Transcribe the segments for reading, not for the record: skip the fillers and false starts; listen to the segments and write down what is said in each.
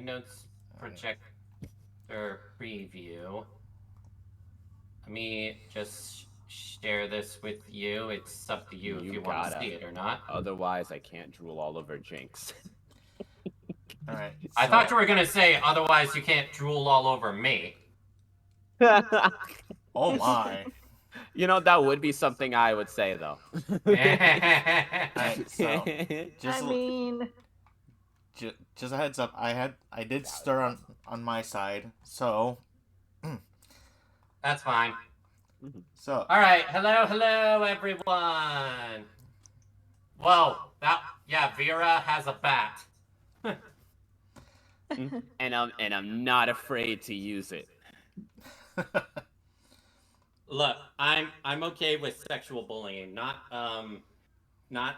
notes projector preview. Let me just share this with you. It's up to you if you want to see it or not. Otherwise, I can't drool all over Jinx. All right. I thought you were gonna say otherwise you can't drool all over me. Oh my. You know, that would be something I would say, though. Alright, so just a heads up. I did stir on my side, so That's fine. so. All right, hello, everyone. Whoa, Vera has a bat. and I'm not afraid to use it. Look, I'm okay with sexual bullying. I'm not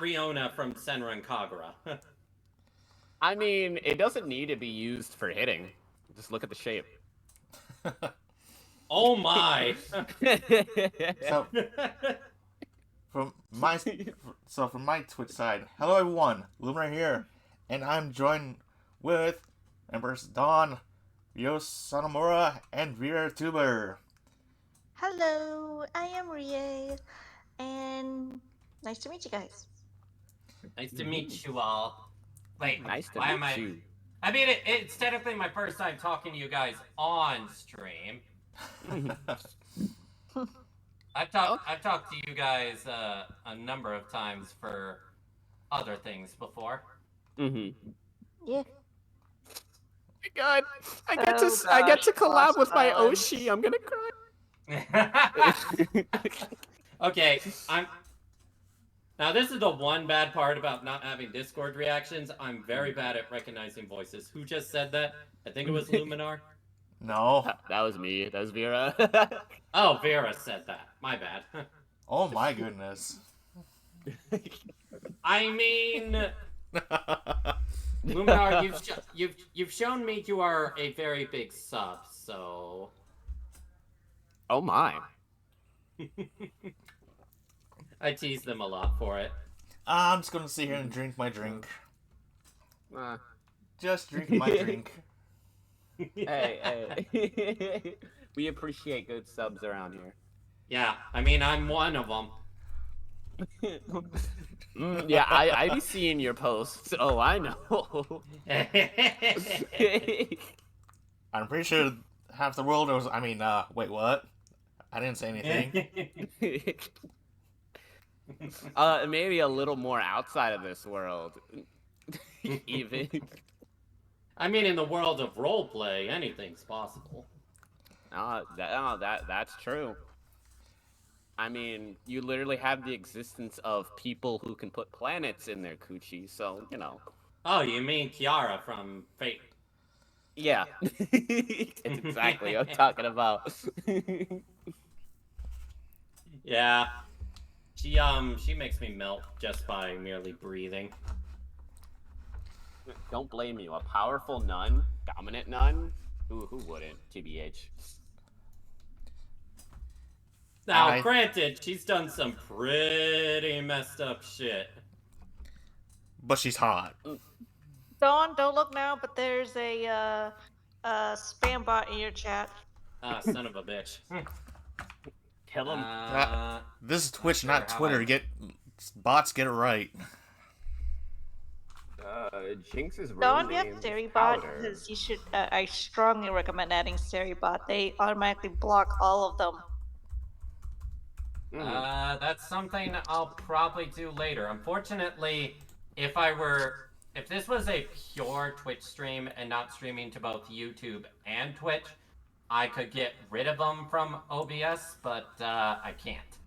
Riona from Senran and Kagura. I mean, it doesn't need to be used for hitting. Just look at the shape. Oh my! So from my Twitch side, hello everyone, Lunar here, and I'm joined with Empress Dawn, Ryo Sanamura, and Vera Tuber. Hello, I am Rie, and nice to meet you guys. Nice to meet you all. Wait, nice to why meet am I? you. I mean, it's technically my first time talking to you guys on stream. I've talked to you guys a number of times for other things before. Yeah. God, I get to collab with my Oshi. I'm gonna cry. Okay, Now, this is the one bad part about not having Discord reactions. I'm very bad at recognizing voices. Who just said that? I think it was Luminar. No. That was me. That was Vera. Oh, Vera said that. My bad. Oh my goodness. I mean, Luminar, you've shown me you are a very big sub, so. Oh my. I tease them a lot for it. I'm just gonna sit here and drink my drink. Just drink my drink. Hey. We appreciate good subs around here. Yeah, I mean, I'm one of them. Yeah, I be seeing your posts. Oh, I know. I'm pretty sure half the world knows. I mean, wait, what? I didn't say anything. Maybe a little more outside of this world. Even. I mean, in the world of roleplay, anything's possible. That's true. I mean, you literally have the existence of people who can put planets in their coochie, so, you know. Oh, you mean Kiara from Fate? Yeah. It's exactly what I'm talking about. Yeah. She makes me melt just by merely breathing. Don't blame you. A powerful nun, dominant nun, who wouldn't, TBH. Now, granted, she's done some pretty messed up shit. But she's hot. Dawn, don't look now, but there's a spam bot in your chat. Ah, son of a bitch. Kill him. This is Twitch, not Twitter. Bots get it right. Jinx's real Dawn, you have name Seribot, because you should. I strongly recommend adding Seribot. They automatically block all of them. That's something I'll probably do later. Unfortunately, if this was a pure Twitch stream and not streaming to both YouTube and Twitch, I could get rid of them from OBS, but I can't.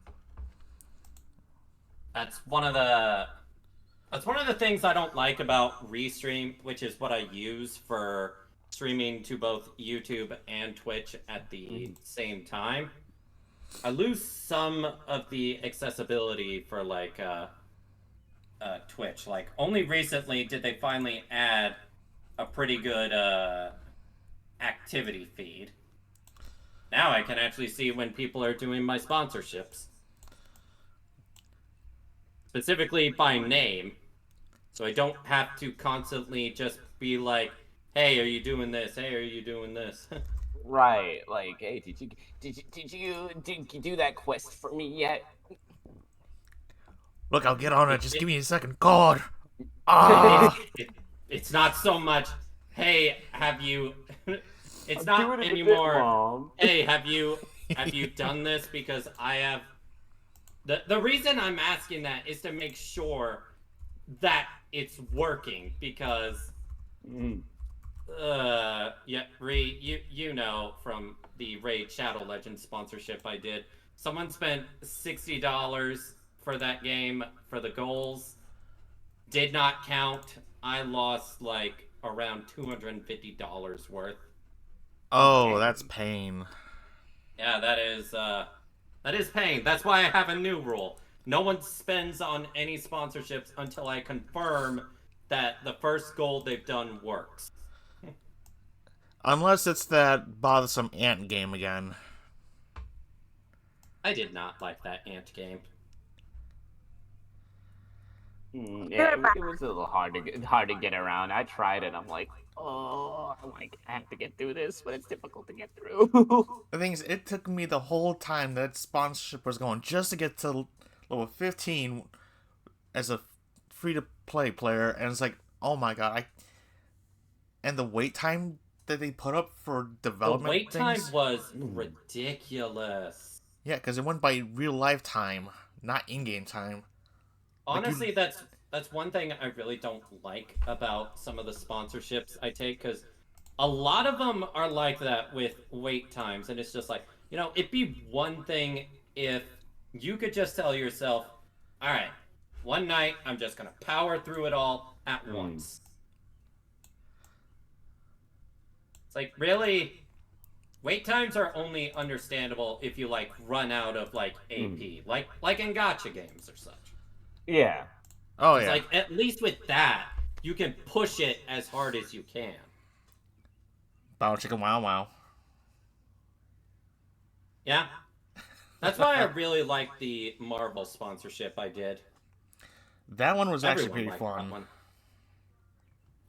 That's one of the things I don't like about Restream, which is what I use for streaming to both YouTube and Twitch at the same time. I lose some of the accessibility for like Twitch. Like, only recently did they finally add a pretty good activity feed. Now I can actually see when people are doing my sponsorships. Specifically by name. So I don't have to constantly just be like, hey, are you doing this? Hey, are you doing this? Right. Like, hey, did you do that quest for me yet? Look, I'll get on it. Just give me a second. God. It, Ah. it's not so much, hey, have you it's I'm not doing it a bit, anymore, Mom. hey, have you done this? Because I have the reason I'm asking that is to make sure that it's working because Mm. yeah, Ree, you know from the Raid Shadow Legends sponsorship I did, someone spent $60 for that game for the goals. Did not count. I lost like around $250 worth. Oh, Oh, that's dang. pain. Yeah, that is pain. That's why I have a new rule. No one spends on any sponsorships until I confirm that the first goal they've done works. Unless it's that bothersome ant game again. I did not like that ant game. Yeah, it was a little hard to get around. I tried it. I'm like, oh, I have to get through this, but it's difficult to get through. The thing is, it took me the whole time that sponsorship was going just to get to level 15 as a free to play player, and it's like, oh my god, and the wait time that they put up for The development wait time things. was ridiculous. Yeah, because it went by real life time, not in game time. Like you, Honestly, that's one thing I really don't like about some of the sponsorships I take, because a lot of them are like that with wait times, and it's just like, it'd be one thing if you could just tell yourself, all right, one night I'm just gonna power through it all at once. It's like, really, wait times are only understandable if you like run out of like AP, like in gacha games or such. Yeah. oh Because yeah, like at least with that, you can push it as hard as you can. Bow Chicken Wow Wow. Yeah. That's why I really like the Marvel sponsorship I did. That one was actually Everyone pretty liked that fun. one.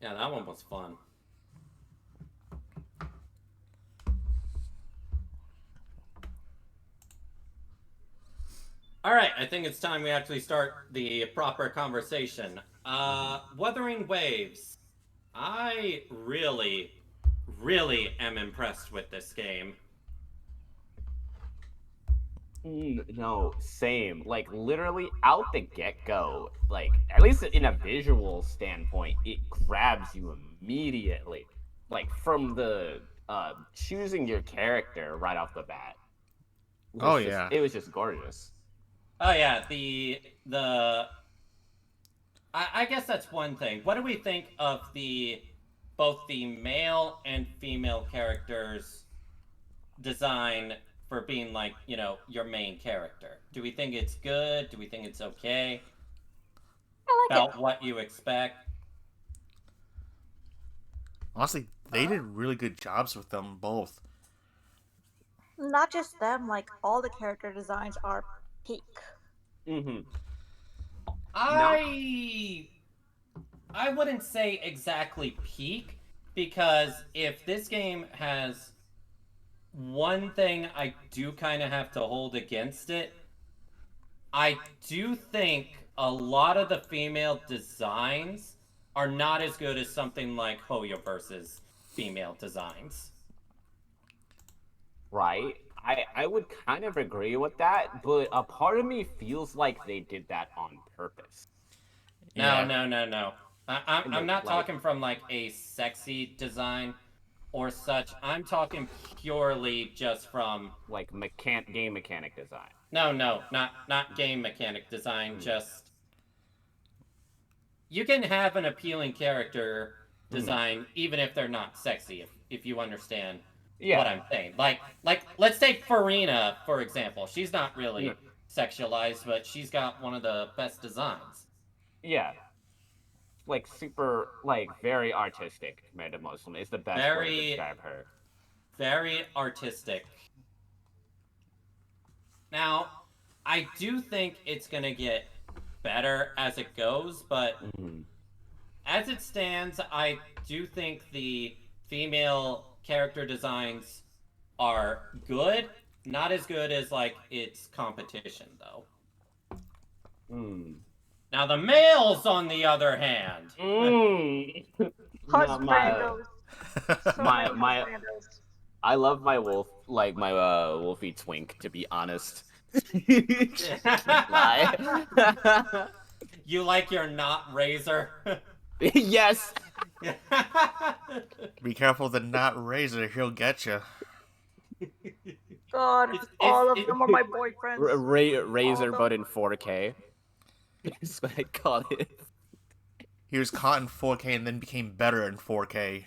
Yeah, that one was fun. All right, I think it's time we actually start the proper conversation. Wuthering Waves. I really, really am impressed with this game. No, same. Like literally out the get-go, like at least in a visual standpoint, it grabs you immediately. Like from the choosing your character right off the bat. Oh yeah, It was just gorgeous. Oh yeah, the I guess that's one thing. What do we think of the both the male and female characters design for being like, your main character? Do we think it's good? Do we think it's okay? I like it. About what you expect? honestly, they did really good jobs with them both. Not just them, like all the character designs are peak. Mm-hmm. I I wouldn't say exactly peak, because if this game has one thing I do kind of have to hold against it, I do think a lot of the female designs are not as good as something like Hoya versus female designs. Right? I would kind of agree with that, but a part of me feels like they did that on purpose. No, Yeah, no, no, no. I'm not Like, talking from like a sexy design or such. I'm talking purely just from like game mechanic design. no, no, not game mechanic design. Just you can have an appealing character design even if they're not sexy. If you understand what Yeah. I'm saying, like let's take Farina for example. She's not really sexualized, but she's got one of the best designs. Yeah. Like super like very artistic compared to most women. It's the best way to Very, describe her. very artistic. Now, I do think it's gonna get better as it goes, but as it stands, I do think the female character designs are good. Not as good as like its competition, though. Now the males, on the other hand. Husbandos. So my many my husbandos. I love my wolf, like my Wolfie Twink, to be honest. Lie. You like your not razor? Yes. Be careful the not razor, he'll get you. God, all of them are my boyfriends. Razor, All of but them. in 4K. That's what I call it. He was caught in 4K and then became better in 4K.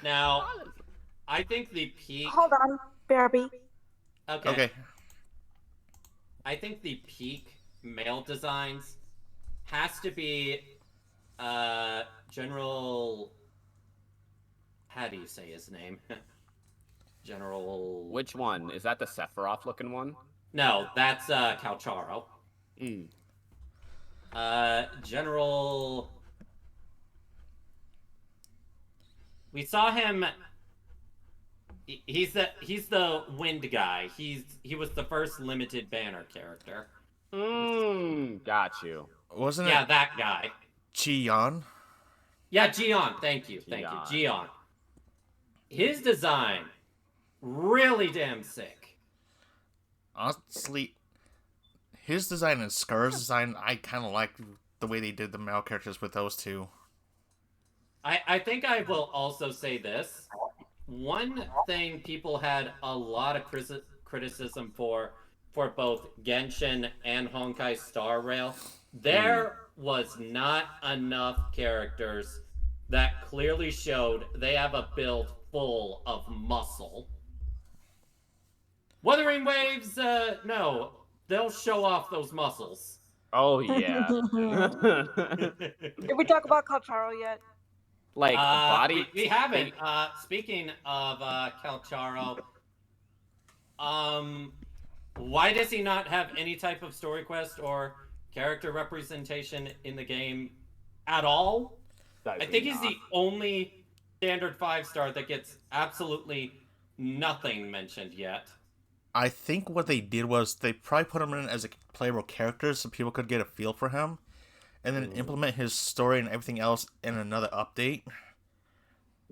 Now, I think the peak. Hold on, Barbie. Okay. I think the peak male designs has to be General. How do you say his name? General. Which one? Is that the Sephiroth looking one? No, that's Calcharo. General. We saw him. He's the wind guy. He was the first limited banner character. Got you. Wasn't Yeah, it that guy. Cheon? Yeah, Gion. Thank you. Gion. His design, really damn sick. Honestly, his design and Scar's design, I kind of like the way they did the male characters with those two. I think I will also say this. One thing people had a lot of criticism for both Genshin and Honkai Star Rail, there was not enough characters that clearly showed they have a build full of muscle. Wuthering Waves, no, they'll show off those muscles. Oh yeah. Did we talk about Calcharo yet? Like body. We haven't. Speaking of Calcharo, why does he not have any type of story quest or character representation in the game at all? I think he's the only standard 5-star that gets absolutely nothing mentioned yet. I think what they did was they probably put him in as a playable character so people could get a feel for him, and then implement his story and everything else in another update.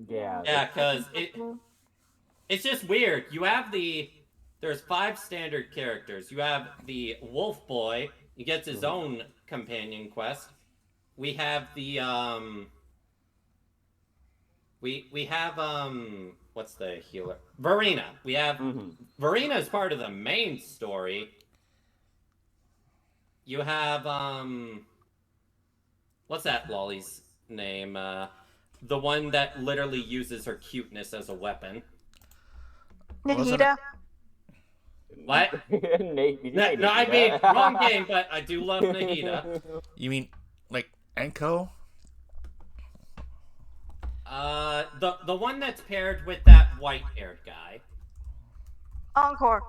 Yeah. Yeah, because it's just weird. You have there's 5 standard characters. You have the Wolf Boy. He gets his own companion quest. We have the we have what's the healer? Verena. We have Verena as part of the main story. You have what's that lolly's name? The one that literally uses her cuteness as a weapon. Nahida. What? No, I mean wrong game, but I do love Nahida. You mean like Enko? The one that's paired with that white-haired guy. Encore.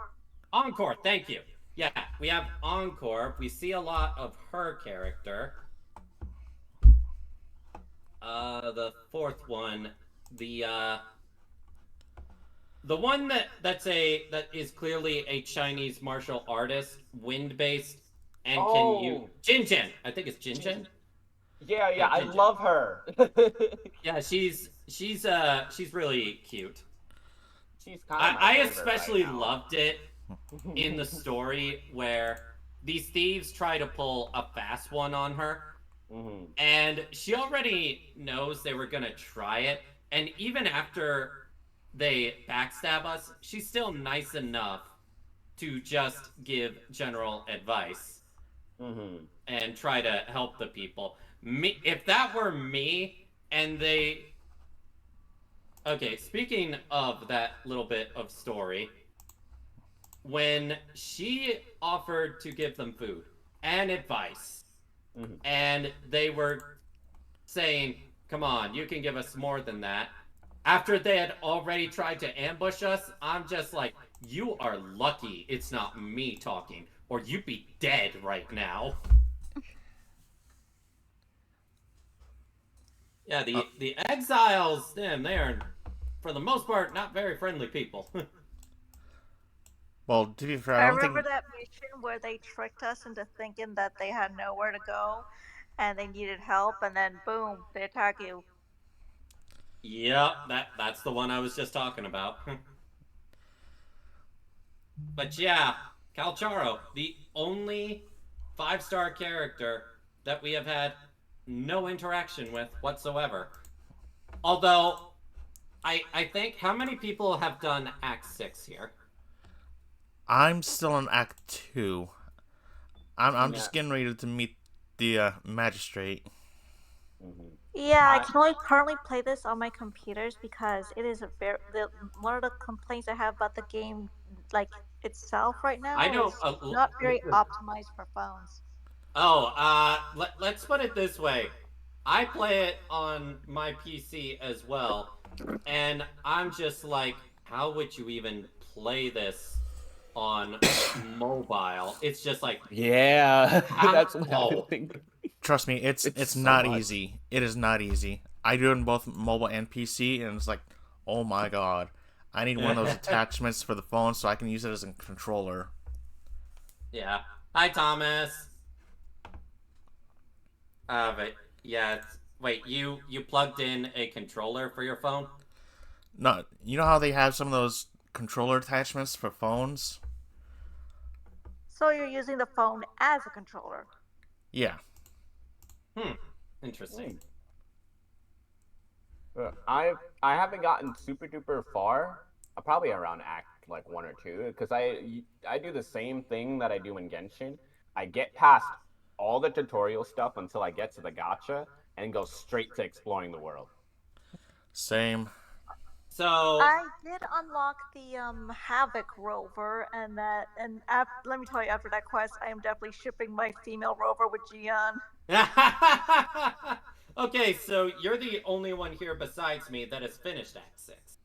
Encore, thank you. Yeah, we have Encore. We see a lot of her character. The fourth one, the one that is clearly a Chinese martial artist, wind-based, and can you Jinjin? I think it's Jinjin. Yeah, I love her. Yeah, she's really cute. She's kind of I especially loved it in the story where these thieves try to pull a fast one on her. And she already knows they were gonna try it, and even after they backstab us, she's still nice enough to just give general advice and try to help the people. If that were me, and they... Okay, speaking of that little bit of story, when she offered to give them food and advice, and they were saying, come on, you can give us more than that. After they had already tried to ambush us, I'm just like, you are lucky it's not me talking, or you'd be dead right now. Yeah, the exiles, damn, they are, for the most part, not very friendly people. Well, to be fair, I I don't remember think. that mission where they tricked us into thinking that they had nowhere to go and they needed help, and then boom, they attack you. Yep, that's the one I was just talking about. But yeah, Calcharo, the only 5-star character that we have had no interaction with whatsoever. Although I think how many people have done Act 6 here? I'm still in Act 2. I'm Yeah. just getting ready to meet the magistrate. Mm-hmm. Yeah, I I can only currently play this on my computers because it is a very one of the complaints I have about the game, like itself right I now, don't is not very optimized for phones. let's put it this way. I play it on my PC as well, and I'm just like, how would you even play this on mobile? It's just like, Yeah, how? that's what I've been Oh, thinking. Trust me, It's it's so not much. easy. It is not easy. I do it in both mobile and PC, and it's like, oh my god, I need one of those attachments for the phone so I can use it as a controller. yeah. Hi, Thomas. But yeah, wait, you plugged in a controller for your phone? No, you know how they have some of those controller attachments for phones? So you're using the phone as a controller. Yeah. Hmm. Interesting. Mm. I haven't gotten super duper far. Probably around act like 1 or 2, because I do the same thing that I do in Genshin. I get past all the tutorial stuff until I get to the gacha and go straight to exploring the world. Same. So, I did unlock the Havoc rover, and let me tell you, after that quest, I am definitely shipping my female rover with Gian. okay, so you're the only one here besides me that has finished Act 6.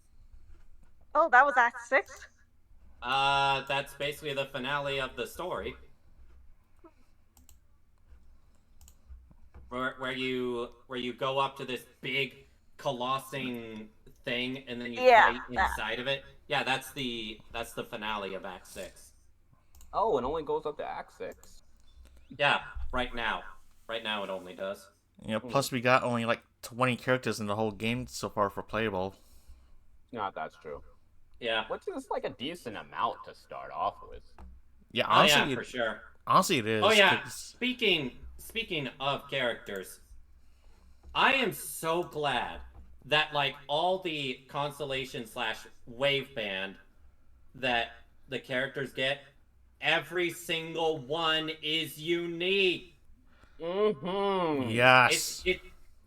Oh, that was Act 6? That's basically the finale of the story, where you go up to this big colossine thing and then you Yeah, fight that. inside of it. Yeah, that's the finale of Act 6. Oh, it only goes up to act 6. Yeah, right now. Right now it only does. Plus we got only like 20 characters in the whole game so far for playable. Yeah, that's true. Yeah. Which is like a decent amount to start off with. Yeah, Oh yeah, for sure. honestly it Oh is. yeah, 'Cause- speaking of characters, I am so glad that like all the constellation slash wave band that the characters get, every single one is unique. Mm-hmm. It's yes. it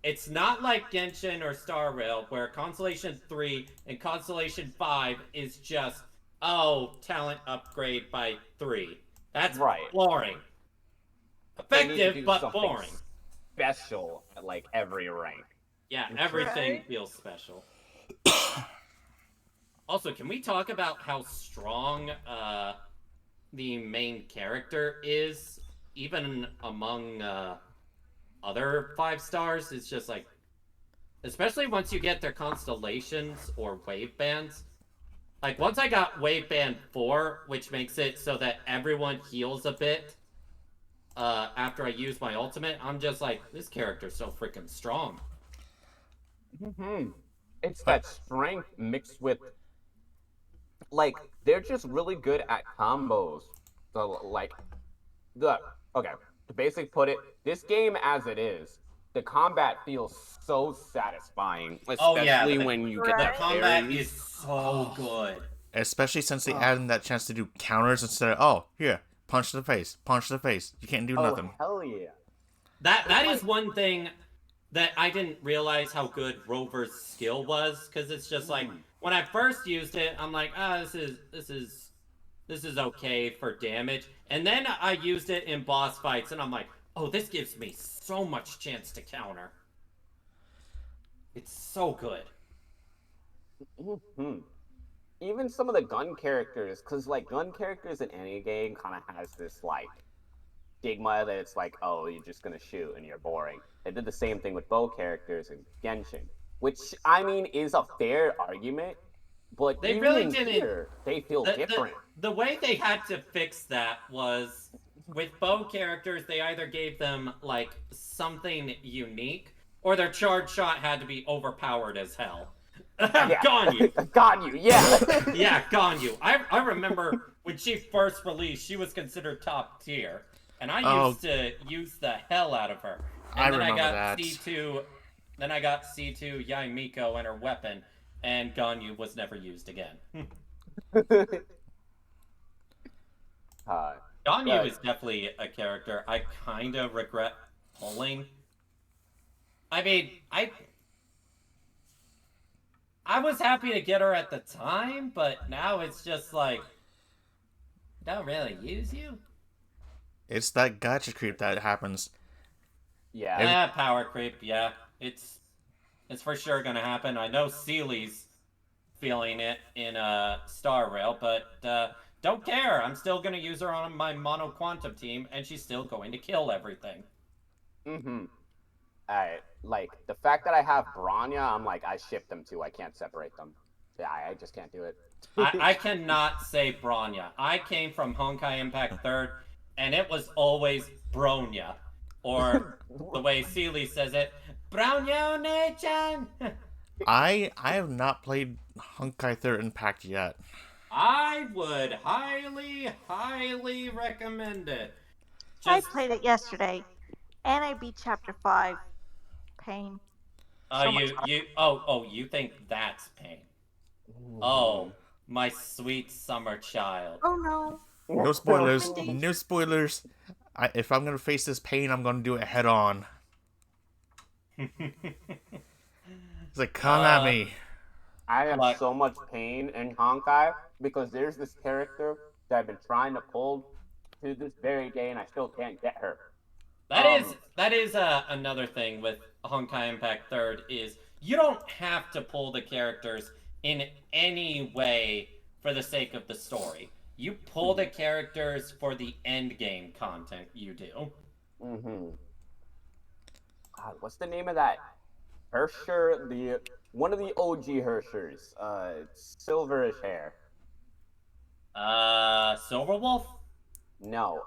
it's not like Genshin or Star Rail where Constellation 3 and Constellation 5 is just, oh, talent upgrade by 3. That's Right. boring. They need to Effective do but something boring. special at like every rank. Yeah, True. everything Right? feels special. Also, can we talk about how strong the main character is, even among other 5 stars? It's just like, especially once you get their constellations or wave bands. Like once I got wave band 4, which makes it so that everyone heals a bit after I use my ultimate, I'm just like, this character's so freaking strong. Mm-hmm. It's Uh, that strength mixed with like they're just really good at combos. So like the okay, to basically put it, this game as it is, the combat feels so satisfying, Oh yeah, especially when you get the the Right? combat parries. is so good. Especially since they Oh, added that chance to do counters instead of, oh, here, punch to the face, punch to the face. You can't do oh nothing. hell yeah! That It's is like one thing that I didn't realize how good Rover's skill was, because it's just like when I first used it, I'm like, this is okay for damage, and then I used it in boss fights, and I'm like, oh, this gives me so much chance to counter. It's so good. mhm. Even some of the gun characters, because like gun characters in any game kind of has this like stigma that it's like, oh, you're just gonna shoot and you're boring. They did the same thing with bow characters in Genshin, which I mean is a fair argument, but They really even didn't. here they feel different. The way they had to fix that was with bow characters, they either gave them like something unique, or their charge shot had to be overpowered as hell. Yeah. Ganyu. Ganyu, yeah. Yeah, Ganyu. I remember when she first released, she was considered top tier, and I used to use the hell out of her. And then I got that. C2. Then I got C2 Yai Miko and her weapon, and Ganyu was never used again. Ganyu is definitely a character I kind of regret pulling. I mean, I was happy to get her at the time, but now it's just like, don't really use you. It's that gacha creep that happens. Yeah. Power creep. Yeah, it's for sure gonna happen. I know Seely's feeling it in Star Rail, but don't care. I'm still gonna use her on my mono quantum team, and she's still going to kill everything. Mm-hmm. Like the fact that I have Bronya, I'm like I ship them too. I can't separate them. Yeah, I just can't do it. I cannot say Bronya. I came from Honkai Impact 3rd, and it was always Bronya. Or the way Seely says it, Bronya One-chan! I have not played Honkai 3rd Impact yet. I would highly recommend it. I played it yesterday, and I beat Chapter 5. Pain. You think that's pain? Oh, my sweet summer child. Oh no. No spoilers. No spoilers. If I'm gonna face this pain, I'm gonna do it head on. It's like, come at me. I have so much pain in Honkai because there's this character that I've been trying to pull to this very day, and I still can't get her. That is another thing with Honkai Impact 3rd is you don't have to pull the characters in any way for the sake of the story. You pull the characters for the end game content. You do. Mm-hmm. God, what's the name of that Hersher? One of the OG Hershers. Silverish hair. Silverwolf? No,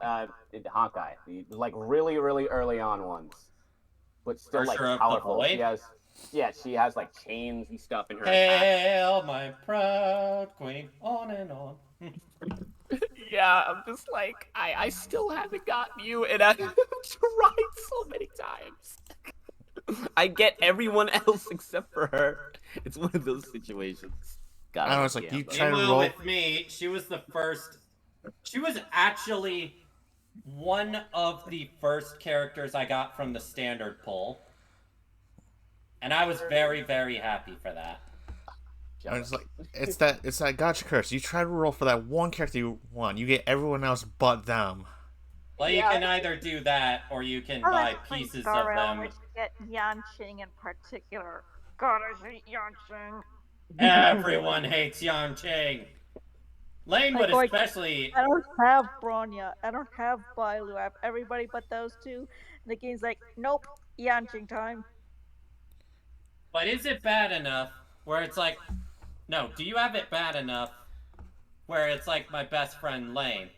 Honkai. Like really early on ones, but still Hersher like of the powerful. Void? She has like chains and stuff in her. Hail my proud queen, on and on. Yeah, I'm just like, I still haven't gotten you, and I've tried so many times. I get everyone else except for her. It's one of those situations. I don't know, it's like you try to Meanwhile, roll. with me, she was the first. She was actually one of the first characters I got from the standard pull. And I was very happy for that. And it's like it's that gacha curse. You try to roll for that one character you want, you get everyone else but them. Well, you can either do that, or you can buy pieces of them. Which get Yanqing in particular. God, I hate Yanqing. Everyone hates Yanqing. Lane would especially. I don't have Bronya. I don't have Bailu. I have everybody but those two. And the game's like, nope, Yanqing time. But is it bad enough where it's like, no, do you have it bad enough where it's like my best friend Lane?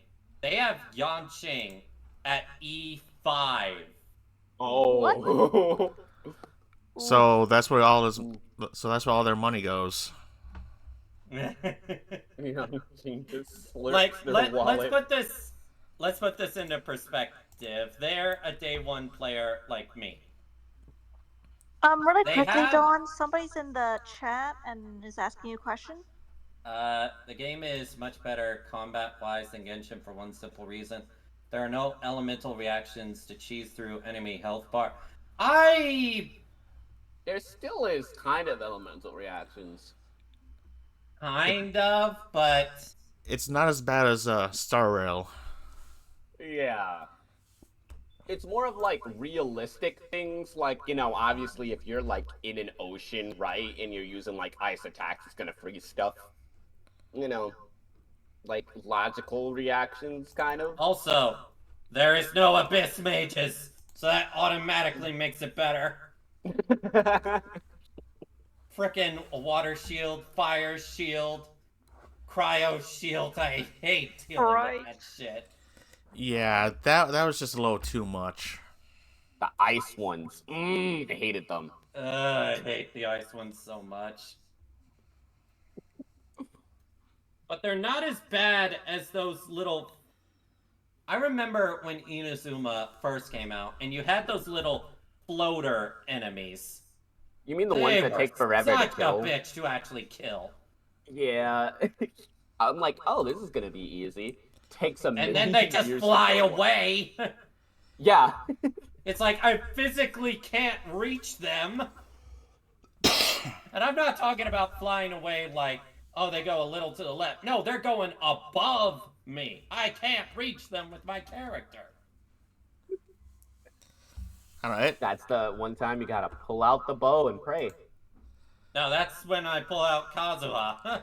They have Yanqing at E5. Oh. So that's where all this. So that's where all their money goes. Like let's put this into perspective. They're a day one player like me. Really quickly, Dawn, somebody's in the chat and is asking you a question. The game is much better combat-wise than Genshin for one simple reason. There are no elemental reactions to cheese through enemy health bar. There still is kind of elemental reactions. Kind of, but it's not as bad as Star Rail. Yeah. It's more of like realistic things, like, you know, obviously if you're like in an ocean, right, and you're using like ice attacks, it's gonna freeze stuff. You know, like logical reactions, kind of. Also, There is no abyss mages, so that automatically makes it better. Frickin' water shield, fire shield, cryo shield. I hate dealing with Right. that shit. Yeah, that was just a little too much. The ice ones. I hated them. I hate the ice ones so much. But they're not as bad as those little. I remember when Inazuma first came out, and you had those little floater enemies. You mean the ones They that were take forever to such a kill? bitch to actually kill. Yeah. I'm like, oh, this is gonna be easy. Takes a And million then they just years to fly kill one. away. Yeah. It's like I physically can't reach them. And I'm not talking about flying away like, oh, they go a little to the left. No, they're going above me. I can't reach them with my character. All right. That's the one time you gotta pull out the bow and pray. No, that's when I pull out Kazuha.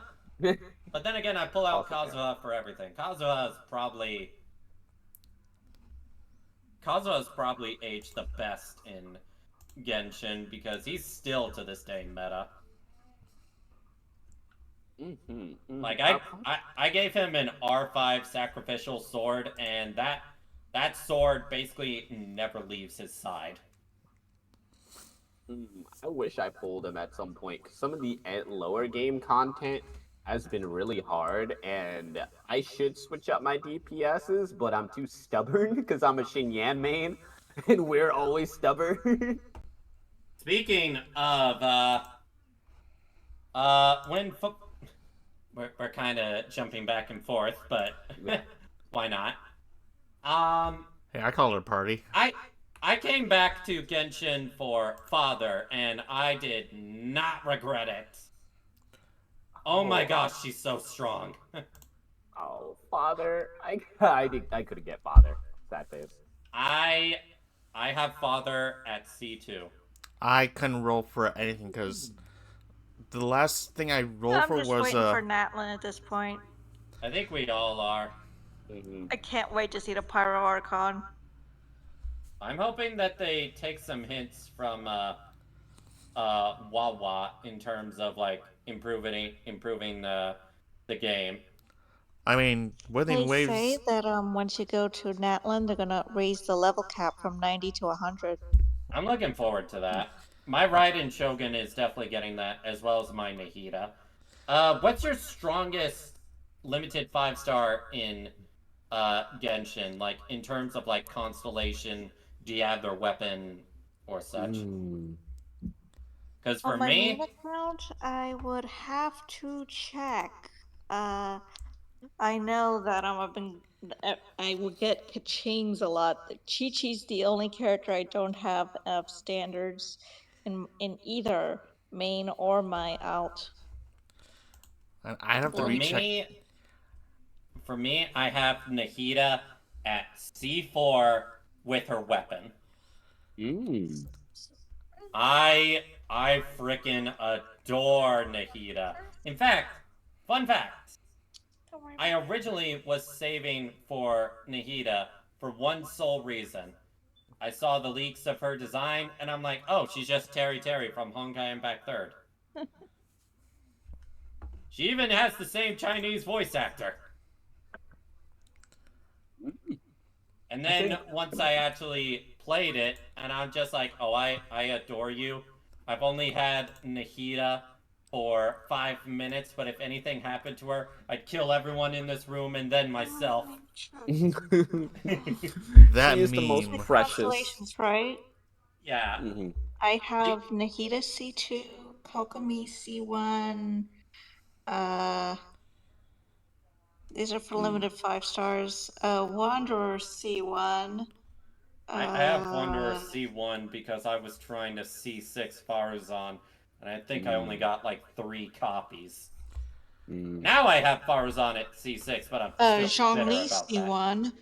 But then again, I pull out Also fair. Kazuha for everything. Kazuha's probably aged the best in Genshin because he's still to this day meta. Like I gave him an R5 sacrificial sword, and that sword basically never leaves his side. I wish I pulled him at some point. 'Cause some of the lower game content has been really hard, and I should switch up my DPSs, but I'm too stubborn because I'm a Xinyan main, and we're always stubborn. Speaking of we're kind of jumping back and forth, but Yeah. why not? Hey, I called it a party. I came back to Genshin for Father, and I did not regret it. Oh my gosh, she's so strong. Oh, father! I couldn't get father. Sad face. I have Father at C2. I couldn't roll for anything because the last thing I rolled I'm for just was waiting for Natlin at this point. I think we all are. I can't wait to see the Pyro Archon. I'm hoping that they take some hints from Wawa in terms of like improving the game. I mean, Wuthering They Waves. say that once you go to Natlin, they're gonna raise the level cap from 90 to 100. I'm looking forward to that. My Raiden Shogun is definitely getting that, as well as my Nahida. What's your strongest limited 5-star in Genshin? Like in terms of like constellation, do you have their weapon or such? Because for On my main me, account, I would have to check. I know that I will get Kachings a lot. Chi-Chi's the only character I don't have of standards in either main or my alt. And I have to for recheck. me, I have Nahida at C4 with her weapon. I freaking adore Nahida. In fact, fun fact, I originally was saving for Nahida for one sole reason. I saw the leaks of her design, and I'm like, oh, she's just Terry from Honkai Impact 3rd. She even has the same Chinese voice actor. And then once I actually played it, and I'm just like, oh, I adore you. I've only had Nahida for 5 minutes, but if anything happened to her, I'd kill everyone in this room and then myself. That She is the most meme. precious. Constellations, right? Yeah. I have Nahida C2, Kokomi C1. These are for limited 5 stars. Wanderer C1. I have Wanderer C1 because I was trying to C6 Farazan, and I think I only got like 3 copies. Now I have Farazan at C6, but I'm still bitter Zhongli about C1.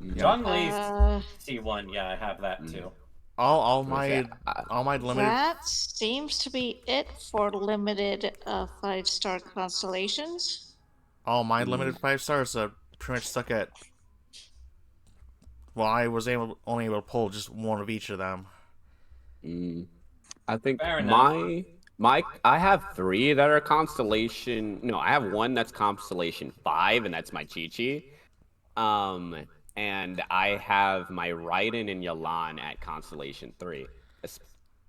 that. Zhongli's C1, yeah, I have that too. All my limited. That seems to be it for limited 5-star constellations. All my limited 5 stars are pretty much stuck at well, I was only able to pull just one of each of them. I think Fair enough. I have three that are Constellation. No, I have one that's Constellation 5, and that's my Chi-Chi. And I have my Raiden and Yalan at Constellation 3.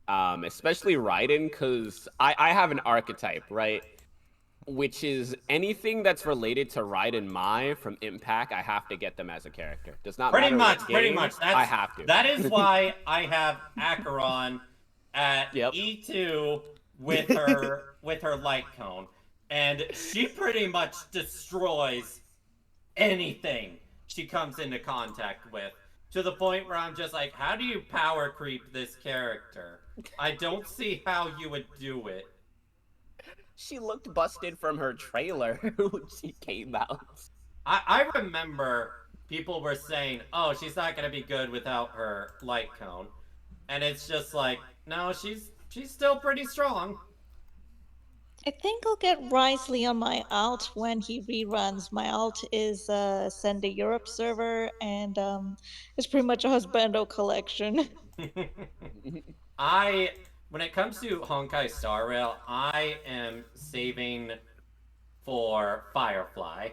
Especially Raiden, because I have an archetype, right? Which is anything that's related to Raiden Mai from Impact, I have to get them as a character. Does not matter what game, Pretty much. I have to. That is why I have Acheron at Yep. E2 with her light cone, and she pretty much destroys anything she comes into contact with, to the point where I'm just like, how do you power creep this character? I don't see how you would do it. She looked busted from her trailer when she came out. I remember people were saying, oh, she's not going to be good without her light cone. And it's just like, no, she's still pretty strong. I think I'll get Risley on my alt when he reruns. My alt is Send a Europe server, and it's pretty much a husbando collection. When it comes to Honkai Star Rail, I am saving for Firefly.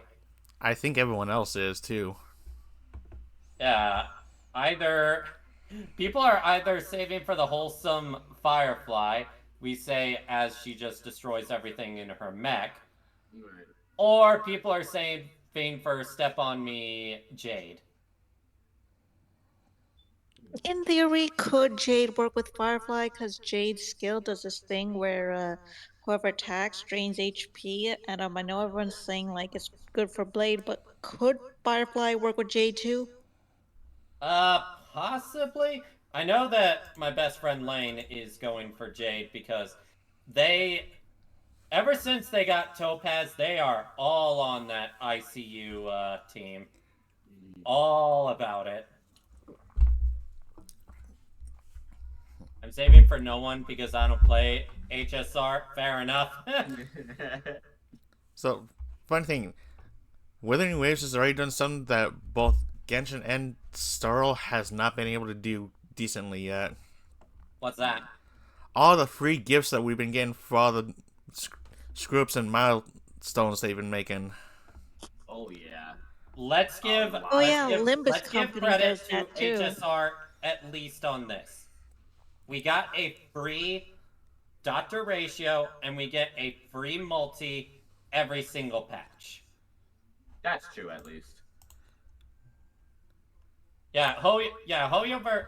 I think everyone else is too. Yeah, people are either saving for the wholesome Firefly, we say as she just destroys everything in her mech, or people are saving for Step on Me Jade. In theory, could Jade work with Firefly? Because Jade's skill does this thing where whoever attacks drains HP, and I know everyone's saying like it's good for Blade, but could Firefly work with Jade too? Possibly. I know that my best friend Lane is going for Jade because ever since they got Topaz, they are all on that ICU team. All about it. I'm saving for no one because I don't play HSR. Fair enough. So, funny thing, Wuthering Waves has already done something that both Genshin and Starl has not been able to do decently yet. What's that? All the free gifts that we've been getting for all the scripts and milestones they've been making. Oh yeah. Let's give Limbus give Company credit does to that too. HSR at least on this. We got a free Dr. Ratio, and we get a free multi every single patch. That's true, at least. Yeah, Hoyoverse.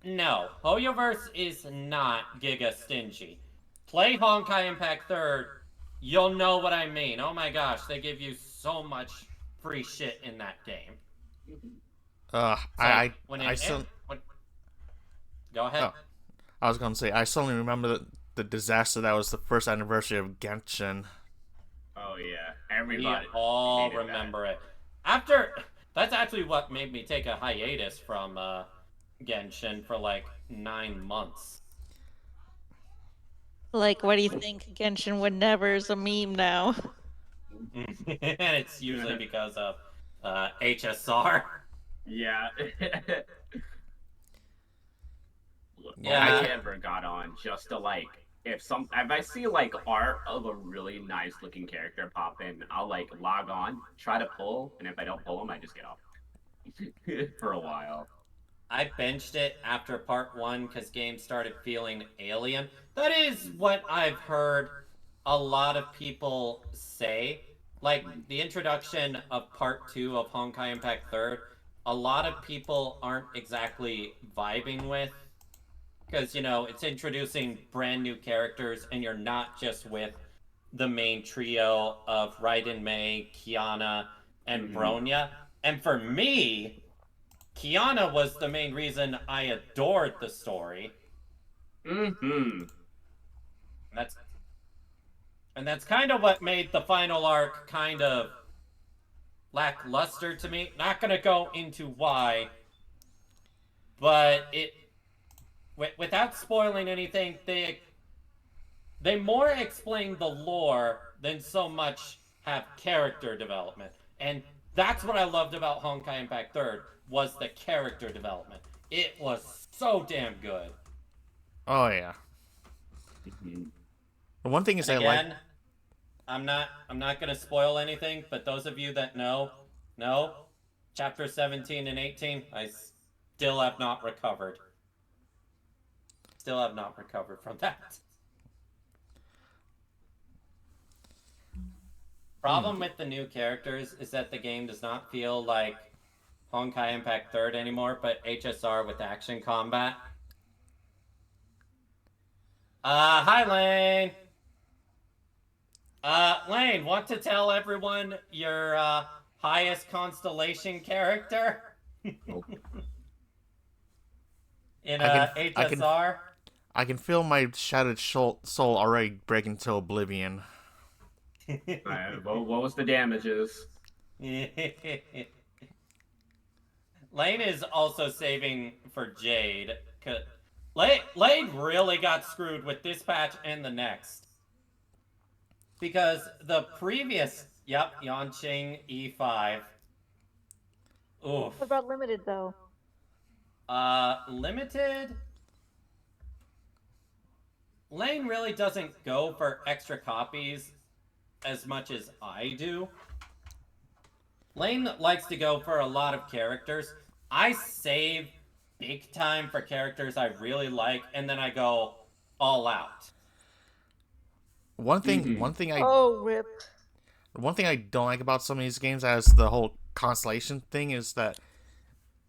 No, Hoyoverse is not Giga stingy. Play Honkai Impact 3rd, you'll know what I mean. Oh my gosh, they give you so much free shit in that game. Go ahead. Oh, I was gonna say, I suddenly remember the disaster that was the first anniversary of Genshin. Oh yeah, everybody. We all remember it. That's actually what made me take a hiatus from Genshin for like 9 months. Like, what do you think? Genshin would never is a meme now. And it's usually because of HSR. Yeah. Yeah. I never got on just to like if I see like art of a really nice looking character pop in, I'll like log on, try to pull, and if I don't pull them, I just get off for a while. I benched it after part 1 because games started feeling alien. That is what I've heard a lot of people say. Like the introduction of part 2 of Honkai Impact 3rd, a lot of people aren't exactly vibing with. Because, it's introducing brand new characters, and you're not just with the main trio of Raiden Mei, Kiana, and Bronya. And for me, Kiana was the main reason I adored the story. And that's kind of what made the final arc kind of lackluster to me. Not gonna go into why, but without spoiling anything, they more explain the lore than so much have character development. And That's what I loved about Honkai Impact Third was the character development. It was so damn good. Oh yeah. Mhm. The one thing is And I like. again, I'm not gonna spoil anything, but those of you that know, chapter 17 and 18, I still have not recovered. Still have not recovered from that. Problem with the new characters is that the game does not feel like Honkai Impact Third anymore, but HSR with action combat. Hi Lane. Lane, want to tell everyone your highest constellation character in HSR? I can feel my shattered soul already breaking to oblivion. What was the damages? Lane is also saving for Jade. Lane really got screwed with this patch and the next. Because the previous, Yanqing E5. Oof. What about limited though? Limited. Lane really doesn't go for extra copies as much as I do. Lane likes to go for a lot of characters. I save big time for characters I really like, and then I go all out. One thing Oh, rip. I don't like about some of these games as the whole constellation thing is that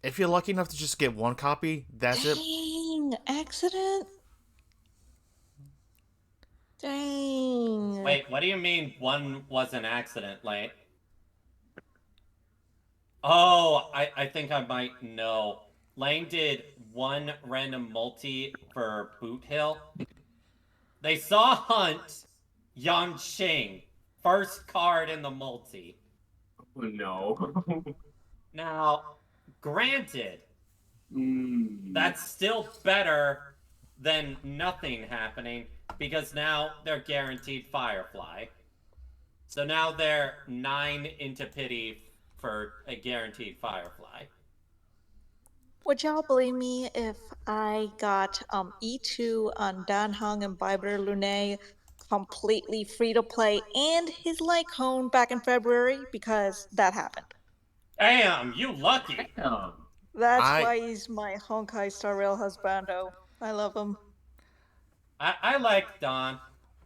if you're lucky enough to just get one copy, that's it. Dang, accident? Dang. Wait, what do you mean one was an accident, Lane? Oh, I think I might know. Lane did one random multi for Boot Hill. They saw Hunt, Yanqing, first card in the multi. Oh, no. Now, granted, Mm. that's still better than nothing happening because now they're guaranteed Firefly. So now they're 9 into pity for a guaranteed Firefly. Would y'all believe me if I got E2 on Dan Hung and Bieber Lune completely free to play and his Lycone back in February? Because that happened. Damn, you lucky. Damn. That's I- why he's my Honkai Star Rail husbando. I love him. I like Don.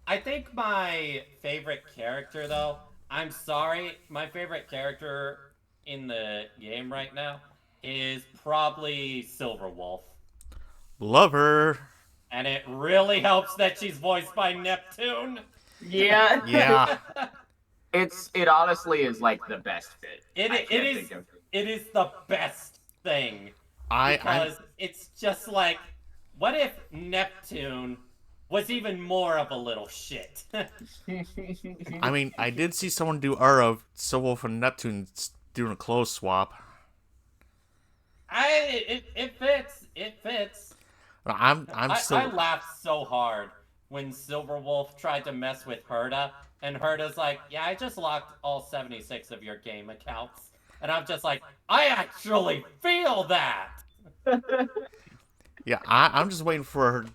I think my favorite character, though, I'm sorry, my favorite character in the game right now is probably Silverwolf. Love her. And it really helps that she's voiced by Neptune. Yeah. Yeah. It honestly is like the best fit. It is the best thing. Because it's just like, what if Neptune was even more of a little shit? I mean, I did see someone do art of Silverwolf and Neptune doing a clothes swap. It fits. It fits. I laughed so hard when Silverwolf tried to mess with Herda, and Herda's like, yeah, I just locked all 76 of your game accounts. And I'm just like, I actually feel that! Yeah, I'm just waiting for her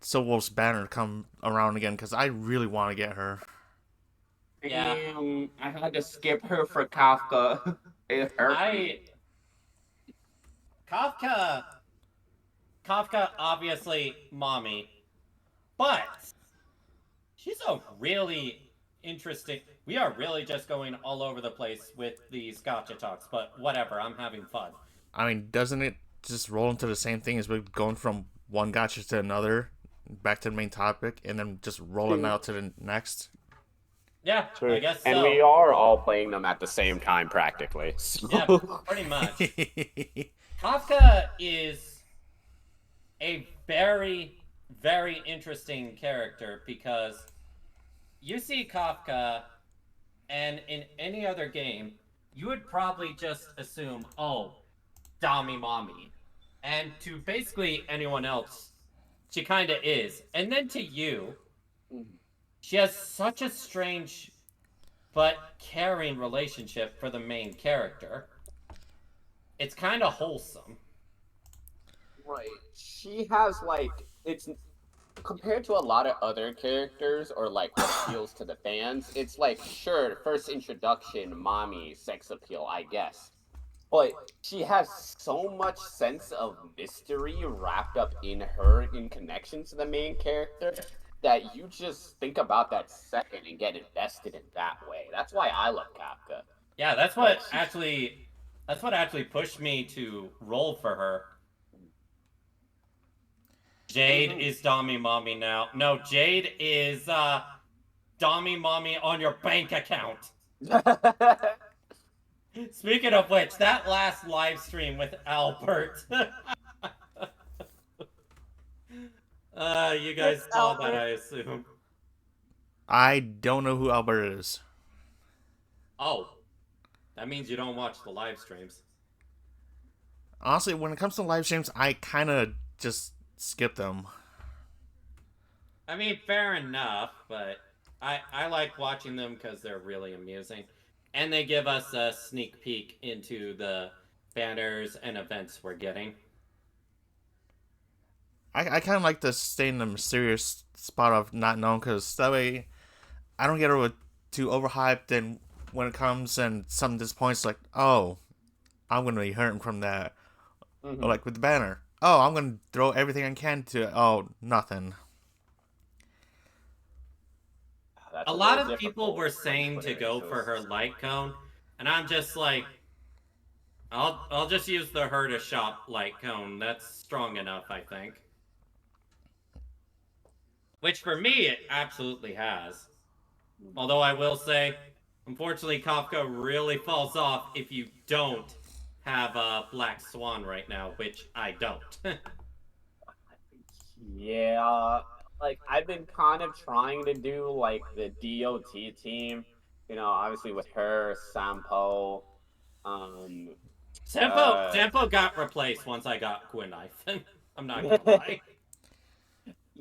Silverwolf's banner to come around again because I really want to get her. Yeah. I had to skip her for Kafka. It hurt me. Kafka, obviously, mommy. But she's a really interesting... We are really just going all over the place with these gotcha talks, but whatever, I'm having fun. I mean, doesn't it just roll into the same thing as we're going from one gotcha to another, back to the main topic, and then just rolling out to the next? Yeah, True. I guess so. And we are all playing them at the same time, practically. So. Yeah, pretty much. Kafka is a very, very interesting character because you see Kafka, and in any other game, you would probably just assume, oh, Dami Mommy. And to basically anyone else, she kind of is. And then to you, she has such a strange but caring relationship for the main character. It's kind of wholesome. Right. She has it's compared to a lot of other characters or like what appeals to the fans, it's like sure, first introduction, mommy, sex appeal, I guess. But she has so much sense of mystery wrapped up in her in connection to the main character that you just think about that second and get invested in that way. That's why I love Kafka. Yeah, Like that's what actually pushed me to roll for her. Jade is Dommy Mommy now. No, Jade is Dommy Mommy on your bank account. Speaking of which, that last live stream with Albert. You guys saw that, I assume. I don't know who Albert is. Oh, that means you don't watch the live streams. Honestly, when it comes to live streams, I kind of just skip them. I mean, fair enough, but I like watching them because they're really amusing. And they give us a sneak peek into the banners and events we're getting. I kind of like to stay in the mysterious spot of not known, because that way I don't get too overhyped, and when it comes and something disappoints, like, oh, I'm going to be hurting from that. Or like with the banner, oh, I'm going to throw everything I can to it. Oh, nothing. A lot of people were saying to go for her light cone, and I'm just like, I'll just use the her to shop light cone. That's strong enough, I think. Which for me, it absolutely has. Although I will say, unfortunately, Kafka really falls off if you don't have a Black Swan right now, which I don't. Yeah, like I've been kind of trying to do like the DOT team, obviously with her, Sampo, um, Sampo got replaced once I got Gwynneth. I'm not gonna lie.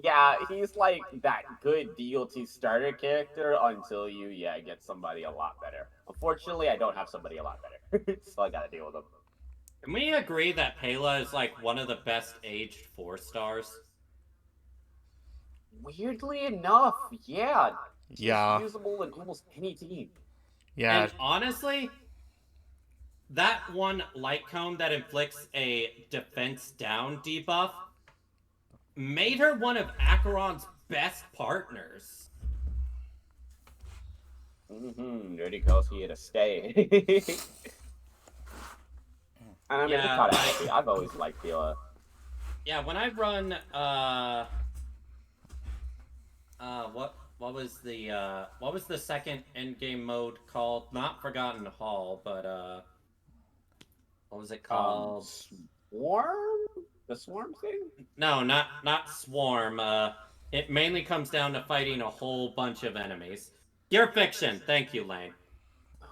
Yeah, he's like that good DOT starter character until you, get somebody a lot better. Unfortunately, I don't have somebody a lot better, so I gotta deal with them. Can we agree that Pela is like one of the best aged 4-stars? Weirdly enough, yeah. Yeah. She's usable in almost any team. Yeah. And honestly, that one light cone that inflicts a defense down debuff made her one of Acheron's best partners. Dirty Ghost here to stay. And I mean, Yeah, I've always liked Pela. Yeah, when I run what was the second endgame mode called? Not Forgotten Hall, but what was it called? Swarm? The Swarm thing? No, not Swarm. It mainly comes down to fighting a whole bunch of enemies. Pure Fiction. Thank you, Lane.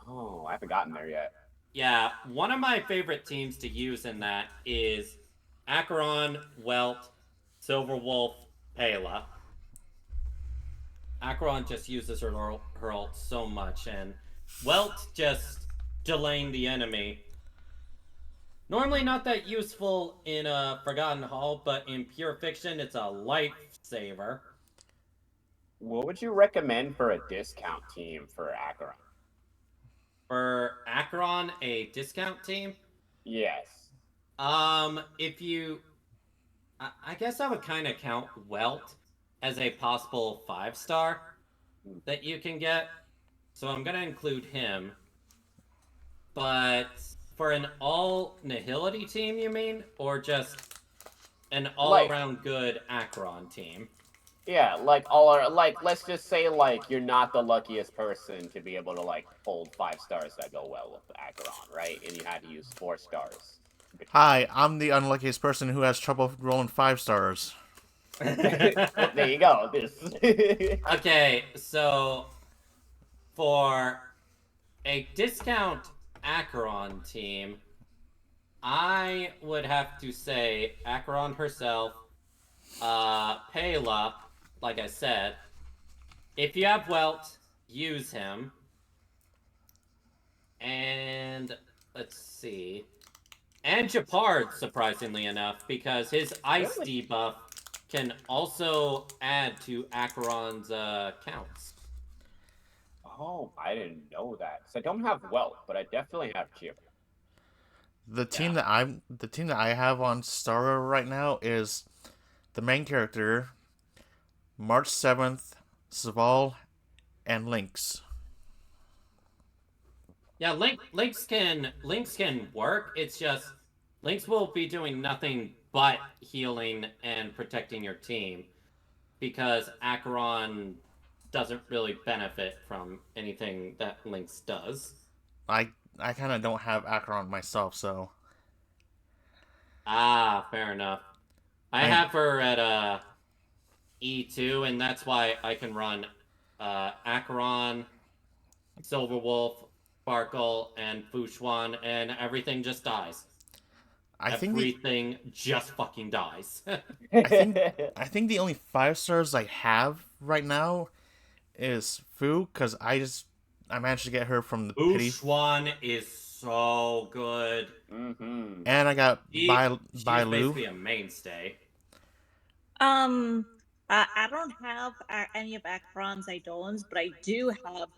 Oh, I haven't gotten there yet. Yeah, one of my favorite teams to use in that is Acheron, Welt, Silverwolf, Pela. Acheron just uses her ult so much, and Welt just delaying the enemy. Normally not that useful in a Forgotten Hall, but in Pure Fiction, it's a lifesaver. What would you recommend for a discount team for Acheron? For Acheron, a discount team? Yes. If you... I guess I would kind of count Welt as a possible 5-star that you can get. So I'm going to include him. But for an all-Nihility team, you mean? Or just an all-around good Acheron team? Yeah, let's just say, you're not the luckiest person to be able to, hold 5 stars that go well with Acheron, right? And you had to use 4 stars. Hi, I'm the unluckiest person who has trouble rolling 5 stars. Well, there you go. Okay, so for a discount Acheron team, I would have to say Acheron herself, Pela, like I said. If you have Welt, use him. And let's see. And Japard, surprisingly enough, because his ice Really? debuff can also add to Acheron's counts. Oh, I didn't know that. So I don't have wealth, but I definitely have cheer. The team Yeah. that I have on Star right now is the main character, March 7th, Saval, and Lynx. Yeah, Lynx can work. It's just Lynx will be doing nothing but healing and protecting your team because Acheron doesn't really benefit from anything that Lynx does. I I kind of don't have Acheron myself, so Ah, fair enough. I I have her at E2, and that's why I can run Acheron, Silverwolf, Sparkle, and Fushuan, and everything just dies. I think the Everything just fucking dies. I think I think the only 5 stars I have right now is Fu, because I managed to get her from the pity, Fushuan is so good. Mm-hmm. and I got She's Bailu. basically a mainstay. Um, I don't have any of Akron's Idolins, but I do have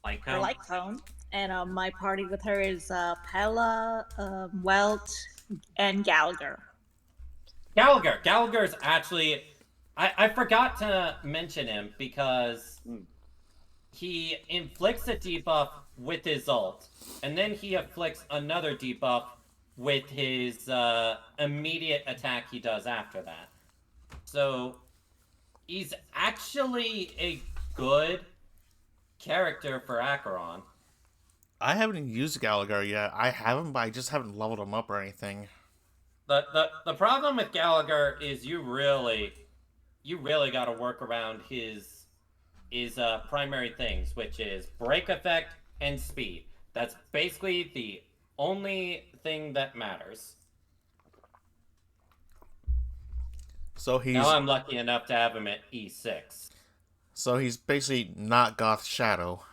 Like her him. light cone, and my party with her is Pella, Welt, and Gallagher. Gallagher's actually. I forgot to mention him because Mm. he inflicts a debuff with his ult, and then he inflicts another debuff with his immediate attack he does after that. So he's actually a good character for Acheron. I haven't used Gallagher yet. I haven't, but I just haven't leveled him up or anything. The problem with Gallagher is you really got to work around his primary things, which is break effect and speed. That's basically the only thing that matters. So Now he's I'm lucky enough to have him at E6. so he's basically not Goth Shadow.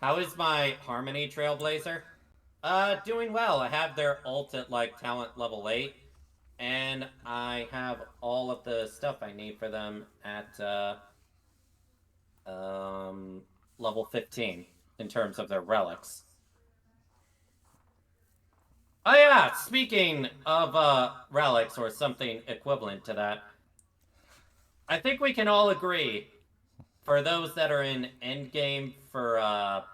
How is my Harmony Trailblazer? Doing well. I have their ult at like talent level 8, and I have all of the stuff I need for them at um, level 15 in terms of their relics. Oh yeah, speaking of relics or something equivalent to that, I think we can all agree for those that are in endgame for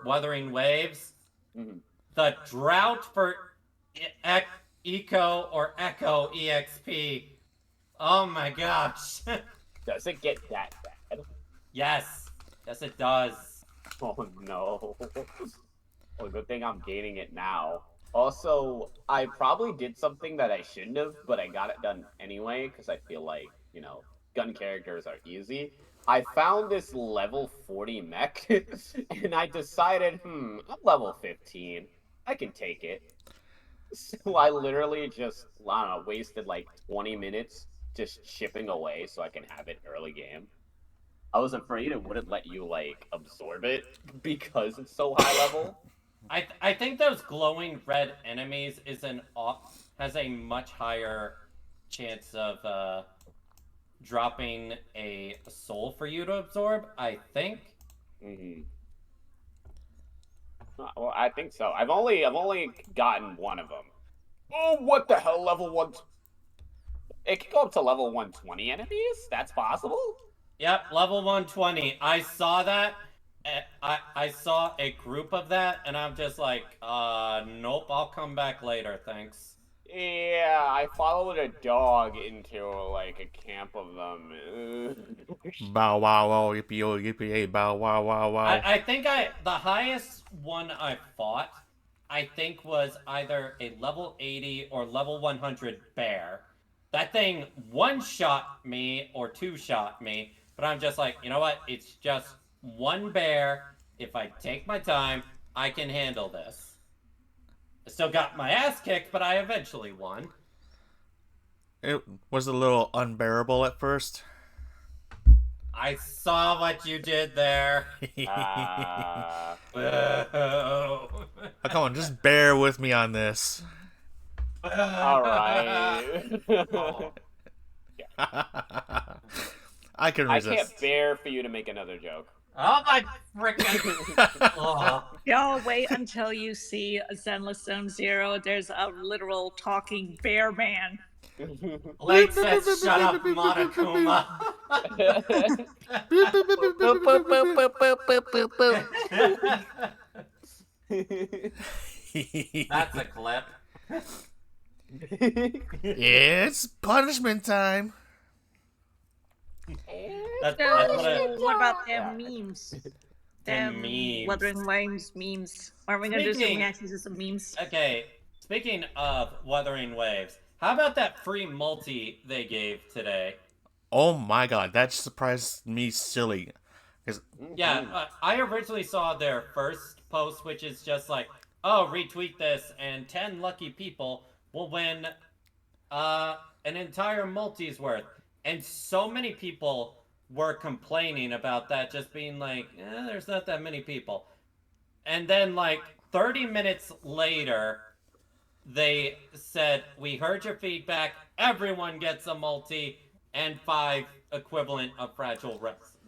Wuthering Waves, Mm-hmm. the drought for Eco or Echo EXP. Oh my gosh. Does it get that bad? Yes. Yes, it does. Oh no. Well, good thing I'm gaining it now. Also, I probably did something that I shouldn't have, but I got it done anyway because I feel like, gun characters are easy. I found this level 40 mech and I decided, I'm level 15. I can take it. So I literally just, I don't know, wasted like 20 minutes just chipping away so I can have it early game. I was afraid it wouldn't let you like absorb it because it's so high level. I think those glowing red enemies has a much higher chance of dropping a soul for you to absorb, I think. Mm-hmm. Well, I think so. I've only gotten one of them. Oh, what the hell? Level one. It can go up to level 120 enemies. That's possible. Yep, level 120. I saw that. I saw a group of that, and I'm just like, nope, I'll come back later, thanks. Yeah, I followed a dog into like a camp of them. Bow wow wow yippee yo yippee hey bow wow wow wow. I think the highest one I fought, I think was either a level 80 or level 100 bear. That thing one shot me or two shot me, but I'm just like, you know what? It's just one bear. If I take my time, I can handle this. I still got my ass kicked, but I eventually won. It was a little unbearable at first. I saw what you did there. Boo. Oh, come on, just bear with me on this. All right. Oh. I can I resist. can't bear for you to make another joke. Oh my freaking! Oh. Y'all wait until you see Zenless Zone Zero. There's a literal talking bear man. Blake says, "Shut up, Monokuma." That's a clip. It's punishment time. That's So, what I. what about them Yeah. memes? Them memes. Wuthering Waves memes. Are we gonna do some Speaking- reactions to some memes? Okay, speaking of Wuthering Waves, how about that free multi they gave today? Oh my god, that surprised me silly. Yeah, I originally saw their first post, which is just like, oh, retweet this, and 10 lucky people will win an entire multi's worth. And so many people were complaining about that, just being like, there's not that many people. And then, like, 30 minutes later, they said, we heard your feedback, everyone gets a multi, and 5 equivalent of fragile resin.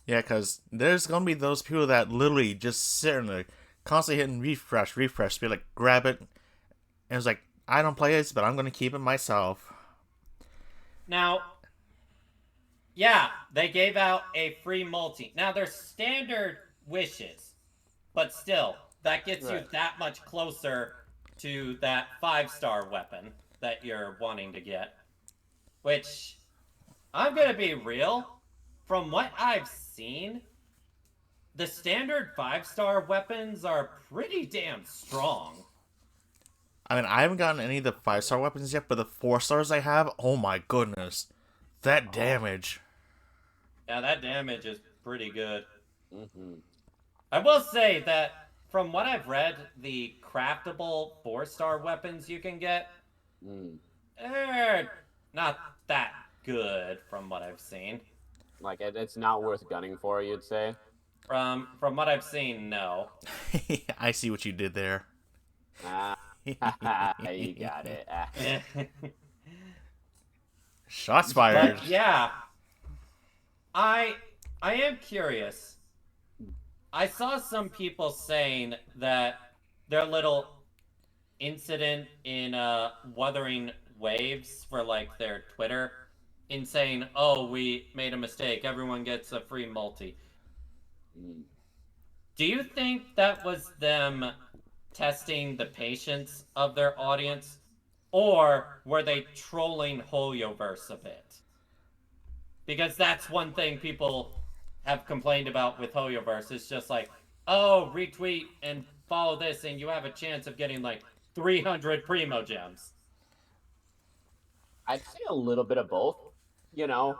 Yeah, because there's gonna be those people that literally just sit there, constantly hitting refresh, be like, grab it, and it's like, I don't play this, but I'm gonna keep it myself. Now, yeah, they gave out a free multi. Now, they're standard wishes, but still, that gets you that much closer to that 5-star weapon that you're wanting to get. Which, I'm gonna be real, from what I've seen, the standard 5-star weapons are pretty damn strong. I mean, I haven't gotten any of the 5-star weapons yet, but the 4 stars I have, oh my goodness. That damage. Yeah, that damage is pretty good. Mm-hmm. I will say that from what I've read, the craftable 4-star weapons you can get, they're not that good from what I've seen. Like it's not worth gunning for, you'd say. From what I've seen, no. I see what you did there. You got it. Shots fired. But yeah, I am curious. I saw some people saying that their little incident in Wuthering Waves for like their Twitter in saying, "Oh, we made a mistake. Everyone gets a free multi." Do you think that was them testing the patience of their audience, or were they trolling Hoyoverse a bit? Because that's one thing people have complained about with Hoyoverse. It's just like, oh, retweet and follow this, and you have a chance of getting like 300 Primo Gems. I'd say a little bit of both, you know,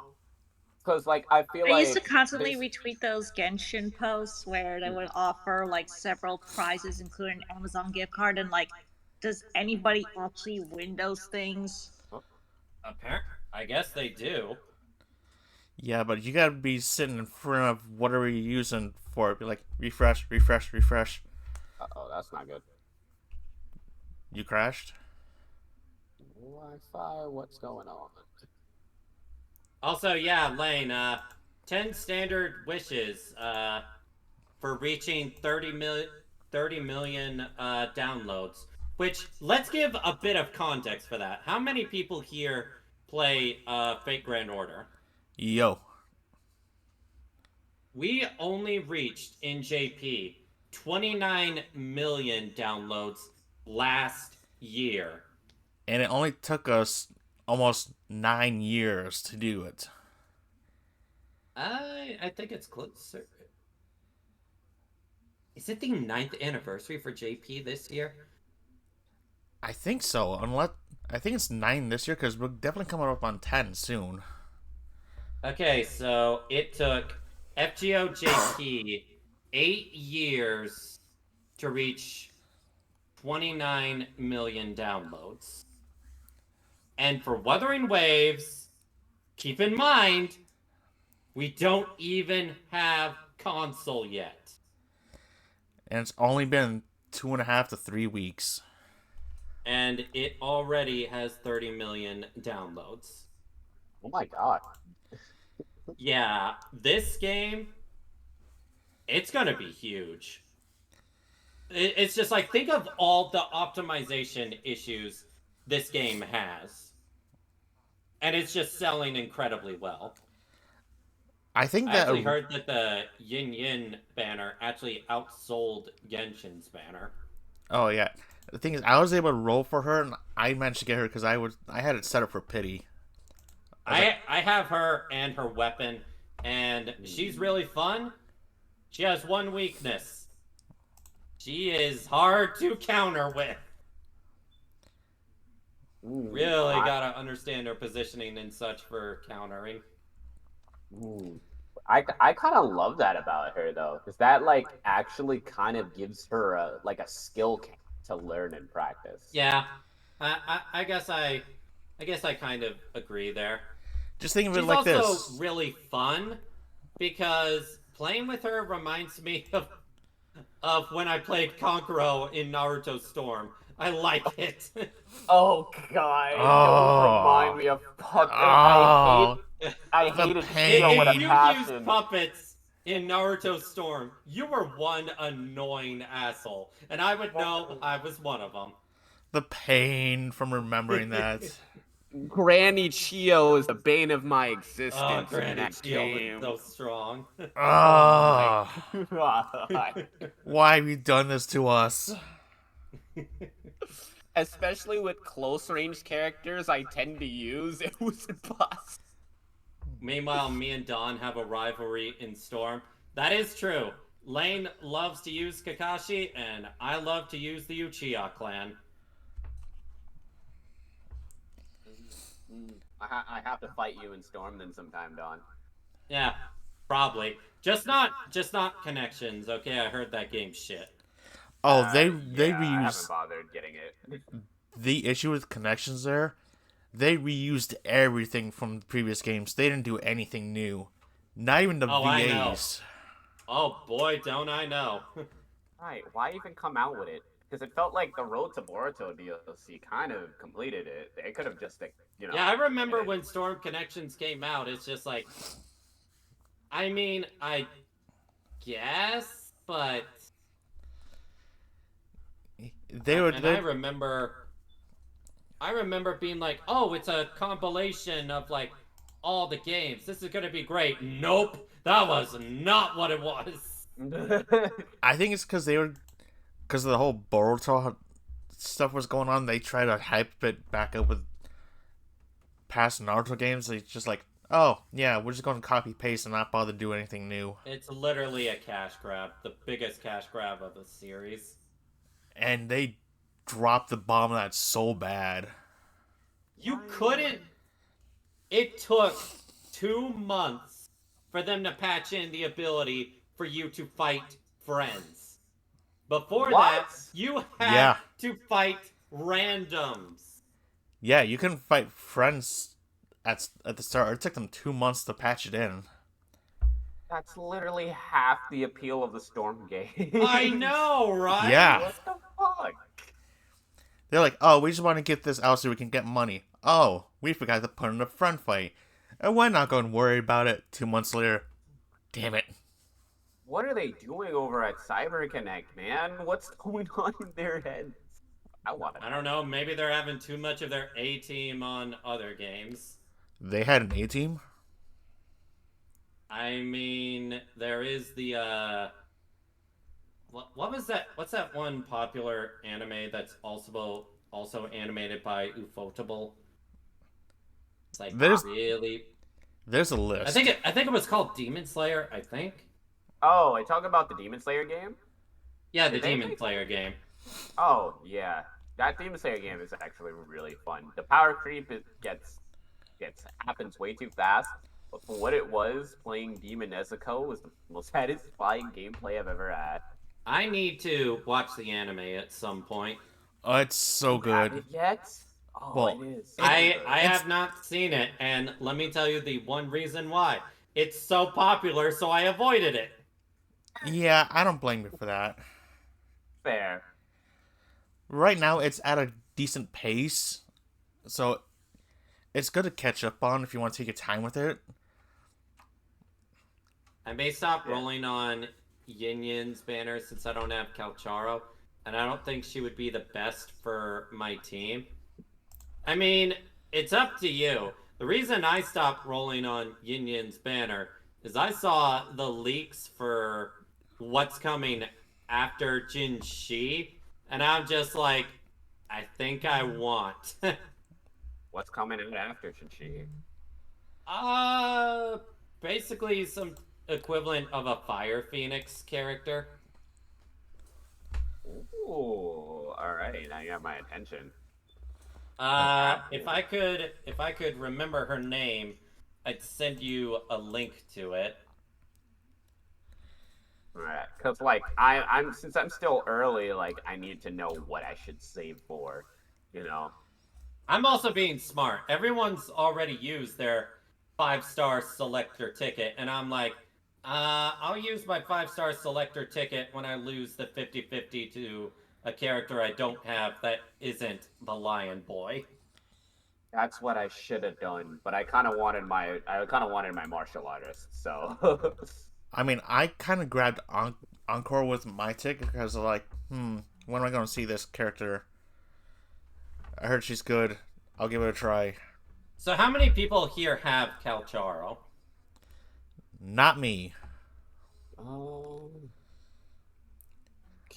because like I feel I like used to constantly retweet those Genshin posts where they would offer like several prizes, including an Amazon gift card, and like, does anybody actually win those things? Apparently, I guess they do. Yeah, but you gotta be sitting in front of whatever you're using for it. Be like, refresh. Uh-oh, that's not good. You crashed? Wi-Fi, what's going on? Also, yeah, Lane, 10 standard wishes for reaching 30 million downloads. Which, let's give a bit of context for that. How many people here play Fate Grand Order? Yo. We only reached, in JP, 29 million downloads last year. And it only took us almost 9 years to do it. I think it's closer. Is it the 9th anniversary for JP this year? I think so. I think it's 9 this year because we're definitely coming up on 10 soon. Okay, so it took FGO JP 8 years to reach 29 million downloads. And for Wuthering Waves, keep in mind, We don't even have console yet. And it's only been 2.5 to 3 weeks. And it already has 30 million downloads. Oh my god. Yeah, this game, it's gonna be huge. It's just like, think of all the optimization issues this game has. And it's just selling incredibly well. I think I that actually heard that the Yin Yin banner actually outsold Genshin's banner. Oh yeah. The thing is, I was able to roll for her, and I managed to get her because I had it set up for pity. I have her and her weapon, and she's really fun. She has one weakness. She is hard to counter with. Really gotta understand her positioning and such for countering. I kind of love that about her though, because that like actually kind of gives her a skill to learn and practice. Yeah, I guess I kind of agree there. Just think of it She's like also this. really fun because playing with her reminds me of when I played Kankuro in Naruto Storm. I like it. Oh god! Don't remind me of puppets. I hated Chio with a If you passion. used puppets in Naruto Storm, you were one annoying asshole, and I would know I was one of them. The pain from remembering that. Granny Chio is the bane of my existence. Oh, in Granny that Chio game. was so strong. Oh, God. why have you done this to us? Especially with close range characters I tend to use, it was impossible. Meanwhile, me and Don have a rivalry in Storm. That is true. Lane loves to use Kakashi, and I love to use the Uchiha clan. I have to fight you in Storm then sometime, Don. Yeah, probably. Just not connections. Okay, I heard that game shit. Oh, they I haven't reused bothered getting it. the issue with connections there. They reused everything from the previous games. They didn't do anything new. Not even the VAs. Oh boy, don't I know. Right, why even come out with it? Because it felt like the Road to Boruto DLC kind of completed it. They could have just, Yeah, I remember when Storm Connections came out. It's just like, I mean, I guess, but I remember being like, oh, it's a compilation of like all the games. This is gonna be great. Nope, that was not what it was. I think it's because because of the whole Boruto stuff was going on. They tried to hype it back up with past Naruto games. They just like, oh yeah, we're just going to copy paste and not bother to do anything new. It's literally a cash grab, the biggest cash grab of the series. And they dropped the bomb on that so bad. You couldn't. It took 2 months for them to patch in the ability for you to fight friends. Before that, you had to fight randoms. Yeah, you couldn't fight friends at the start. It took them 2 months to patch it in. That's literally half the appeal of the Storm game. I know, right? Yeah. What the fuck? They're like, oh, we just want to get this out so we can get money. Oh, we forgot to put in a friend fight. And we're not going to worry about it 2 months later. Damn it. What are they doing over at CyberConnect, man? What's going on in their heads? I don't know. Maybe they're having too much of their A-team on other games. They had an A-team? I mean, there is the, what was that? What's that one popular anime that's also animated by Ufotable? It's like There's a list. I think it was called Demon Slayer, I think. Oh, I talk about the Demon Slayer game? Yeah, the Demon Slayer game. Oh, yeah. That Demon Slayer game is actually really fun. The power creep happens way too fast. But for what it was, playing Demon Nezuko was the most satisfying gameplay I've ever had. I need to watch the anime at some point. Oh, it's so good. Have it yet? Oh, Well, it is. I have not seen it, and let me tell you the one reason why. it's so popular, so I avoided it. Yeah, I don't blame you for that. Fair. Right now, it's at a decent pace, so it's good to catch up on if you want to take your time with it. I may stop rolling on Yin Yin's banner since I don't have Calcharo, and I don't think she would be the best for my team. I mean, it's up to you. The reason I stopped rolling on Yin Yin's banner is I saw the leaks for what's coming after Jin Shi, and I'm just like, I think I want. What's coming out after Shinji? uh, basically some equivalent of a Fire Phoenix character. Ooh, all right. Now you have my attention. If I could remember her name, I'd send you a link to it. All right, because like I'm since I'm still early, like I need to know what I should save for, you know. I'm also being smart. Everyone's already used their 5-star selector ticket, and I'm like, I'll use my 5-star selector ticket when I lose the 50-50 to a character I don't have that isn't the Lion Boy. That's what I should have done, but I kind of wanted my martial artist, so. I mean, I kind of grabbed Encore with my ticket because I'm like, when am I going to see this character? I heard she's good. I'll give it a try. So how many people here have Calcharo? Not me.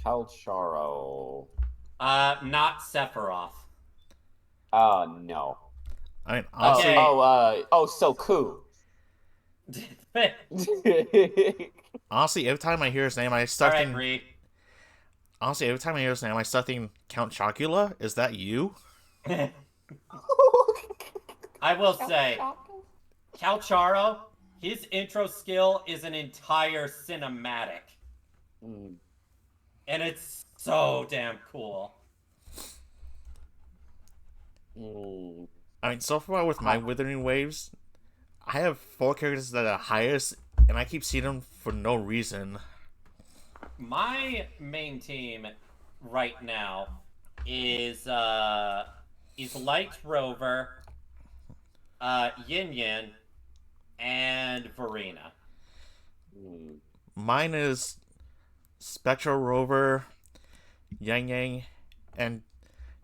Calcharo. Not Sephiroth. No. I mean, honestly, So cool. honestly, every time I hear his name, I start Alright, thinking. Bree. Honestly, every time I hear his name, I start thinking, Count Chocula. Is that you? I will say, Calcharo, his intro skill is an entire cinematic. Mm. And it's so damn cool. I mean, so far with my Wuthering Waves, I have 4 characters that are highest, and I keep seeing them for no reason. My main team right now is Light Rover, Yin Yin, and Verena. Mine is Spectral Rover, Yang Yang, and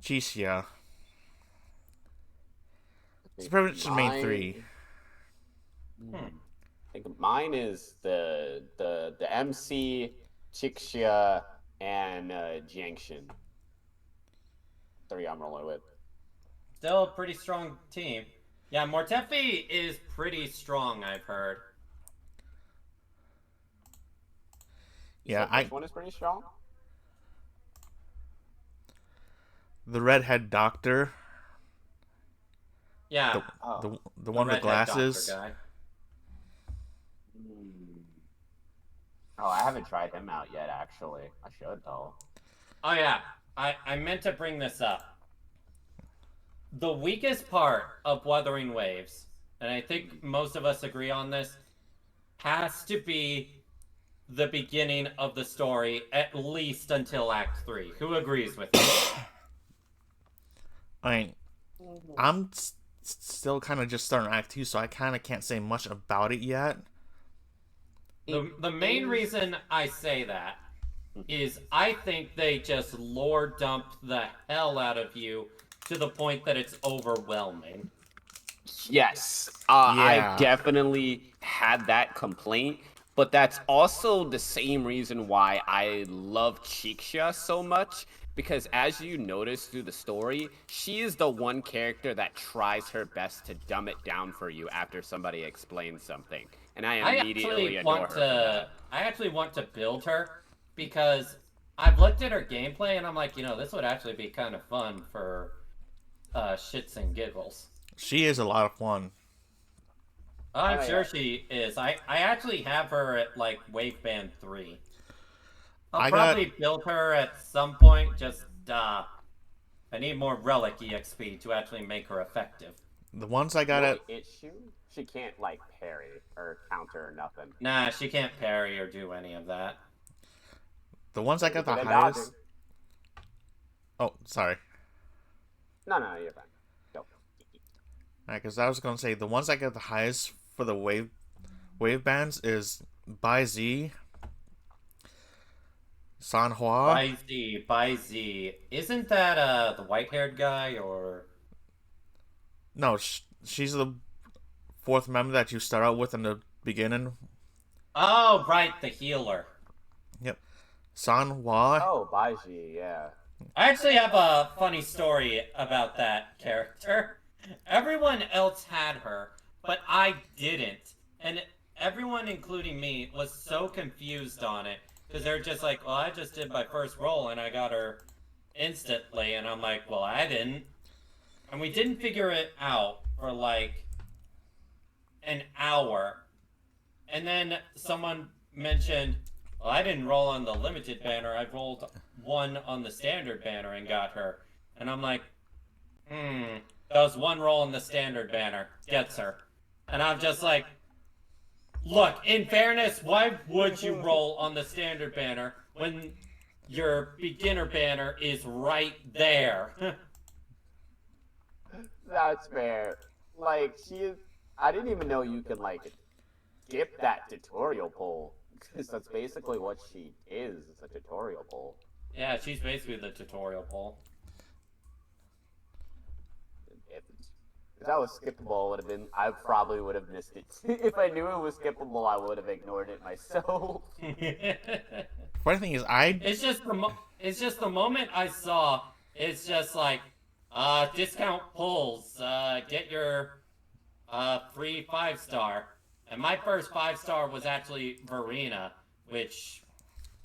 Chixia. It's pretty much the main 3. I think mine is the MC, Chixia, and Jiangshin. 3 I'm rolling with. Still a pretty strong team. Yeah, Mortefi is pretty strong, I've heard. Yeah, Which one is pretty strong? The redhead doctor. Yeah. The one with the glasses. Guy. Oh, I haven't tried him out yet, actually. I should, though. Oh, yeah. I meant to bring this up. The weakest part of Wuthering Waves, and I think most of us agree on this, has to be the beginning of the story, at least until Act 3. Who agrees with me? I mean, I'm still kind of just starting Act 2, so I kind of can't say much about it yet. The main reason I say that is I think they just lore dumped the hell out of you to the point that it's overwhelming. Yes, Yeah. I definitely had that complaint, but that's also the same reason why I love Chixia so much, because as you notice through the story, she is the one character that tries her best to dumb it down for you after somebody explains something, and I immediately adore her for that. I actually want to build her, because I've looked at her gameplay and I'm like, this would actually be kind of fun for shits and giggles. She is a lot of fun. I'm sure she is. I actually have her at like Wave Band 3. I'll probably build her at some point, just I need more Relic EXP to actually make her effective. The ones I got at She can't like parry or counter or nothing. Nah, she can't parry or do any of that. The ones I got the Good at highest. dodging. Oh, sorry. No, you're fine. Go. Because I was gonna say the ones I got the highest for the wave bands is Bai Z, Sanhua. By Z. Isn't that the white-haired guy or? No, she's the fourth member that you start out with in the beginning. Oh, right, the healer. Yep, Sanhua. Oh, Baiji, yeah. I actually have a funny story about that character. Everyone else had her, but I didn't. And everyone, including me, was so confused on it. Because they're just like, well, I just did my first roll and I got her instantly. And I'm like, well, I didn't. And we didn't figure it out for like an hour. And then someone mentioned, well, I didn't roll on the limited banner. I rolled one on the standard banner and got her. And I'm like, that was one roll on the standard banner. Gets her. And I'm just like, look, in fairness, why would you roll on the standard banner when your beginner banner is right there? That's fair. Like, I didn't even know you could, like, skip that tutorial poll. Because that's basically what she is. It's a tutorial poll. Yeah, she's basically the tutorial poll. If that was skippable, I probably would have missed it. If I knew it was skippable, I would have ignored it myself. Funny thing is, It's just the moment I saw. It's just like, discount pulls. Get your free 5-star. And my first 5-star was actually Verena, which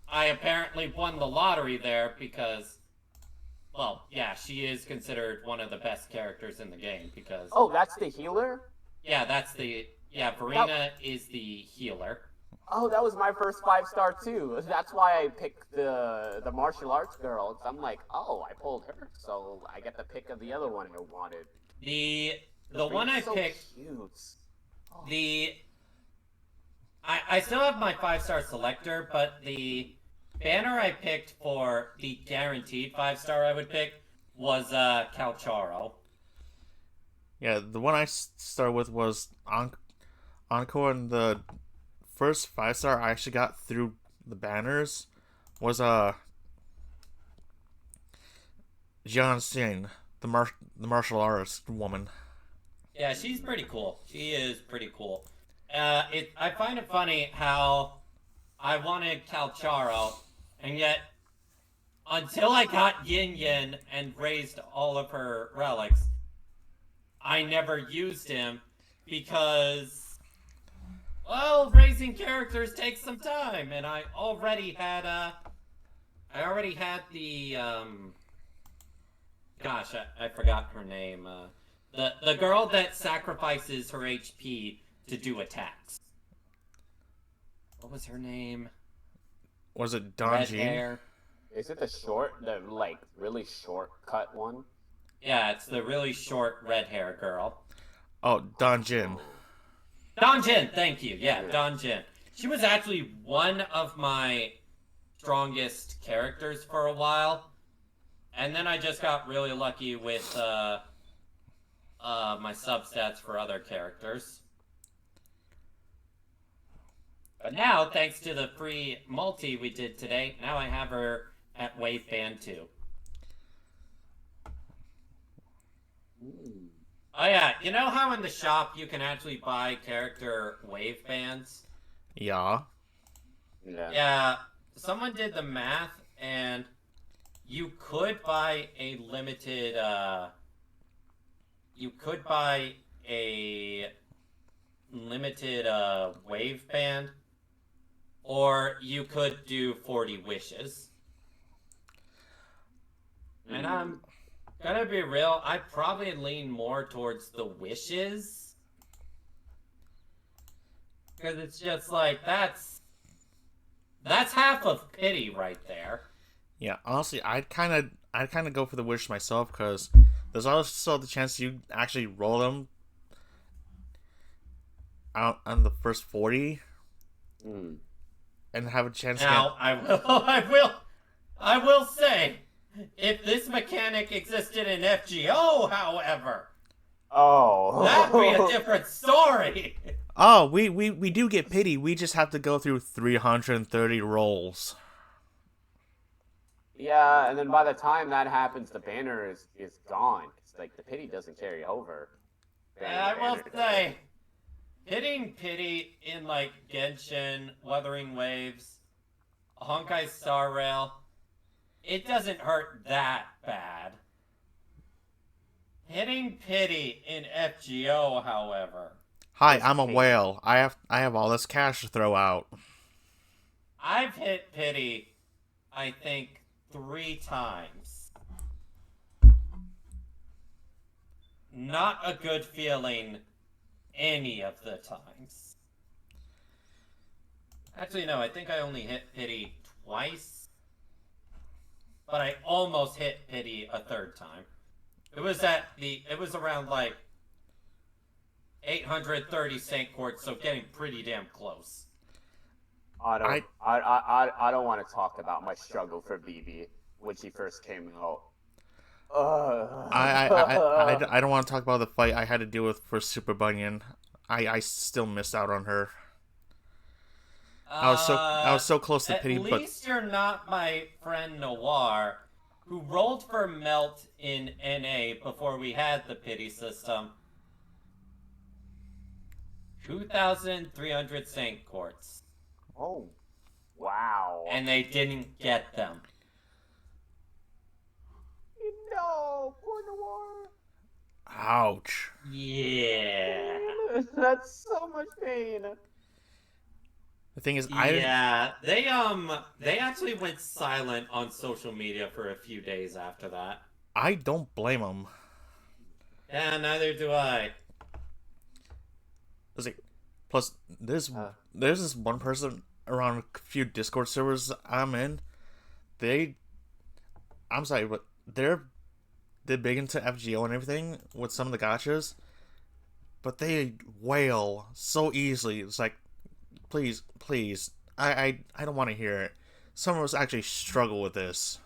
I apparently won the lottery there because, well, yeah, she is considered one of the best characters in the game because... Oh, that's the healer? Yeah, Verena is the healer. Oh, that was my first 5-star too. That's why I picked the martial arts girl. I'm like, oh, I pulled her, so I get the pick of the other one I wanted. The one I picked... Cute. Oh. I still have my 5-star selector, but the banner I picked for the guaranteed 5-star I would pick was Calcharo. Yeah, the one I started with was Encore, and the first 5-star I actually got through the banners was Jian Xin, the martial artist woman. Yeah, she's pretty cool. She is pretty cool. I find it funny how I wanted Calcharo, and yet until I got Yin Yin and raised all of her relics, I never used him because, well, raising characters takes some time, and I already had the gosh, I forgot her name. The girl that sacrifices her HP to do attacks. What was her name? Was it Red Donjin? hair. Is it the like really shortcut one? Yeah, it's the really short red hair girl. Oh, Donjin. Donjin, thank you. Yeah, Donjin. She was actually one of my strongest characters for a while, and then I just got really lucky with my substats for other characters. But now, thanks to the free multi we did today, now I have her at Wave Band 2. Oh yeah, you know how in the shop you can actually buy character wave bands? Yeah. Yeah, someone did the math, and you could buy a limited, wave band, or you could do 40 wishes. And I'm gonna be real, I probably lean more towards the wishes. Because it's just like, that's half of pity right there. Yeah, honestly, I'd kind of go for the wish myself, because there's also the chance you actually roll them, out on the first 40 Mm. and have a chance to Now, I will say, if this mechanic existed in FGO, however, Oh. that'd be a different story. Oh, we do get pity. We just have to go through 330 rolls. Yeah, and then by the time that happens, the banner is gone. It's like the pity doesn't carry over. I will say, hitting pity in like Genshin, Wuthering Waves, Honkai Star Rail, it doesn't hurt that bad. Hitting pity in FGO, however. Hi, I'm a whale. I have all this cash to throw out. I've hit pity, I think, 3 times. Not a good feeling any of the times. Actually, no, I think I only hit pity twice. But I almost hit pity a 3rd time. It was around like 830 Saint Court, so getting pretty damn close. I don't want to talk about my struggle for BB when she first came out. I don't want to talk about the fight I had to deal with for Super Bunyan. I still missed out on her. I was so close to pity, but at least you're not my friend Noir, who rolled for Melt in NA before we had the pity system. 2,300 Saint Courts. Oh, wow! And they didn't get them. No, poor Noir. Ouch. Yeah. That's so much pain. The thing is, they actually went silent on social media for a few days after that. I don't blame them. Yeah, neither do I. Plus, there's this one person around a few Discord servers I'm in. I'm sorry, but they're big into FGO and everything with some of the gachas, but they wail so easily. It's like, please, I don't want to hear it. Some of us actually struggle with this.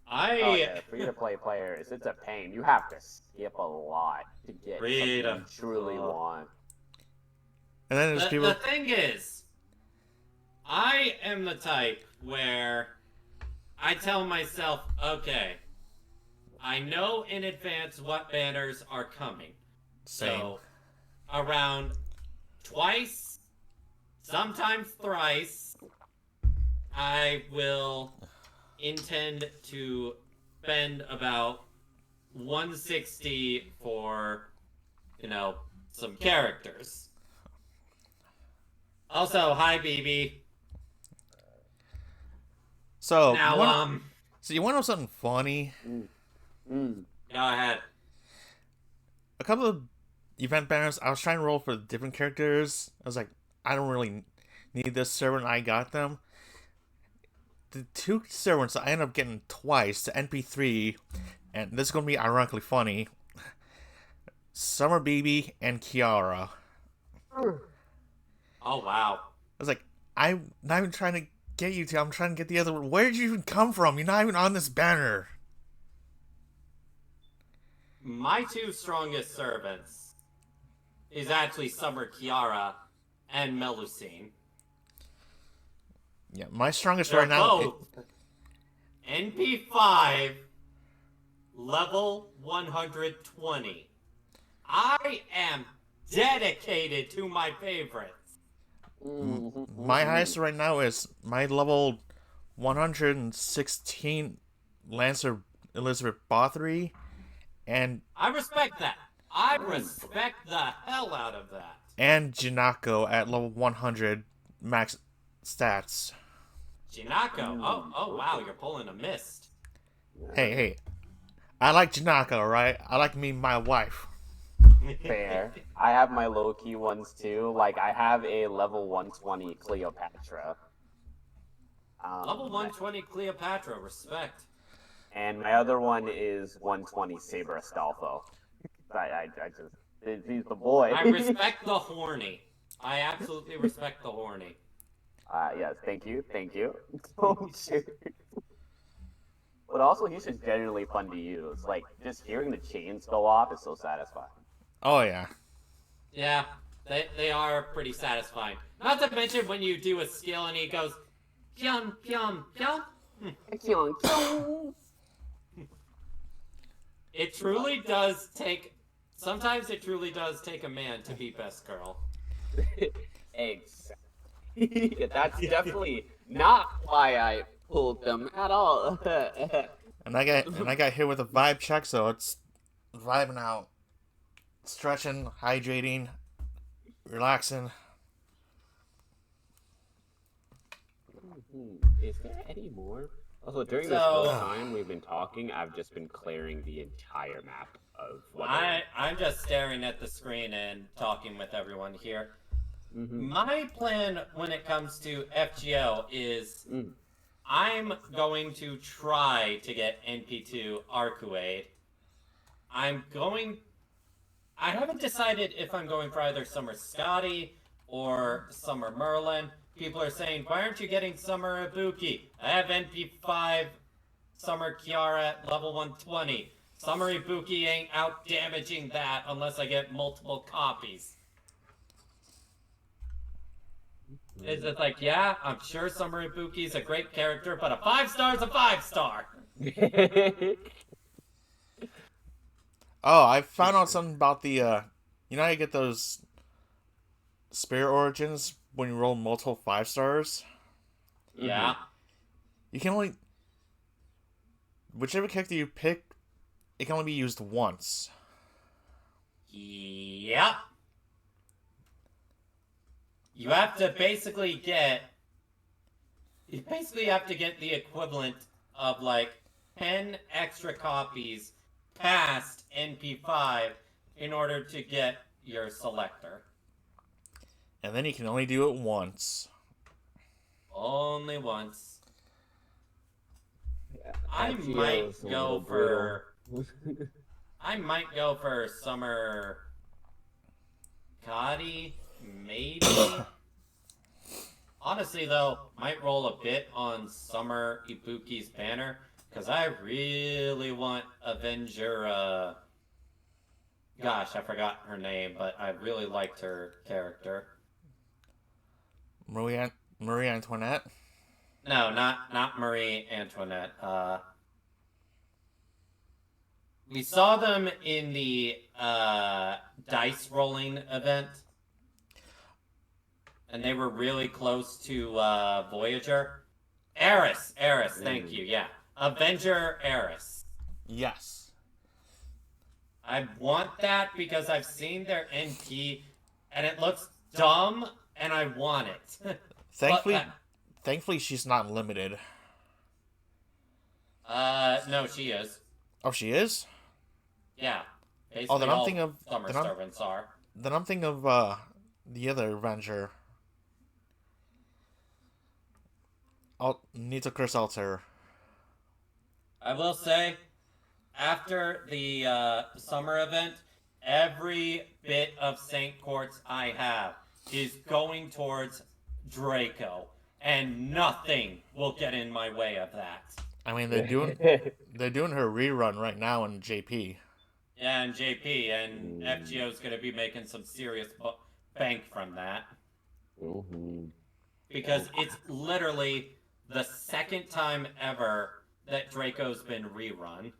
Free-to-play players, it's a pain. You have to skip a lot to get something you truly want. And then there's people. The thing is, I am the type where I tell myself, okay, I know in advance what banners are coming. Same. So, around twice, sometimes thrice, I will intend to spend about 160 for, some characters. Also, hi, BB. So now, so you want to know something funny? Go ahead. A couple of event banners, I was trying to roll for different characters. I was like, I don't really need this server, and I got them. The 2 servants I ended up getting twice, the NP3, and this is going to be ironically funny. Summer BB and Kiara. Oh, wow. I was like, I'm not even trying to get you two, I'm trying to get the other one. Where did you even come from? You're not even on this banner. My 2 strongest servants is actually Summer Kiara and Melusine. Yeah, my strongest They're right now. Both NP5 level 120. I am dedicated to my favorites. My highest right now is my level 116 Lancer Elizabeth Bathory, and I respect that. I respect the hell out of that. And Jinako at level 100 max stats. Jinako? Oh wow, you're pulling a mist. Hey. I like Jinako, right? I like me, my wife. Fair. I have my low-key ones too. Like, I have a level 120 Cleopatra. Level 120 Cleopatra, respect. And my other one is 120 Saber Astolfo. He's the boy. I respect the horny. I absolutely respect the horny. Yes, thank you. Oh, shit. But also, he's just genuinely fun to use. Like, just hearing the chains go off is so satisfying. Oh yeah. Yeah, they are pretty satisfying. Not to mention when you do a skill and he goes, pyum, pyum, pyum. It truly does take. Sometimes it truly does take a man to be best girl. Exactly. That's definitely not why I pulled them at all. And I got hit with a vibe check, so it's vibing out, stretching, hydrating, relaxing. Is there any more? Also, during this whole time we've been talking, I've just been clearing the entire map of what I'm just staring at the screen and talking with everyone here. My plan when it comes to FGO is I'm going to try to get NP2 Arcuade. I haven't decided if I'm going for either Summer Scotty or Summer Merlin. People are saying, why aren't you getting Summer Ibuki? I have NP5 Summer Kiara at level 120. Summer Ibuki ain't out damaging that unless I get multiple copies. It's just like, yeah, I'm sure Summer Ibuki's a great character, but a 5-star's a 5-star. Oh, I found out something about the you know how you get those spirit origins when you roll multiple 5-stars? Yeah. You can only whichever character you pick, it can only be used once. Yep. You have to basically get the equivalent of like 10 extra copies past NP5 in order to get your selector. And then you can only do it once. Only once. Yeah, I might go for Summer Kadi, maybe. Honestly, though, might roll a bit on Summer Ibuki's banner, because I really want Avenger, gosh, I forgot her name, but I really liked her character. Marie Antoinette? No, not Marie Antoinette. We saw them in the dice rolling event, and they were really close to Voyager. Eris, thank you. Yeah, Avenger Eris. Yes. I want that because I've seen their NP, and it looks dumb, and I want it. Thankfully, she's not limited. No, she is. Oh, she is? Yeah. Basically, then I'm thinking of Summer Servants are. Then I'm thinking of the other Avenger. Nita Chris Alter. I will say, after the summer event, every bit of Saint Quartz I have is going towards Draco, and nothing will get in my way of that. I mean, they're doing her rerun right now in JP. Yeah, and JP, and FGO's going to be making some serious bank from that. Because it's literally the second time ever that Draco's been rerun.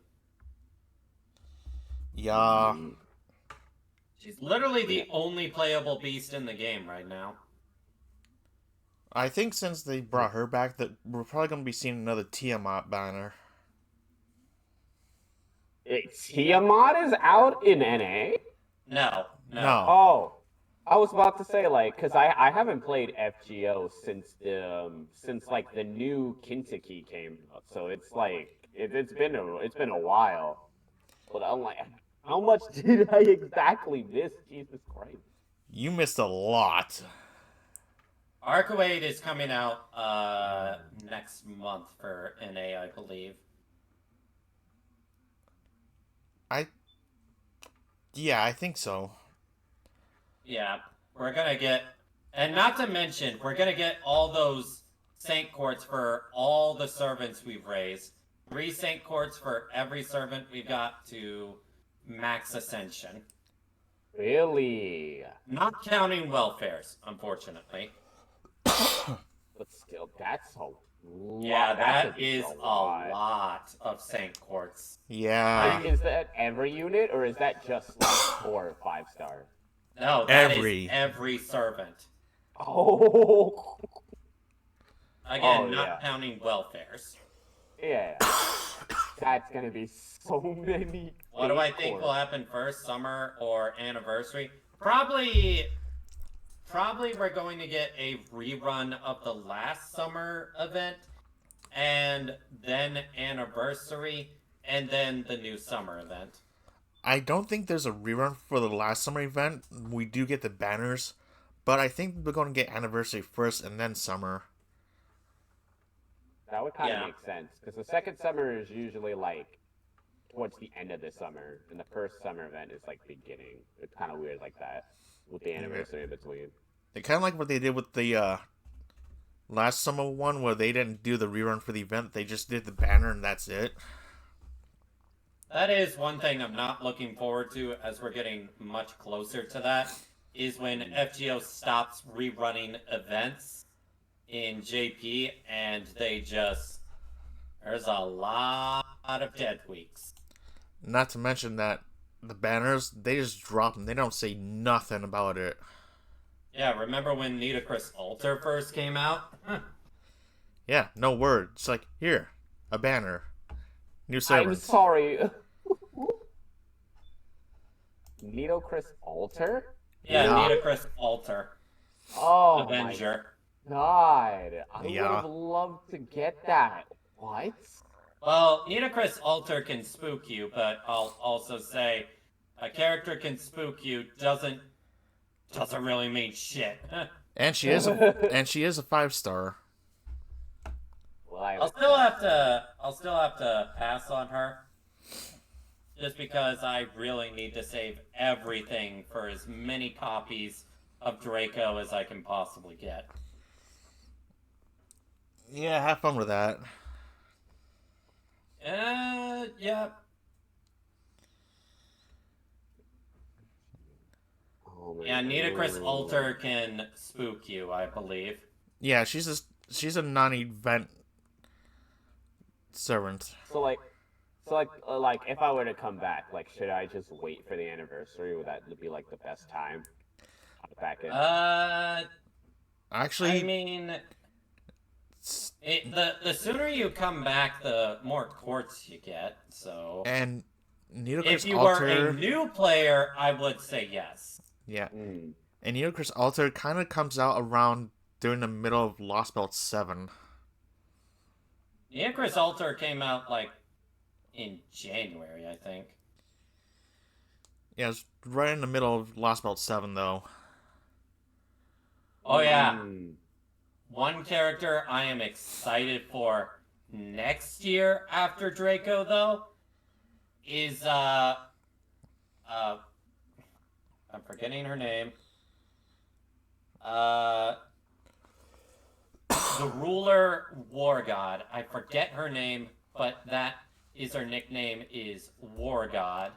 Yeah. She's literally the only playable beast in the game right now. I think since they brought her back, that we're probably going to be seeing another Tiamat banner. Tiamat is out in NA? No. Oh, I was about to say, like, because I haven't played FGO since like the new Kentucky came out, so it's like it's been a while. But I'm like, how much did I exactly miss? Jesus Christ! You missed a lot. Arcuade is coming out next month for NA, I believe. Yeah, I think so. Yeah, we're gonna get, and not to mention, we're gonna get all those Saint Courts for all the servants we've raised. 3 Saint Courts for every servant we got to max Ascension. Really? Not counting welfares, unfortunately. But still, that's a lot. Yeah, That's that is a lot. lot of Saint Courts. Yeah. Is that every unit, or is that just like 4 or 5-star? No, that is Every. every servant. Oh. Again, Oh, not yeah. counting welfares. Yeah. That's gonna be so many. What do I Saint think will Courts. happen first, summer or anniversary? Probably we're going to get a rerun of the last summer event, and then anniversary, and then the new summer event. I don't think there's a rerun for the last summer event. We do get the banners, but I think we're going to get anniversary first and then summer. That would kind of Yeah. make sense, because the second summer is usually like towards the end of the summer, and the first summer event is like beginning. It's kind of weird like that, with the anniversary in between. They kind of like what they did with the last summer one, where they didn't do the rerun for the event. They just did the banner and that's it. That is one thing I'm not looking forward to as we're getting much closer to that, is when FGO stops rerunning events in JP and there's a lot of dead weeks. Not to mention that the banners, they just drop them. They don't say nothing about it. Yeah, remember when Nitocris Altar first came out? Yeah, no word. It's like, here, a banner. New I'm servants. sorry. Nitocris Altar? Yeah, Yeah. Nitocris Altar. Oh Avenger. my god. I would Yeah. have loved to get that. What? Well, Nitocris Altar can spook you, but I'll also say a character can spook you doesn't really mean shit. And she is a 5-star. Well, I I'll still have to pass on her. Just because I really need to save everything for as many copies of Draco as I can possibly get. Yeah, have fun with that. Yeah. Oh my Yeah, Nitocris God. Altar can spook you, I believe. Yeah, she's a non-event servant. So like if I were to come back, like, should I just wait for the anniversary? Would that be like the best time? Back in. Actually, I mean, the sooner you come back, the more courts you get. So, and Nitocris if you Altar, were a new player, I would say yes. yeah, Mm. and Nitocris Altar kind of comes out around during the middle of Lost Belt 7. Nitocris Altar came out like in January, I think. Yeah, it's right in the middle of Lost Belt 7, though. Oh yeah, Mm. one character I am excited for next year after Draco though is I'm forgetting her name. The ruler war god. I forget her name, but that is her nickname is War God.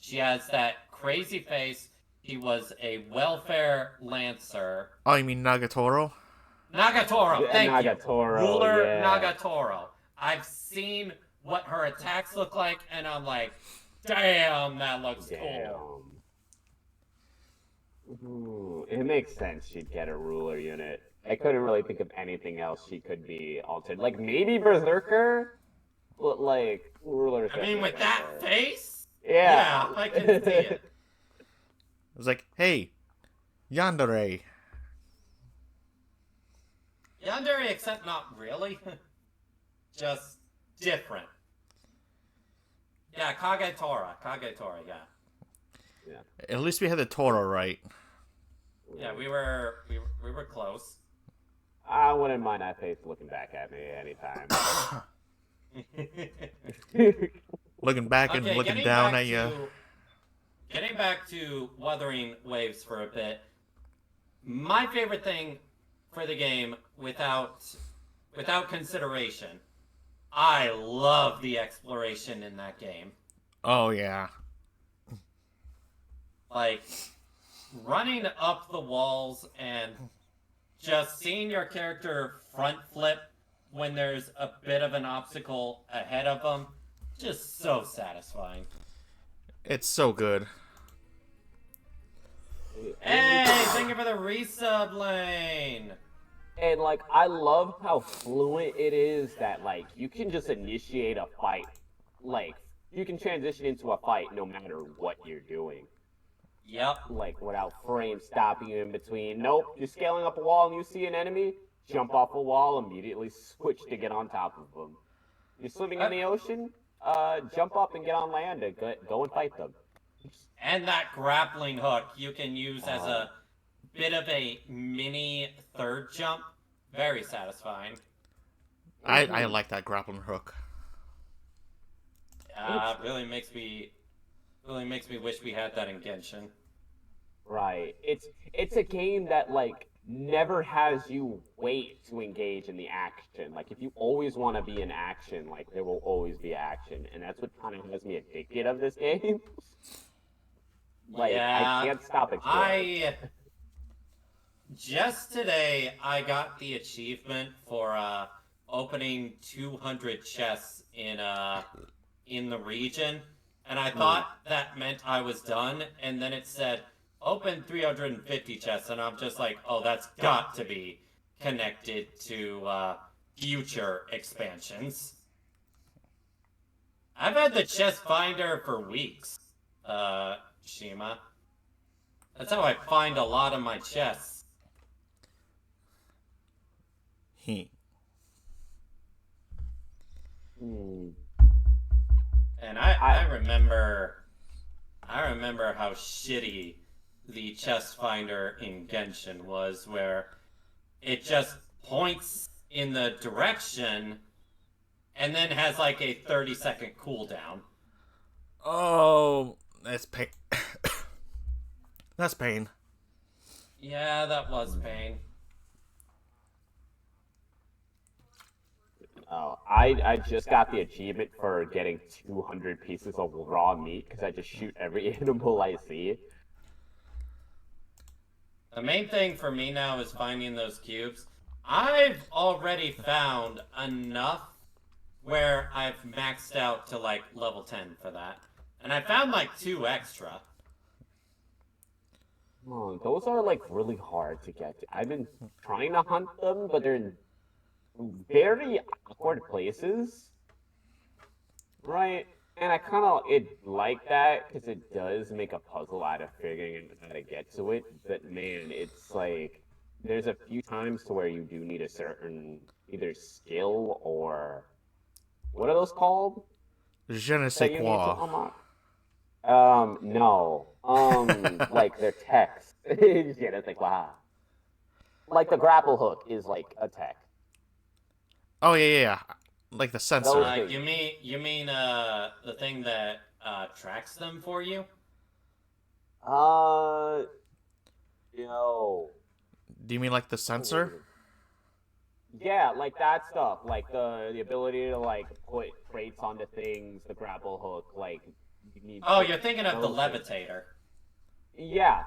She has that crazy face. She was a welfare lancer. Oh, you mean Nagatoro? Nagatoro, Yeah, thank Nagatoro, you. Ruler yeah. Nagatoro. I've seen what her attacks look like, and I'm like, damn, that looks cool. Damn. Ooh, it makes sense she'd get a ruler unit. I couldn't really think of anything else she could be altered. Like, maybe Berserker? But, like, ruler's I mean, with that face? Yeah. I can see it. It was like, hey, Yandere. Yandere, except not really. Just different. Yeah, Kagetora, yeah. At least we had the Toro right. Yeah, we were close. I wouldn't mind that face looking back at me anytime. Looking back and looking down at you. getting back to Wuthering Waves for a bit, my favorite thing for the game, without consideration, I love the exploration in that game. Oh yeah. Like, running up the walls and just seeing your character front flip when there's a bit of an obstacle ahead of them, just so satisfying. It's so good. Hey, thank you for the resub lane. And like, I love how fluent it is that like you can just initiate a fight, like you can transition into a fight no matter what you're doing. Yep. Like without frames stopping you in between. Nope, you're scaling up a wall and you see an enemy, jump off a wall, immediately switch to get on top of them. You're swimming in the ocean, jump up and get on land to go and fight them. And that grappling hook you can use as a bit of a mini third jump. Very satisfying. I like that grappling hook. Really makes me wish we had that in Genshin. Right. It's a game that like never has you wait to engage in the action. Like if you always want to be in action, like there will always be action, and that's what kind of has me addicted of this game. Like Yeah, I can't stop exploring. Just today I got the achievement for opening 200 chests in the region, and I thought that meant I was done, and then it said open 350 chests, and I'm just like, oh, that's got to be connected to future expansions. I've had the chest finder for weeks, Shima. That's how I find a lot of my chests. And I remember how shitty the chest finder in Genshin was, where it just points in the direction and then has like a 30-second cooldown. Oh, that's pain. That's pain. Yeah, that was pain. Oh, I just got the achievement for getting 200 pieces of raw meat because I just shoot every animal I see. The main thing for me now is finding those cubes. I've already found enough where I've maxed out to like level 10 for that. And I found like 2 extra. Oh, those are like really hard to get to. I've been trying to hunt them, but they're in very awkward places. Right? And I kind of like that because it does make a puzzle out of figuring out how to get to it. But man, it's like there's a few times to where you do need a certain either skill or what are those called? Je ne That sais you need to quoi. unlock. No. Like their text. Yeah, that's like wow. Like the grapple hook is like a tech. Oh yeah. Like the sensor. You mean the thing that tracks them for you? No. Do you mean like the sensor? Yeah, like that stuff, like the ability to like put crates onto things, the grapple hook, like you need. Oh, you're thinking of the levitator. Yeah.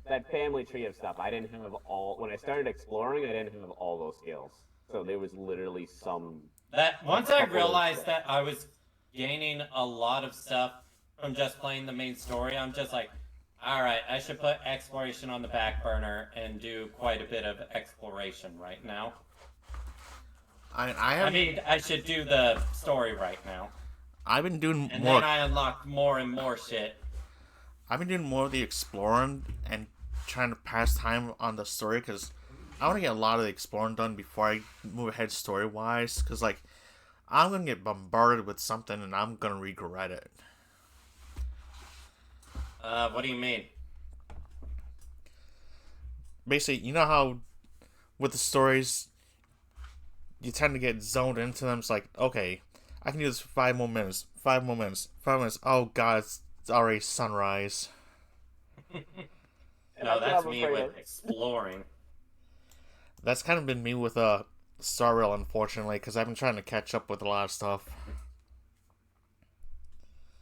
That family tree of stuff. I didn't have all when I started exploring. I didn't have all those skills, so there was literally some. That once I realized that I was gaining a lot of stuff from just playing the main story, I'm just like, all right, I should put exploration on the back burner and do quite a bit of exploration right now. I mean, I should do the story right now. I've been doing and more. And then I unlocked more and more shit. I've been doing more of the exploring and trying to pass time on the story because I want to get a lot of the exploring done before I move ahead story-wise. Because, like, I'm going to get bombarded with something and I'm going to regret it. What do you mean? Basically, you know how with the stories, you tend to get zoned into them. It's like, okay, I can do this for 5 more minutes. 5 more minutes. 5 minutes. Oh god, it's already sunrise. And No, that's what that's I'm me afraid with of. exploring. That's kind of been me with Star Rail, unfortunately, because I've been trying to catch up with a lot of stuff.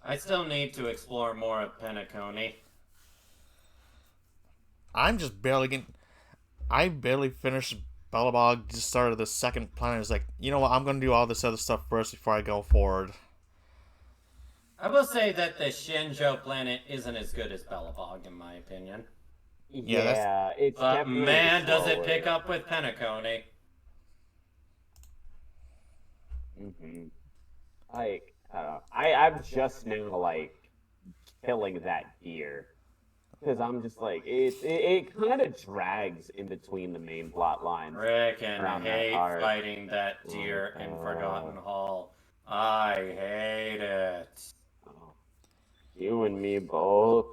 I still need to explore more of Penacony. I'm just barely getting. I barely finished Bellabog. Just started the second planet. It's like, you know what? I'm gonna do all this other stuff first before I go forward. I will say that the Shinjo planet isn't as good as Belobog, in my opinion. Yeah, that's Yeah, it's But definitely man, does it slower. pick up with Penacony. Mm-hmm. Like, I'm just now like killing that deer because I'm just like it kind of drags in between the main plot lines Frickin' around that hate arc. fighting that Oh, deer in God. Forgotten Hall. I hate it. Oh, you and me both.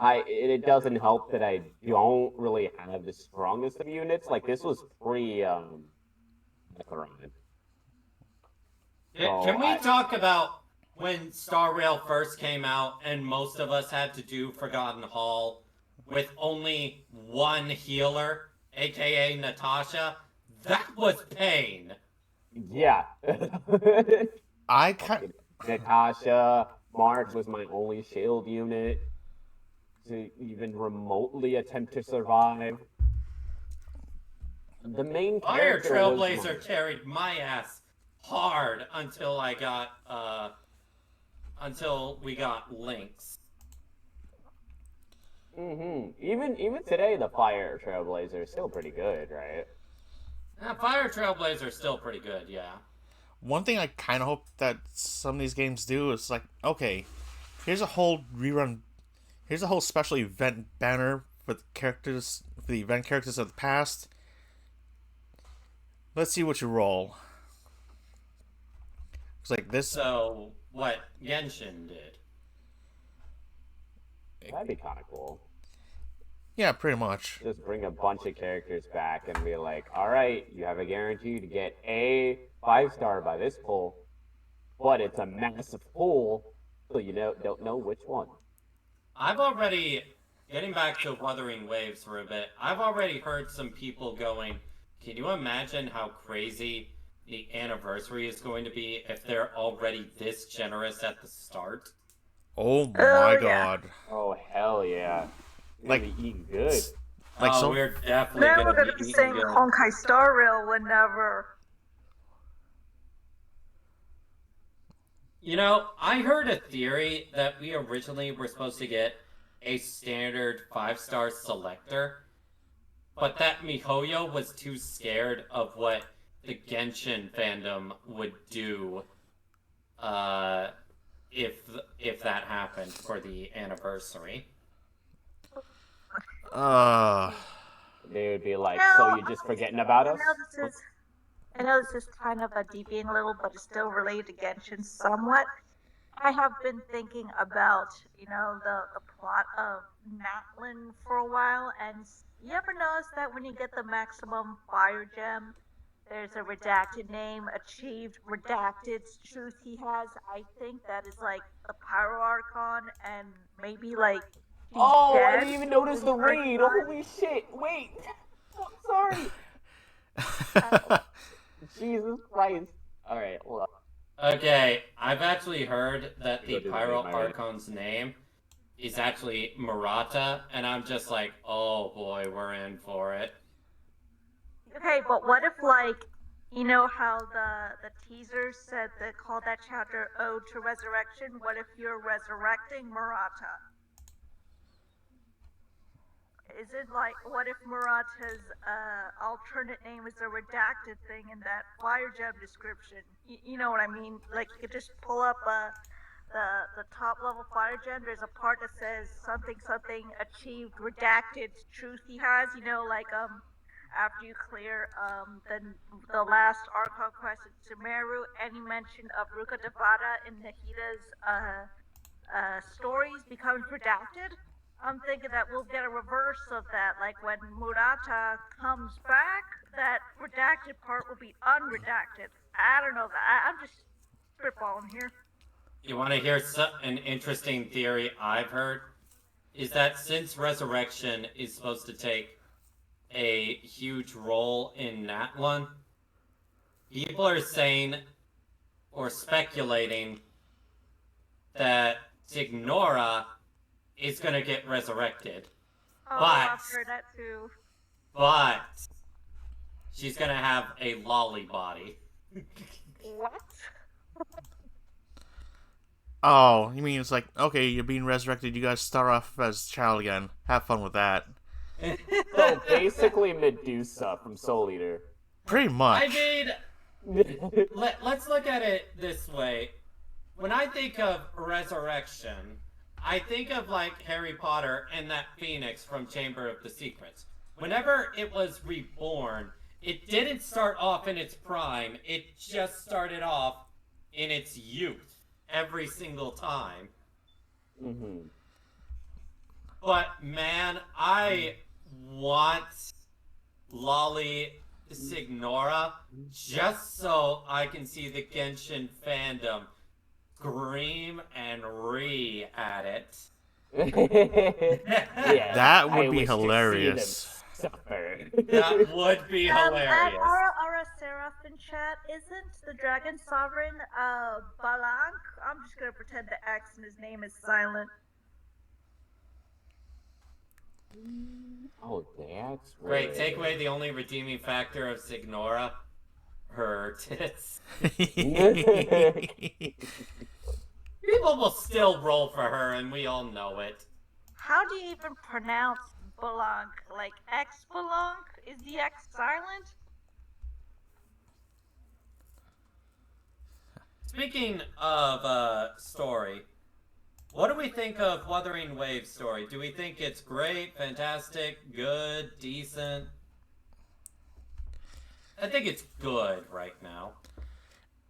It doesn't help that I don't really have the strongest of units. Like this was pre Necron. So Can we talk about when Star Rail first came out and most of us had to do Forgotten Hall with only one healer, aka Natasha? That was pain. yeah. I kind. Natasha, Marge was my only shield unit to even remotely attempt to survive. The main Fire character was Trailblazer carried my ass hard until I got until we got Lynx. Even today, the Fire Trailblazer is still pretty good, right? Fire Trailblazer is still pretty good, yeah. One thing I kind of hope that some of these games do is like, okay, here's a whole rerun. Here's a whole special event banner for the characters, for the event characters of the past. Let's see what you roll. It's like this. So what Genshin did. That'd be kind of cool. Yeah, pretty much. Just bring a bunch of characters back and be like, all right, you have a guarantee to get a 5-star by this pull, but it's a massive pull, so you don't know which one. I've already, getting back to Wuthering Waves for a bit, I've already heard some people going, can you imagine how crazy the anniversary is going to be if they're already this generous at the start? Oh my Oh, yeah. god. Oh hell yeah! Like, Gonna be eating good. like Oh, so. we're definitely Then we're gonna gonna be be eating saying good. Honkai Star Rail whenever. You know, I heard a theory that we originally were supposed to get a standard 5-star selector, but that MiHoYo was too scared of what the Genshin fandom would do if that happened for the anniversary. They would be like, No, so you're just forgetting about us? I know this is kind of a deviating a little, but it's still related to Genshin somewhat. I have been thinking about, the plot of Natlin for a while, and you ever notice that when you get the maximum fire gem, there's a redacted name, achieved, redacted truth he has. I think that is like the Pyro Archon, and maybe like he's Oh, dead. I didn't even notice in the first raid. time. Holy shit! Wait, sorry. Jesus Christ! All right, hold on. Okay, I've actually heard that the Go do the Pyro raid, my raid. Archon's name is actually Murata, and I'm just like, oh boy, we're in for it. Okay, but what if, like, you know how the teaser said that called that chapter Ode to Resurrection? What if you're resurrecting Murata? Is it like, what if Murata's alternate name is a redacted thing in that fire gem description? You know what I mean? Like, you could just pull up the top level fire gem. There's a part that says something something achieved redacted truth he has. Like after you clear the last Archon quest in Sumeru, any mention of Ruka Devata in Nahida's stories becomes redacted. I'm thinking that we'll get a reverse of that. Like when Murata comes back, that redacted part will be unredacted I don't know. I'm just spitballing here. You want to hear an interesting theory I've heard? Is that since Resurrection is supposed to take a huge role in that one, people are saying or speculating that Signora is going to get resurrected. Oh, But I've heard that too. But she's going to have a lolly body. What? Oh, you mean it's like, okay, you're being resurrected, you guys start off as child again. Have fun with that. So basically Medusa from Soul Eater. Pretty much. I mean, let's look at it this way. When I think of resurrection, I think of like Harry Potter and that phoenix from Chamber of the Secrets. Whenever it was reborn, it didn't start off in its prime. It just started off in its youth every single time. Mm-hmm. But man, I want Lolly Signora just so I can see the Genshin fandom scream and ree at it. Yeah, That would I be wish to see hilarious. them suffer. That would be hilarious. Aura Seraph in chat, isn't the Dragon Sovereign Balank? I'm just gonna pretend the X in his name is silent. Oh, that's Great, take away the only redeeming factor of Signora, her tits. People will still roll for her, and we all know it. How do you even pronounce Balank? Like X Balank? Is the X silent? Speaking of story, what do we think of Wuthering Waves story? Do we think it's great, fantastic, good, decent? I think it's good right now.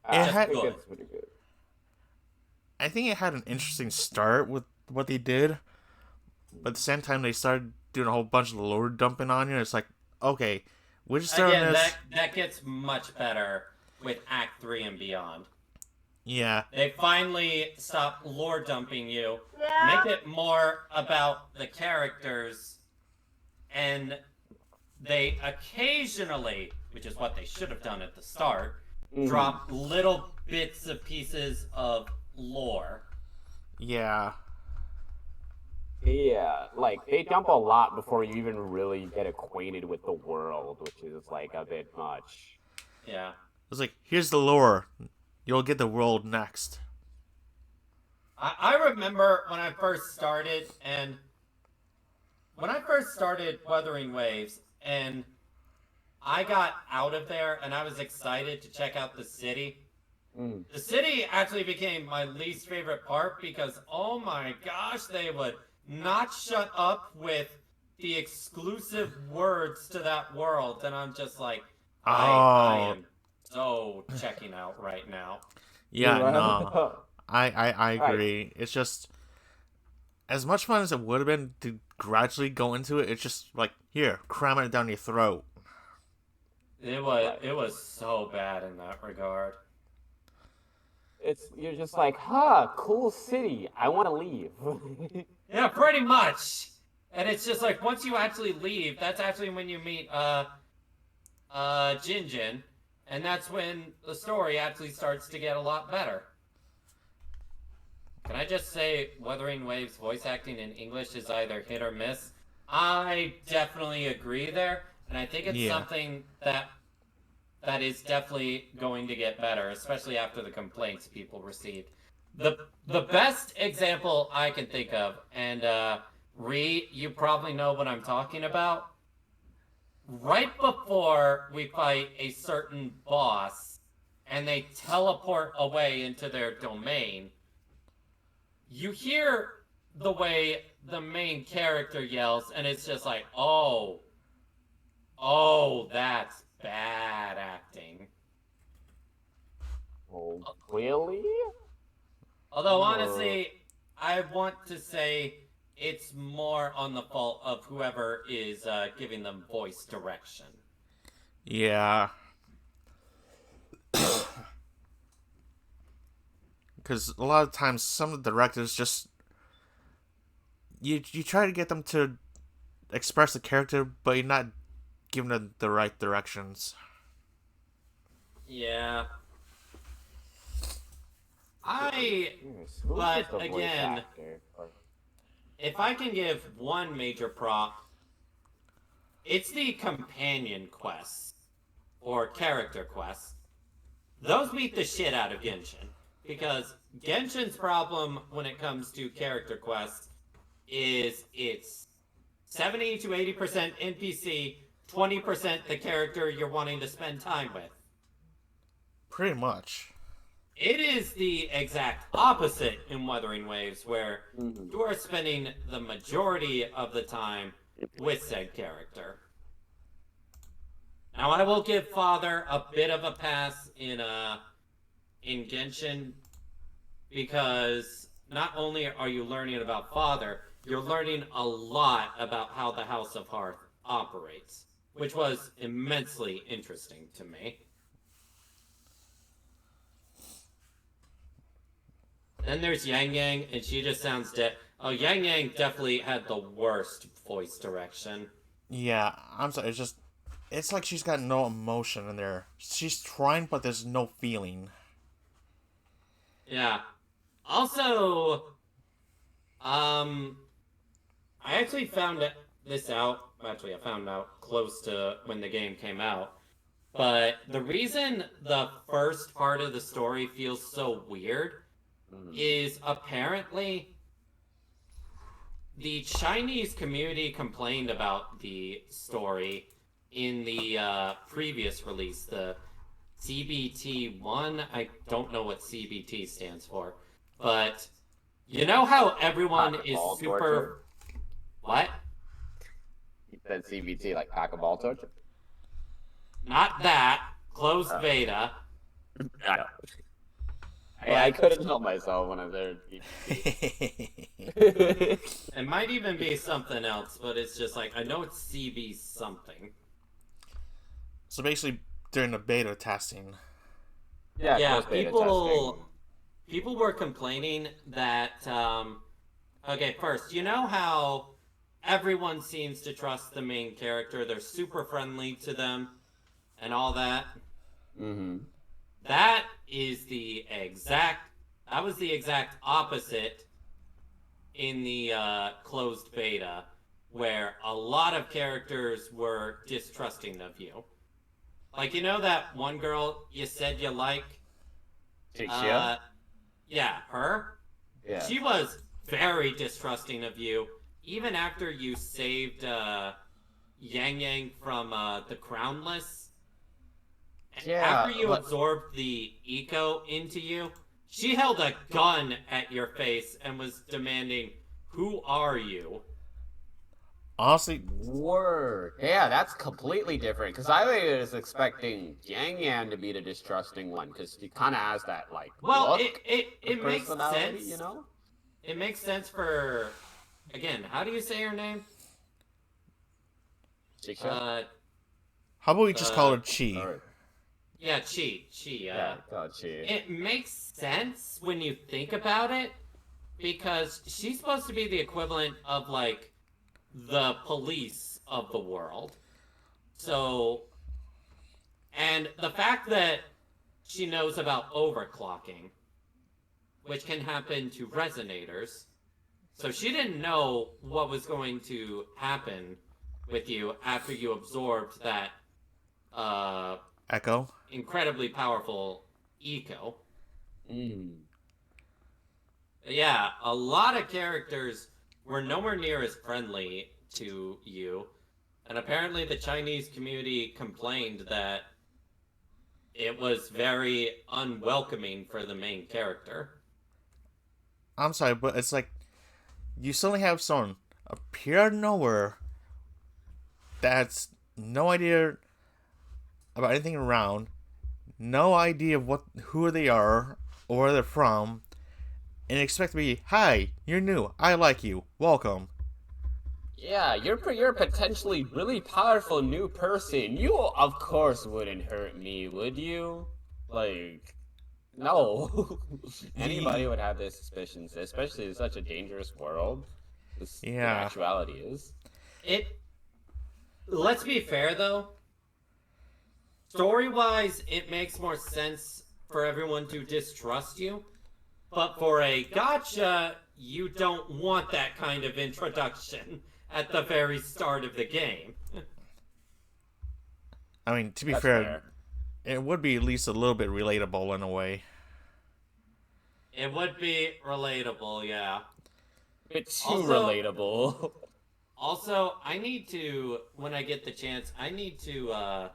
I had- think it's pretty good. I think it had an interesting start with what they did, but at the same time they started doing a whole bunch of lore dumping on you. It's like, okay, we're just starting Again, this. that gets much better with Act 3 and beyond. Yeah, They finally stop lore dumping you, Yeah. make it more about the characters, and they occasionally, which is what they should have done at the start, drop little bits of pieces of lore. yeah. Yeah, like they dump a lot before you even really get acquainted with the world, which is like a bit much. Yeah. It's like, here's the lore. You'll get the world next. I remember when I first started, Wuthering Waves, and I got out of there, and I was excited to check out the city. The city actually became my least favorite part because, oh my gosh, they would not shut up with the exclusive words to that world, and I'm just like, I am so checking out right now. Yeah, no. I agree. It's just, as much fun as it would have been to gradually go into it, it's just like, here, cramming it down your throat. It was so bad in that regard. You're just like, huh, cool city. I want to leave. Yeah, pretty much. And it's just like once you actually leave, that's actually when you meet Jinjin, and that's when the story actually starts to get a lot better. Can I just say Wuthering Waves voice acting in English is either hit or miss? I definitely agree there, and I think it's something that is definitely going to get better, especially after the complaints people received. The best example I can think of, and Ree, you probably know what I'm talking about. Right before we fight a certain boss, and they teleport away into their domain, you hear the way the main character yells, and it's just like, oh, that's bad acting. Oh, really? Although, honestly, I want to say it's more on the fault of whoever is giving them voice direction. Yeah. because a lot of times some of the directors just you try to get them to express the character, but you're not giving them the right directions. Yeah. Who's But the voice again, actor? if I can give one major prop, it's the companion quests or character quests. Those beat the shit out of Genshin. Because Genshin's problem when it comes to character quests is it's 70 to 80% NPC, 20% the character you're wanting to spend time with. Pretty much. It is the exact opposite in Wuthering Waves, where you are spending the majority of the time with said character. Now, I will give Father a bit of a pass in Genshin, because not only are you learning about Father, you're learning a lot about how the House of Hearth operates, which was immensely interesting to me. Then there's Yang Yang, and she just sounds dead. Oh, Yang Yang definitely had the worst voice direction. Yeah, I'm sorry. It's like she's got no emotion in there. She's trying, but there's no feeling. Yeah. Also, I actually found this out. Actually, I found out close to when the game came out. But the reason the first part of the story feels so weird is apparently the Chinese community complained about the story in the previous release, the CBT1. I don't know what CBT stands for, but you know how everyone is super... Torture? What? You said CBT, like pack a ball torture? Not that. Closed beta. I know. I couldn't help myself when I was there. It might even be something else, but it's just like, I know it's CB something. So basically, during the beta testing. Yeah, beta people were complaining that, okay, first, you know how everyone seems to trust the main character, they're super friendly to them, and all that? Mm-hmm. That was the exact opposite in the closed beta, where a lot of characters were distrusting of you. Like, you know that one girl you said you like? Jixia? Yeah, her? Yeah. She was very distrusting of you, even after you saved Yang Yang from the Crownless. Yeah, After you absorbed the eco into you, she held a gun at your face and was demanding, "Who are you?" Honestly, Word. Yeah, that's completely different. Because I was expecting Yang Yan to be the distrusting one, because she kind of has that, like, Well, look, it makes personality, sense. you know? It makes sense for... Again, how do you say her name? Jixia? how about we just call her Chi? Yeah, Chi. Yeah, Chi. It makes sense when you think about it, because she's supposed to be the equivalent of, like, the police of the world. So, and the fact that she knows about overclocking, which can happen to resonators, so she didn't know what was going to happen with you after you absorbed that Echo? incredibly powerful eco. Mm. Yeah, a lot of characters were nowhere near as friendly to you, and apparently the Chinese community complained that it was very unwelcoming for the main character. I'm sorry, but it's like you suddenly have someone appear out of nowhere that's no idea about anything around, no idea of who they are or where they're from, and expect to be, "Hi, you're new. I like you. Welcome." Yeah, you're a potentially really powerful new person. You, of course, wouldn't hurt me, would you? Like, No. Anybody would have their suspicions, especially in such a dangerous world. The Yeah. actuality is. Let's be fair though. Story-wise, it makes more sense for everyone to distrust you. But for a gotcha, you don't want that kind of introduction at the very start of the game. I mean, to be That's fair, fair. it would be at least a little bit relatable in a way. It would be relatable, yeah. Bit too Also- relatable. Also, I need to, when I get the chance, I need to,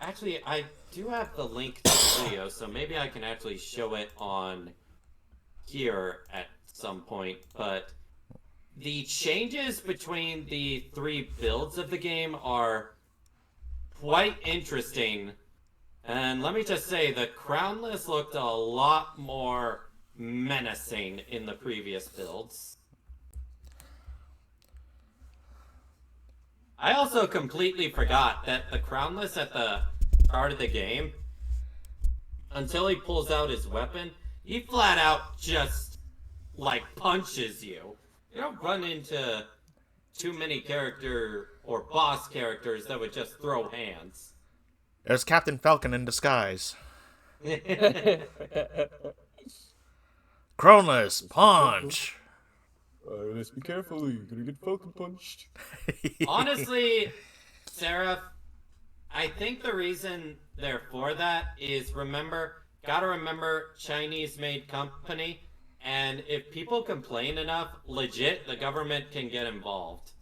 actually, I do have the link to the video, so maybe I can actually show it on here at some point, but the changes between the 3 builds of the game are quite interesting. And let me just say, the crownless looked a lot more menacing in the previous builds. I also completely forgot that the crownless at the start of the game, until he pulls out his weapon, he flat out just, like, punches you. You don't run into too many character or boss characters that would just throw hands. There's Captain Falcon in disguise. Croneless, punch! Let's be careful, you're gonna get Falcon punched. Honestly, Seraph, I think the reason they're for that is gotta remember Chinese-made company, and if people complain enough, legit, the government can get involved.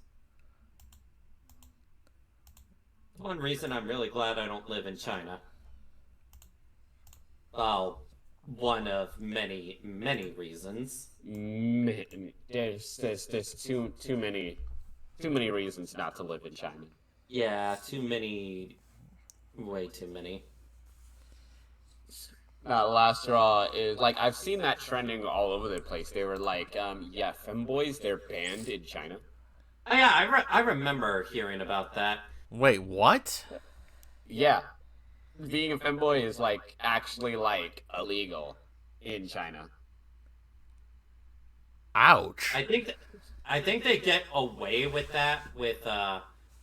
One reason I'm really glad I don't live in China. Well, one of many, many reasons. There's too many reasons not to live in China. Yeah, too many. Way too many. Last straw is like I've seen that trending all over the place. They were like, yeah, femboys, they're banned in China. Oh, yeah, I remember hearing about that. Wait, what? Yeah, being a femboy is like actually like illegal in China. Ouch. I think they get away with that with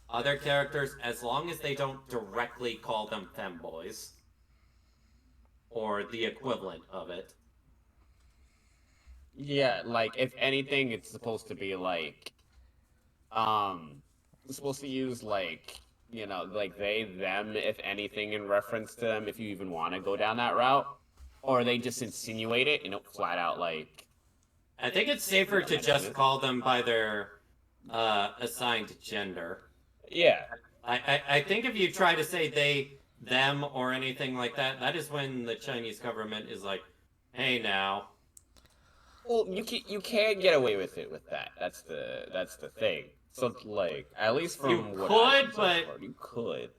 other characters as long as they don't directly call them femboys. Or the equivalent of it. Yeah, like if anything, it's supposed to be like, it's supposed to use like, you know, like they, them, if anything, in reference to them, if you even want to go down that route, or they just insinuate it and it flat out like. I think it's safer to just call them by their assigned gender. Yeah. I think if you try to say they, them, or anything like that, that is when the Chinese government is like, hey now. Well, you can't get away with it with that. That's the thing. So like, at least from You what could, I've seen so but- far, you could.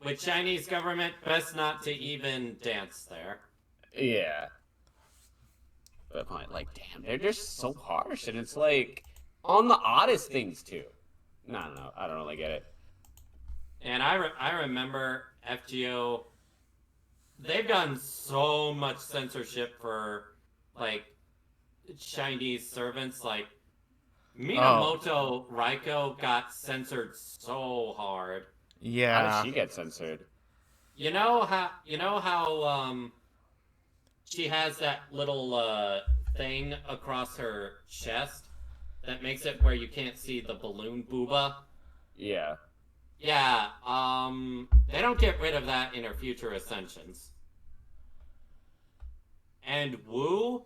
With Chinese government, best not to even dance there. Yeah. But like, damn, they're just so harsh, and it's like on the oddest things too. No, I don't really get it. And I remember FGO, they've gotten so much censorship for, like, Chinese servants. Like, Minamoto Raiko got censored so hard. How Yeah. did she get censored? You know how she has that little thing across her chest that makes it where you can't see the balloon booba? Yeah. Yeah, they don't get rid of that in her future ascensions. And Wu,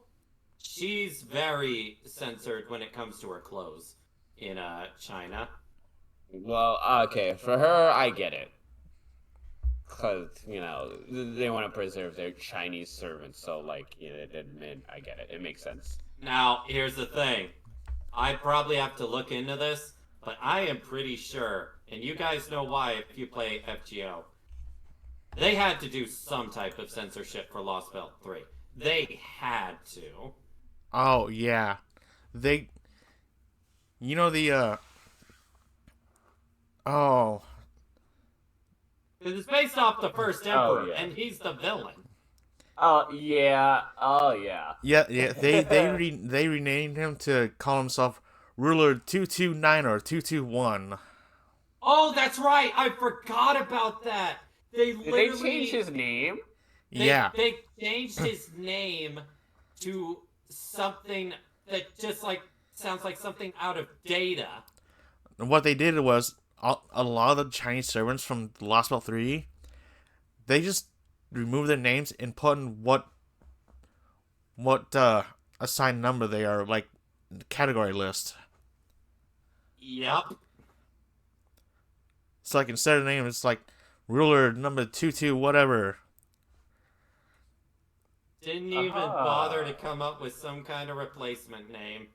she's very censored when it comes to her clothes in China. Well, okay, for her, I get it. Because, you know, they want to preserve their Chinese servants, so, like, you know, I get it. It makes sense. Now, here's the thing. I probably have to look into this, but I am pretty sure, and you guys know why if you play FGO, they had to do some type of censorship for Lost Belt 3. They had to. Oh, yeah. They... You know the, Oh... It's based off the first Oh, emperor, yeah. and he's the villain. Oh yeah. Oh yeah. Yeah. They renamed him to call himself Ruler 229 or 221. Oh, that's right. I forgot about that. They Did they change literally his name? Yeah. they changed his name to something that just like sounds like something out of Data. And what they did was a lot of the Chinese servants from The Lost Belt 3, they just removed their names and put in what assigned number they are, like category list. Yep. So like instead of the name, it's like ruler number 22 whatever. Didn't even bother to come up with some kind of replacement name.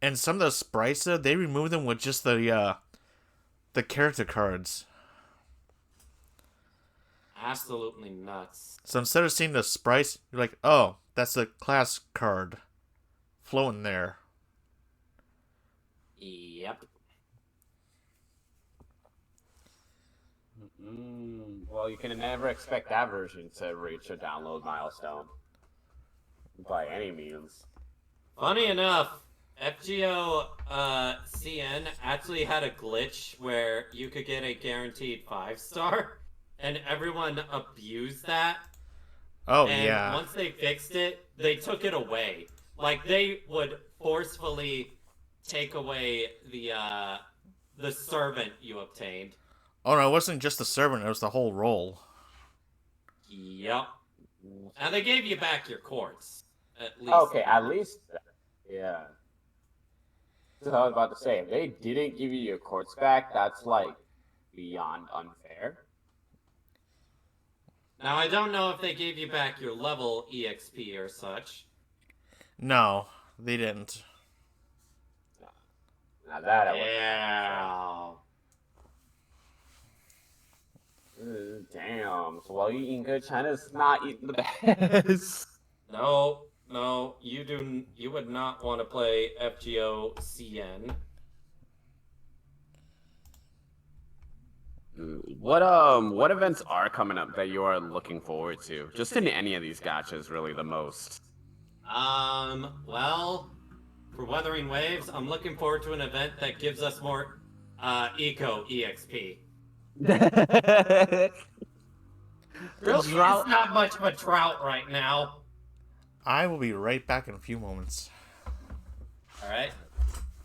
And some of the sprites they removed them with just the character cards. Absolutely nuts. So instead of seeing the sprites, you're like, oh, that's a class card floating there. Yep. Well, you can never expect that version to reach a download milestone by any means. Funny enough, FGO CN actually had a glitch where you could get a guaranteed 5-star, and everyone abused that. Oh, And yeah. once they fixed it, they took it away. Like, they would forcefully take away the servant you obtained. Oh, no, it wasn't just the servant, it was the whole role. Yep. And they gave you back your quartz. At least. Okay, at least, yeah. So I was about to say, if they didn't give you your quartz back, that's like beyond unfair. Now, I don't know if they gave you back your level EXP or such. No, they didn't. Now that I would. Yeah. Damn. So while you eating good, China's not eating the best. No, you would not want to play FGO CN. What events are coming up that you are looking forward to? Just in any of these gachas, really the most. Well, for Wuthering Waves, I'm looking forward to an event that gives us more eco EXP. Really, it's not much of a drought right now. I will be right back in a few moments. Alright.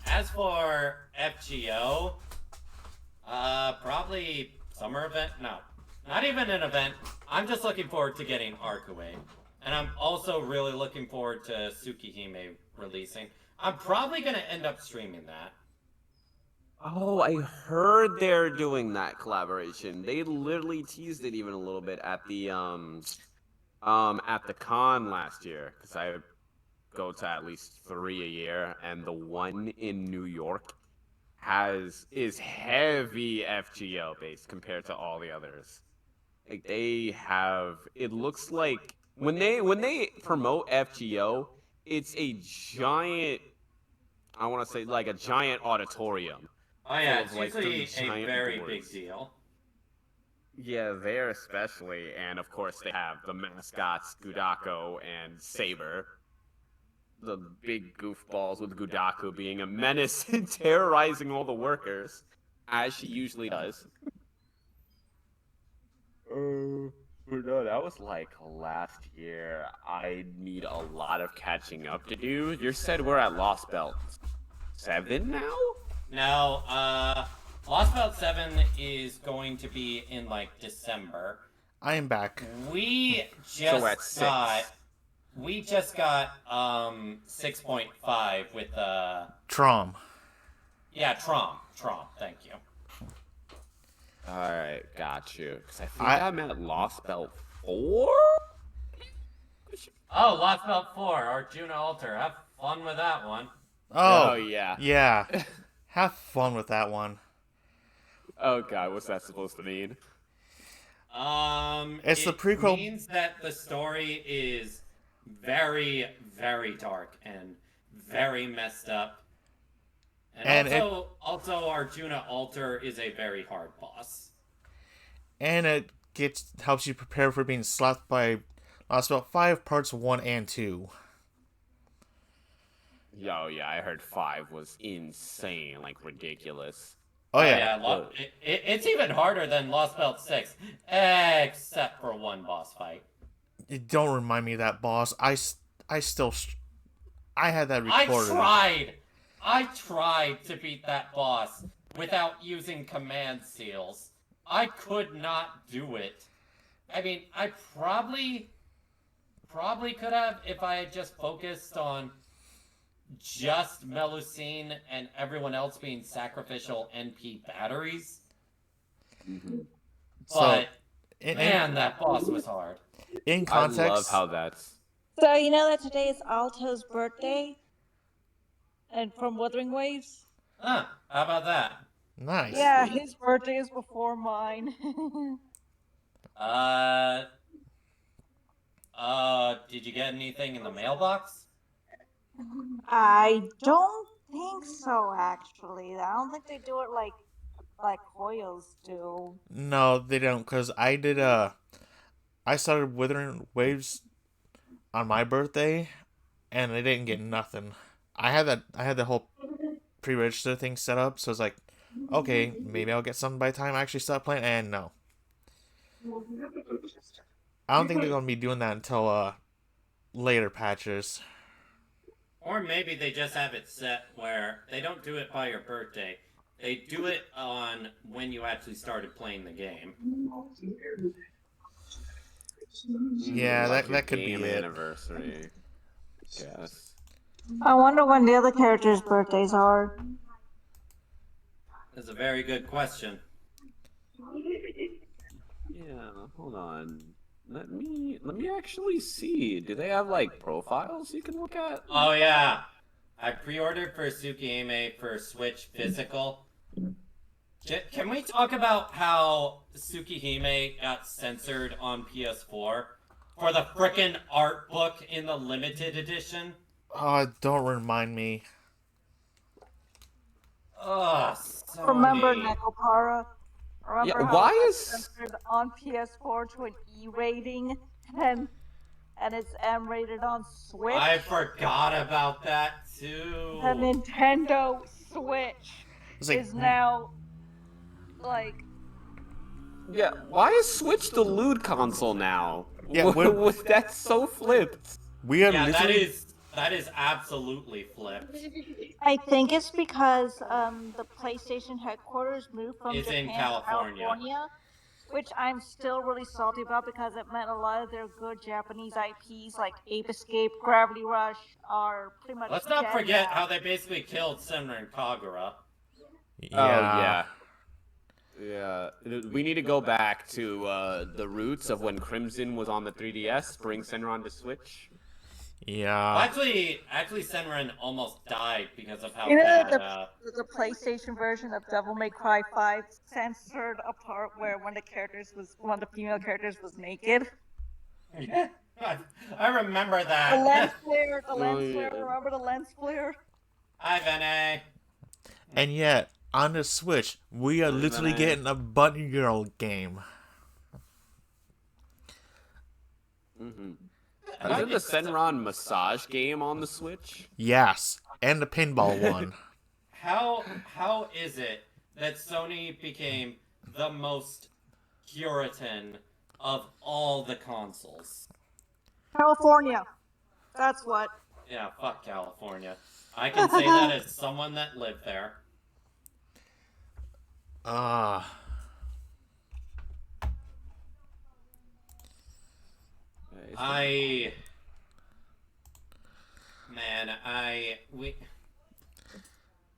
As for FGO, probably summer event? No. Not even an event. I'm just looking forward to getting Arkaway. And I'm also really looking forward to Tsukihime releasing. I'm probably going to end up streaming that. Oh, I heard they're doing that collaboration. They literally teased it even a little bit at the con last year, because I go to at least 3 a year, and the one in New York is heavy FGO based compared to all the others. Like they have, it looks like when they promote FGO, it's a giant, I want to say like a giant auditorium. Oh yeah, it's like usually a very boards. big deal. Yeah, there especially, and of course they have the mascots Gudako and Saber. The big goofballs with Gudako being a menace and terrorizing all the workers, as she usually does. But no, that was like last year. I need a lot of catching up to do. You said we're at Lost Belt 7 now? No, Lost Belt 7 is going to be in like December. I am back. We just got 6.5 with Trom. Yeah, Trom, thank you. Alright, got you. Because I think I'm at Lost Belt 4? Oh, Lost Belt 4, Arjuna Altar. Have fun with that one. Oh, yeah. Yeah. Have fun with that one. Oh god, what's that supposed to mean? It's the prequel. It means that the story is very, very dark and very messed up. And also Arjuna Altar is a very hard boss. and it helps you prepare for being slapped by lost about 5 parts 1 and 2. Yo, yeah, I heard 5 was insane, like ridiculous. Oh yeah. It's even harder than Lost Belt 6, except for one boss fight. Don't remind me of that boss. I still I had that recorded. I tried to beat that boss without using command seals. I could not do it. I mean, I probably could have if I had just focused on just Melusine and everyone else being sacrificial NP batteries. But man, that boss was hard. In context, I love how that's. So you know that today is Alto's birthday, and from Wuthering Waves. Huh? How about that? Nice. Yeah, his birthday is before mine. Did you get anything in the mailbox? I don't think so, actually. I don't think they do it like Hoyos do. No, they don't, cause I did. I started Wuthering Waves on my birthday, and I didn't get nothing. I had the whole pre-register thing set up, so it's like, okay, maybe I'll get something by the time I actually start playing. And no, I don't think they're gonna be doing that until later patches. Or maybe they just have it set where they don't do it by your birthday. They do it on when you actually started playing the game. Yeah, like that could be game it. Anniversary. Yes. I wonder when the other characters' birthdays are. That's a very good question. Yeah, hold on. Let me actually see. Do they have like profiles you can look at? Oh yeah, I pre-ordered for Tsukihime for Switch physical. Can we talk about how Tsukihime got censored on PS4 for the frickin' art book in the limited edition? Oh, don't remind me. Ugh, Sony. Remember Nekopara? Remember how why it got is censored on PS4 to an E rating, and it's M rated on Switch? I forgot about that too. The Nintendo Switch Like, is now like. Yeah, why is Switch the lewd console now? Yeah, that's so flipped. We are Yeah, literally. that is absolutely flipped. I think it's because the PlayStation headquarters moved from It's Japan in to California. California, which I'm still really salty about because it meant a lot of their good Japanese IPs like Ape Escape, Gravity Rush are pretty much. Let's not dead forget now. how they basically killed Senran and Kagura. Yeah. Oh yeah. Yeah, we need to go back to the roots of when Crimson was on the 3DS, bring Senran to Switch. Yeah. Well, actually, Senran almost died because of how You know bad. the PlayStation version of Devil May Cry 5 censored a part where one of the female characters was naked. I remember that. The lens flare, yeah. remember the lens flare? Hi, Vinny. And yet, on the Switch, we are literally Vinny. getting a Bunny Girl game. Mm-hmm. Is it the Senran massage game on the Switch? Yes, and the pinball one. How is it that Sony became the most Puritan of all the consoles? California. That's what. Yeah, fuck California. I can say that as someone that lived there.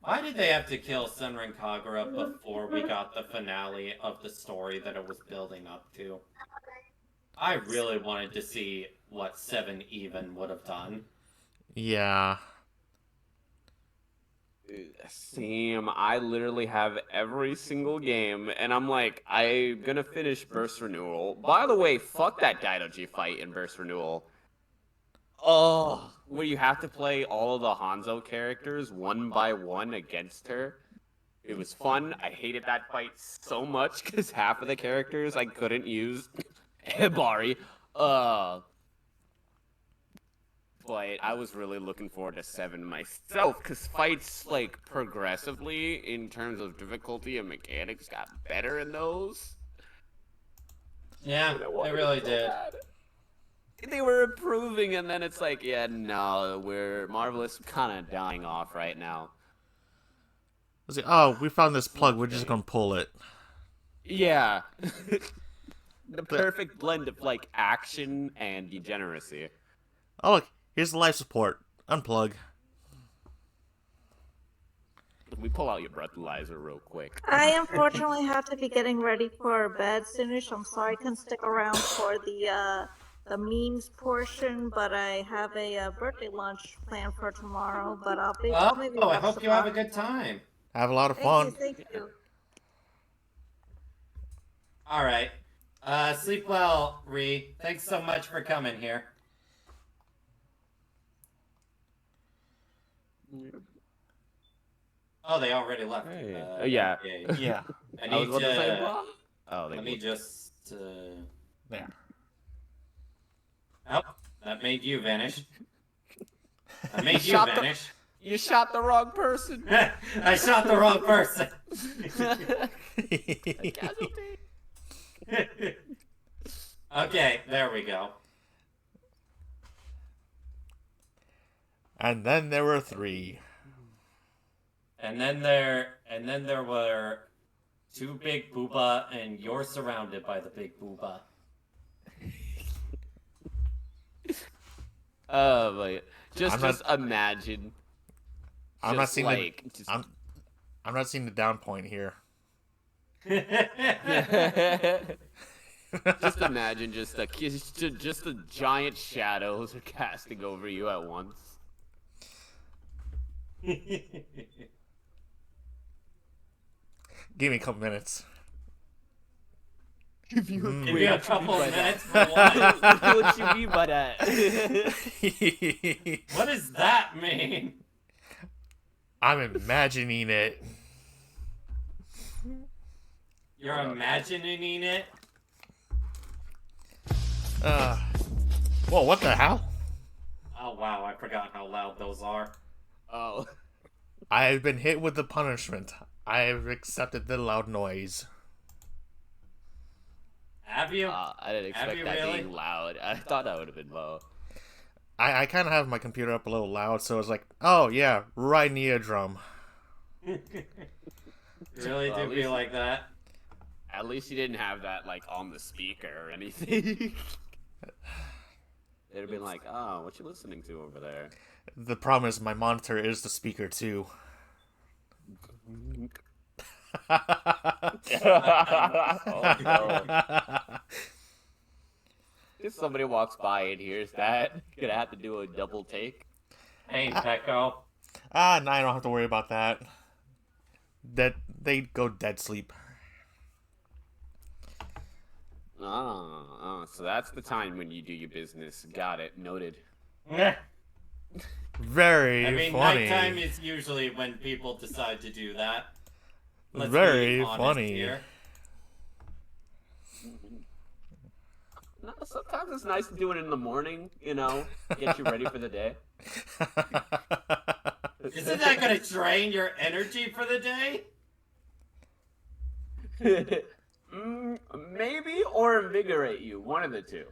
Why did they have to kill Senran Kagura before we got the finale of the story that it was building up to? I really wanted to see what 7 Even would have done. Yeah. Same. I literally have every single game, and I'm like, I'm gonna finish Burst Renewal. By the way, fuck that Daidoji fight in Burst Renewal. Oh, where you have to play all of the Hanzo characters one by one against her. It was fun. I hated that fight so much because half of the characters I couldn't use. Hibari. But I was really looking forward to 7 myself, because fights, like, progressively, in terms of difficulty and mechanics, got better in those. Yeah, they really did. Bad. They were improving, and then it's like, yeah, no, we're Marvelous kind of dying off right now. It's like, oh, we found this plug, we're just gonna pull it. Yeah. The perfect blend of, like, action and degeneracy. Oh, look, here's the life support. Unplug. We pull out your breathalyzer real quick. I unfortunately have to be getting ready for bed soonish. I'm sorry I couldn't stick around for the memes portion, but I have a birthday lunch planned for tomorrow. But I'll maybe Oh, I watch hope the you have a pod. good time. Have a lot of fun. Thank you. All right. Sleep well, Ree. Thanks so much for coming here. Oh, they already left. Hey. Yeah. Yeah. I need to say, blah. Oh, let me just. There. Oh, that made you vanish. I made you vanish. You shot the wrong person. I shot the wrong person. Casualty. Okay, there we go. And then there were 3. And then there were 2 big booba, and you're surrounded by the big booba. But just imagine. I'm not just seeing like, I'm not seeing the down point here. Just imagine just the giant shadows are casting over you at once. Give me a couple minutes. Give you a couple minutes for what? What you mean by that? What does that mean? I'm imagining it. You're imagining it? Whoa, what the hell? Oh wow, I forgot how loud those are. Oh. I have been hit with the punishment. I have accepted the loud noise. Have you? I didn't expect that really? being loud. I thought that would have been low. I kind of have my computer up a little loud, so it's like, oh yeah, right in the eardrum. Really do feel like that? At least you didn't have that, like, on the speaker or anything. They'd have been like, oh, what you listening to over there? The problem is my monitor is the speaker too. Oh, no. If somebody walks by and hears that, gonna have to do a double take. Hey, Pecco. No, I don't have to worry about that. They go dead sleep. So that's the time when you do your business. Got it. Noted. Very I mean, funny. nighttime is usually when people decide to do that. Let's Very be honest funny. Here. No, sometimes it's nice to do it in the morning, you know, get you ready for the day. Isn't that going to drain your energy for the day? Maybe, or invigorate you. One of the two.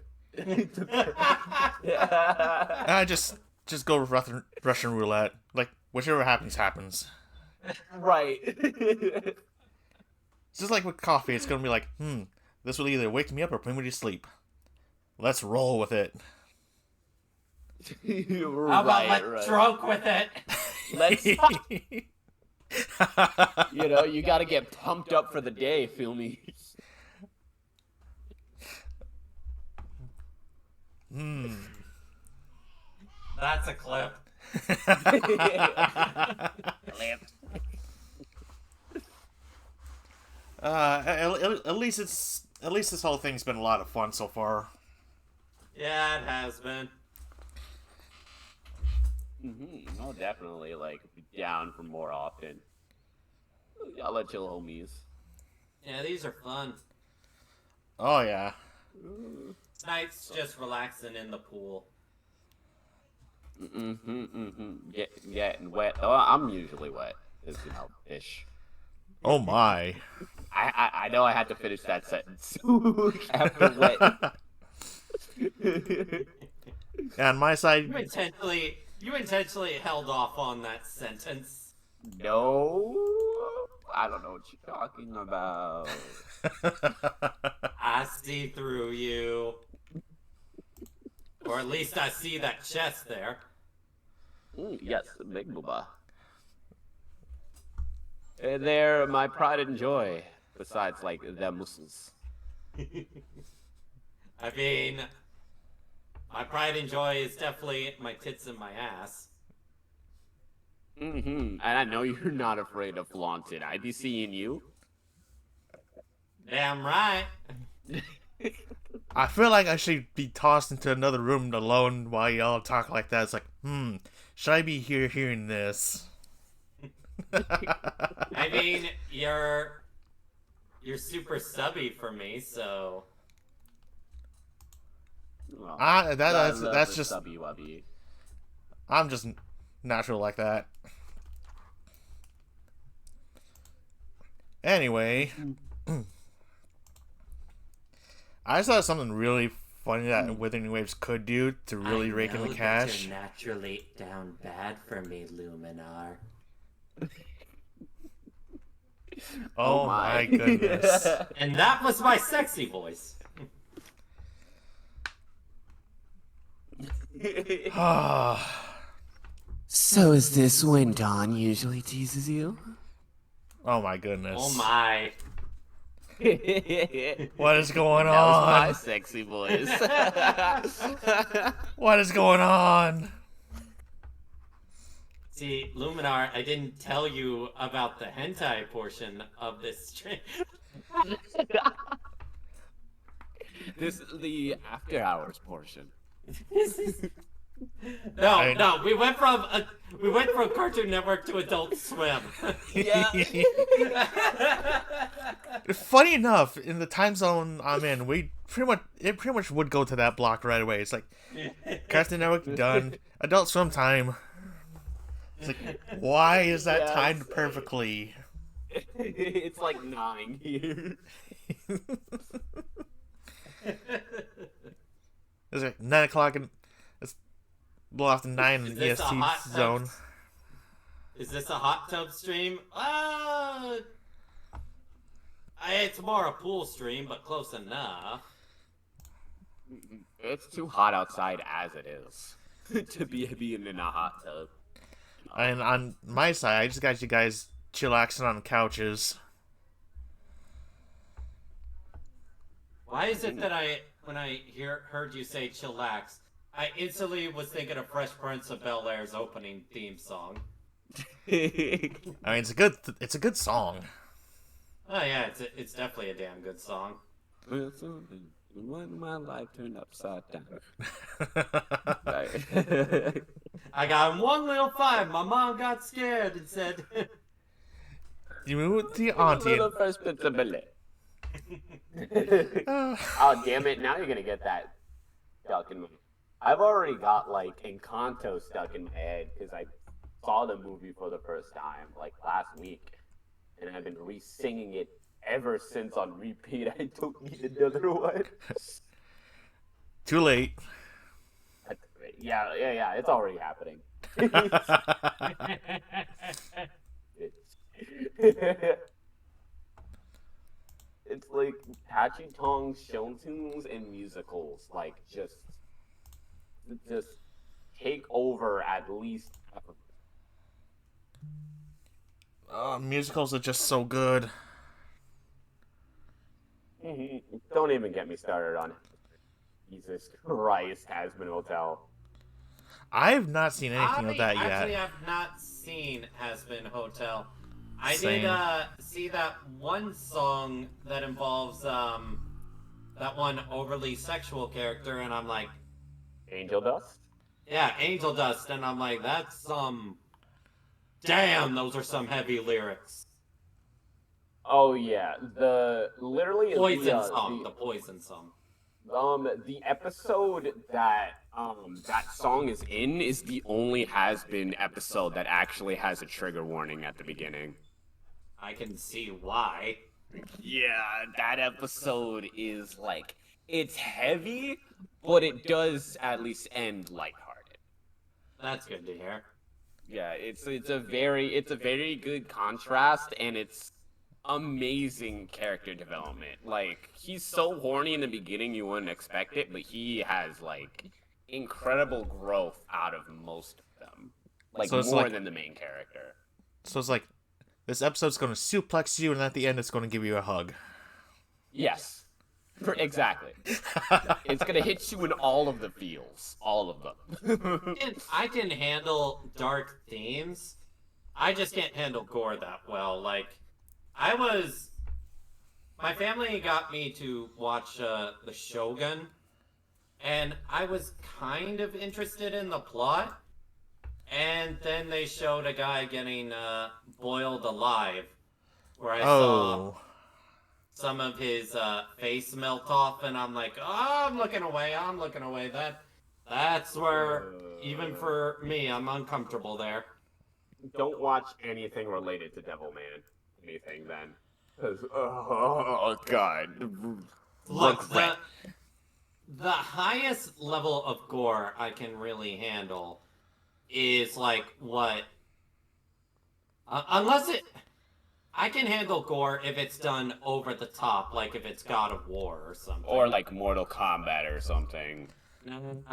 I just go with Russian roulette. Like, whichever happens, happens. Right. It's just like with coffee. It's gonna be like, this will either wake me up or put me to sleep. Let's roll with it. How about let's drunk with it? Let's. You know, you gotta get pumped up for the day, feel me? That's a clip. At least this whole thing's been a lot of fun so far. Yeah, it has been. Oh, definitely, like, down for more often. I'll let you homies. Yeah, these are fun. Oh yeah. Nights just relaxing in the pool. Getting wet. Oh, I'm usually wet. Is ish. Oh my. I know I had to finish that sentence after wet. On my side, You intentionally held off on that sentence. No, I don't know what you're talking about. I see through you. Or at least I see that chest there. Yes, big booba. They're my pride and joy, besides, like, the muscles. I mean, my pride and joy is definitely my tits and my ass. And I know you're not afraid to flaunt it. I be seeing you. Damn right. I feel like I should be tossed into another room alone while y'all talk like that. It's like, should I be here hearing this? I mean, you're super subby for me, so. Well, that's just subby wubby. I'm just natural like that. Anyway, I just thought something really funny that Wuthering Waves could do to really rake in the cash. You're naturally down bad for me, Luminar. Oh my goodness. And that was my sexy voice. So is this when Dawn usually teases you? Oh my goodness. Oh my. What is going on? That was my sexy voice. What is going on? See, Luminar, I didn't tell you about the hentai portion of this stream. This is the after hours portion. No, we went from Cartoon Network to Adult Swim. Yeah. Funny enough, in the time zone I'm in, it pretty much would go to that block right away. It's like Cartoon Network done, Adult Swim time. It's like, why is that timed perfectly? It's like 9 here. It's like 9 o'clock and it's a little after 9 in the EST zone. Is this a hot tub stream? It's more a pool stream, but close enough. It's too hot outside as it is to be being in a hot tub. And on my side, I just got you guys chillaxing on the couches. Why is it that when I heard you say chillax, I instantly was thinking of Fresh Prince of Bel-Air's opening theme song. I mean, it's a good song. Oh yeah, it's definitely a damn good song. When my life turned upside down. I got in one little fight. My mom got scared and said, "You moved the auntie." First bit of Oh damn it! Now you're gonna get that stuck in my. I've already got like Encanto stuck in my head because I saw the movie for the first time like last week, and I've been re-singing it ever since on repeat. I don't need another one. Too late. Yeah. It's already happening. It's like Patchy Tong's show tunes and musicals, like just take over at least. Musicals are just so good. Don't even get me started on Jesus Christ, Hazbin Hotel. I've not seen anything of that I yet. actually have not seen Hazbin Hotel. I Same. did see that one song that involves that one overly sexual character, and I'm like, Angel Dust? yeah, Angel Dust, and I'm like, that's damn, those are some heavy lyrics. Oh yeah, Poison song. The poison song. the episode that song is in is the only has been episode that actually has a trigger warning at the beginning. I can see why. Yeah, that episode is like it's heavy, but it does at least end lighthearted. That's good to hear. Yeah, it's a very good contrast, and it's amazing character development. Like he's so horny in the beginning you wouldn't expect it, but he has like incredible growth out of most of them. Like So it's more like- than the main character. So it's like this episode's going to suplex you, and at the end, it's going to give you a hug. Yes. Exactly. It's gonna hit you in all of the feels. All of them. I can handle dark themes. I just can't handle gore that well. Like, my family got me to watch The Shogun, and I was kind of interested in the plot. And then they showed a guy getting boiled alive, where I saw Oh. some of his face melt off, and I'm like, oh, I'm looking away. That's where, even for me, I'm uncomfortable there. Don't watch anything related to Devilman. Anything then. 'Cause, oh god. Look, Regret. the highest level of gore I can really handle is like what? Unless it, I can handle gore if it's done over the top, like if it's God of War or something. Or like Mortal Kombat or something. No,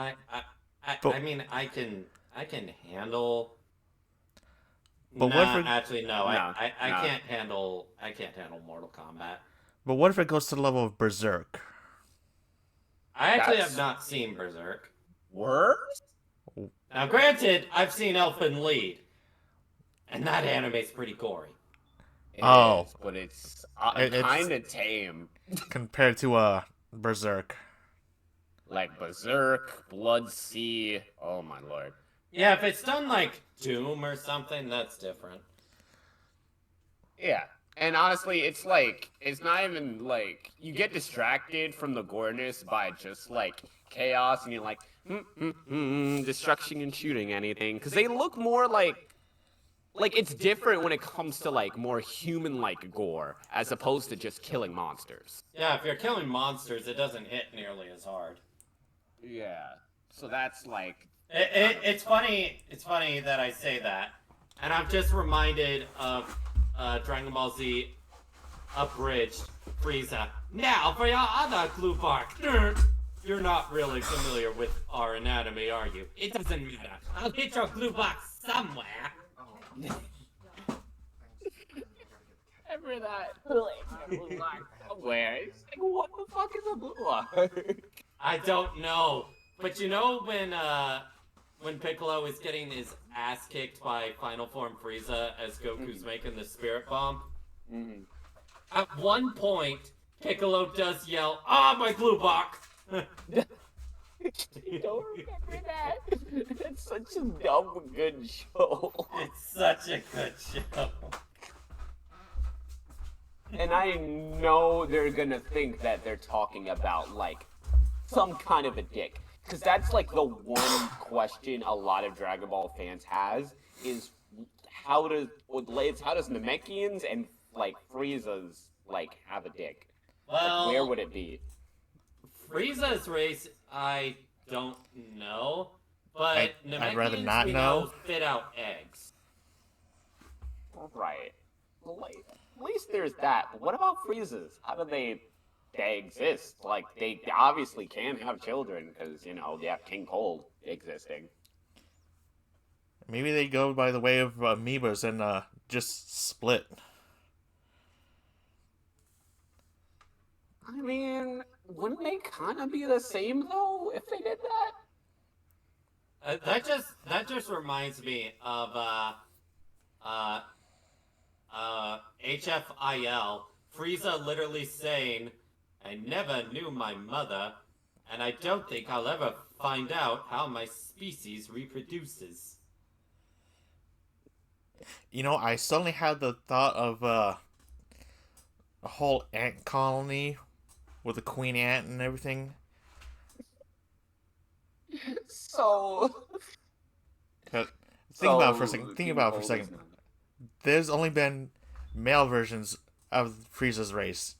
But- I mean, I can handle. But Nah, what if it- actually, no, No, I no. can't handle. I can't handle Mortal Kombat. But what if it goes to the level of Berserk? I actually That's- have not seen Berserk. Worse? Now, granted, I've seen Elfen Lied, and that anime's pretty gory. Oh. But it's It's- kind of tame. Compared to Berserk. Like Berserk, Blood Sea. Oh my lord. Yeah, if it's done like Doom or something, that's different. Yeah. And honestly, it's like, it's not even like, you get distracted from the goreness by just like chaos, and you're like, destruction and shooting anything. Because they look more like it's different when it comes to like more human-like gore, as opposed to just killing monsters. Yeah, if you're killing monsters, it doesn't hit nearly as hard. Yeah. So that's like, It's funny. It's funny that I say that, and I'm just reminded of Dragon Ball Z Abridged Frieza. Now for your other glue bark. You're not really familiar with our anatomy, are you? It doesn't matter. I'll hit your glue box somewhere. ever that, somewhere. It's like, what the fuck is a blue lock? I don't know, but you know when Piccolo is getting his ass kicked by Final Form Frieza as Goku's making the Spirit Bomb? Mhm. At one point, Piccolo does yell, "Ah, my glue box!" You don't remember that? It's such a dumb good show. It's such a good show. And I know they're gonna think that they're talking about like some kind of a dick. Because that's like the one question a lot of Dragon Ball fans has is how does Namekians and like Frieza's like have a dick? Like, Well, where would it be? Frieza's race, I don't know, but I'd rather Namekians not we know. spit out eggs. Right. Well, like, at least there's that. But what about Frieza's? How do they exist? Like, they obviously can have children because, you know, they have King Cold existing. Maybe they go by the way of amoebas and just split. I mean, wouldn't they kind of be the same though if they did that? That just reminds me of HFIL. Frieza literally saying, "I never knew my mother, and I don't think I'll ever find out how my species reproduces." You know, I suddenly had the thought of a whole ant colony with a queen ant and everything. So, Think about it for a second. Think can you about it for a hold this second. now? There's only been male versions of Frieza's race.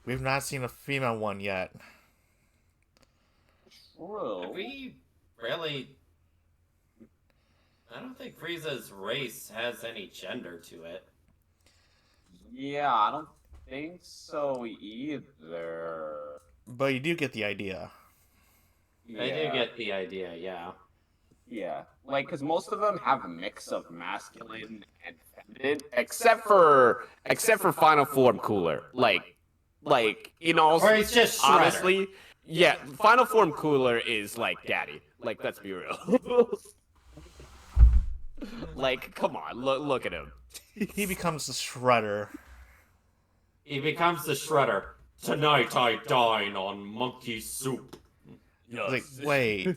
We've not seen a female one yet. True. We really. I don't think Frieza's race has any gender to it. Yeah, I don't think so either. But you do get the idea. I do get the idea, yeah. Yeah, like, because most of them have a mix of masculine and feminine, except for Final Form Cooler. Like you know, Or he's just Shredder. honestly, yeah, Final Form Cooler is like daddy. Like, let's be real. Like, come on, look at him. He becomes the Shredder. He becomes the Shredder. Tonight I dine on monkey soup. Like, wait.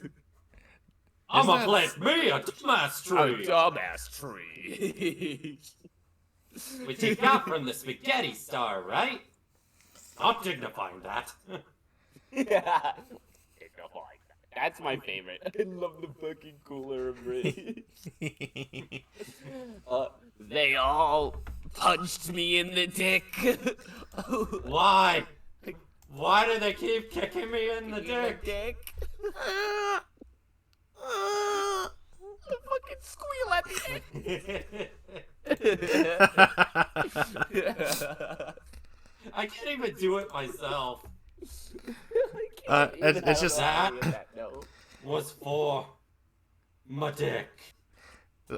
I'ma that- plant me a dumbass A tree. dumbass tree. Which he got from the spaghetti star, right? Not dignifying that. Yeah. That's my favorite. I love the fucking cooler embrace. They all punched me in the dick. Why? Why do they keep kicking me in the dick? The fucking squeal at the end. I can't even do it myself. It's just That was for my dick.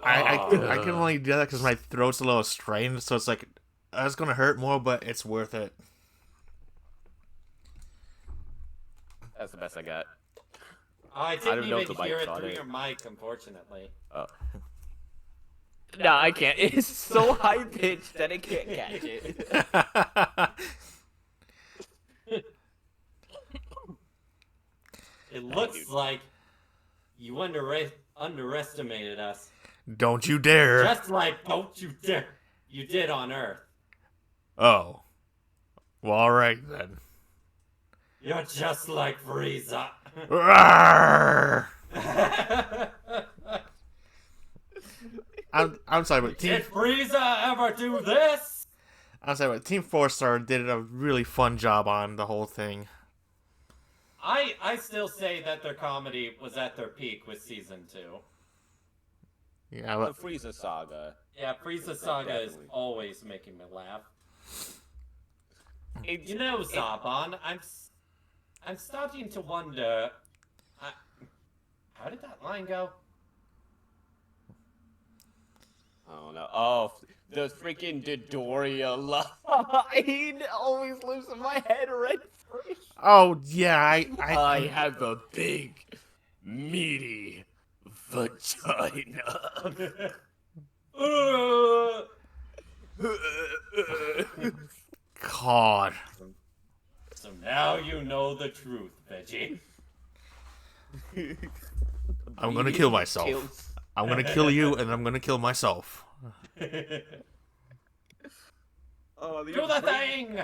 I can only do that because my throat's a little strained, so it's like it's gonna hurt more, but it's worth it. That's the best I got. I don't didn't know even if the hear mic's it on through it. your mic, unfortunately. Oh. No, I can't. It's so high pitched that I can't catch it. It looks like you underestimated us. Don't you dare! Just like don't you dare you did on Earth. Oh, well, all right then. You're just like Frieza. Rawr! I'm sorry, but Did Frieza ever do this? I'm sorry, but Team 4-Star did a really fun job on the whole thing. I still say that their comedy was at their peak with season 2. Yeah, The but Frieza saga. Yeah, Frieza Saga is Definitely. always making me laugh. It's, You know, Zaban, I'm starting to wonder. How did that line go? I don't know. Oh, the freaking Dodoria line always lives in my head right free. oh yeah, I have a big, meaty vagina. God. So now you know the truth, Veggie. I'm gonna kill myself. I'm gonna kill you, and I'm gonna kill myself. Oh, Do the thing!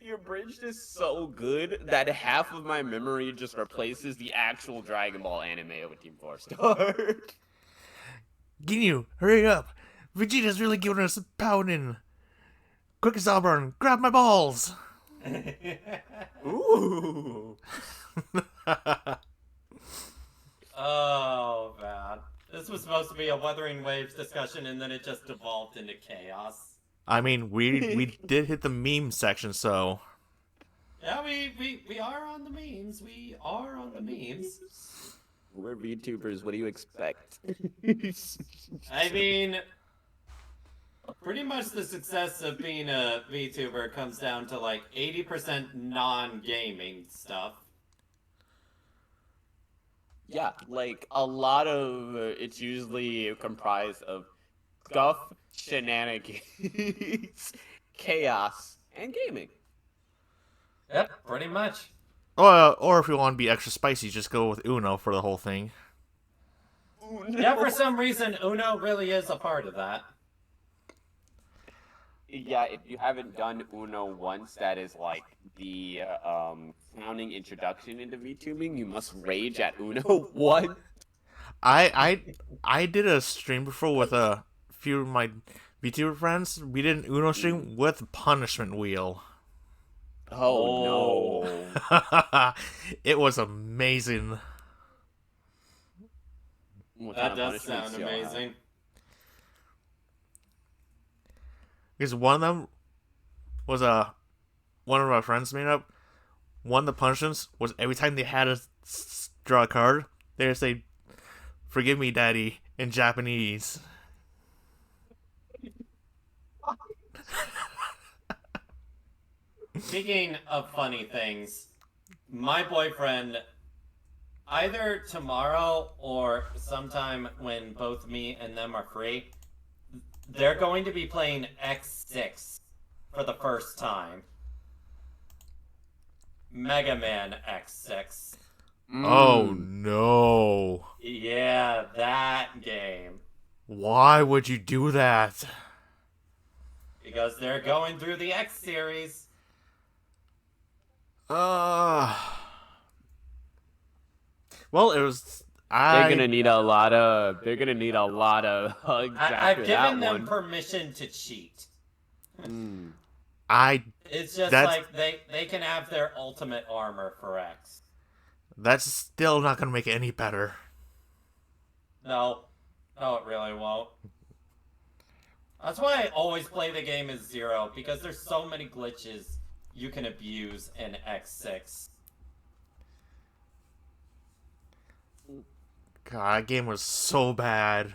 The abridged is so good that half of my memory just replaces the actual Dragon Ball anime with Team 4-Star. Ginyu, hurry up! Vegeta's really giving us a pounding. Quick, Zalburn, grab my balls! Ooh. Oh, man. This was supposed to be a Wuthering Waves discussion, and then it just devolved into chaos. I mean, we did hit the meme section, so Yeah, we are on the memes. We are on the memes. We're VTubers, what do you expect? I mean, pretty much the success of being a VTuber comes down to like 80% non-gaming stuff. Yeah, like a lot of it's usually comprised of guff, shenanigans, chaos, and gaming. Yep, pretty much. or if you want to be extra spicy, just go with Uno for the whole thing. Yeah, for some reason, Uno really is a part of that. Yeah, if you haven't done Uno once, that is like the crowning introduction into VTubing. You must rage at Uno once. I did a stream before with a few of my VTuber friends. We did an Uno stream with punishment wheel. Oh no. It was amazing. What kind That of does punishments sound y'all have? amazing. Because one of them was one of our friends made up. One of the punishments was every time they had to draw a card, they would say, "Forgive me, Daddy," in Japanese. Speaking of funny things, my boyfriend, either tomorrow or sometime when both me and them are free, they're going to be playing X6 for the first time. Mega Man X6. Oh no. Yeah, that game. Why would you do that? Because they're going through the X series. Well, it was. They're gonna need a lot of. They're gonna need a lot of hugs I've after given that them one. permission to cheat. It's just like they can have their ultimate armor for X. That's still not gonna make it any better. No, it really won't. That's why I always play the game as 0, because there's so many glitches you can abuse in X6. God, that game was so bad.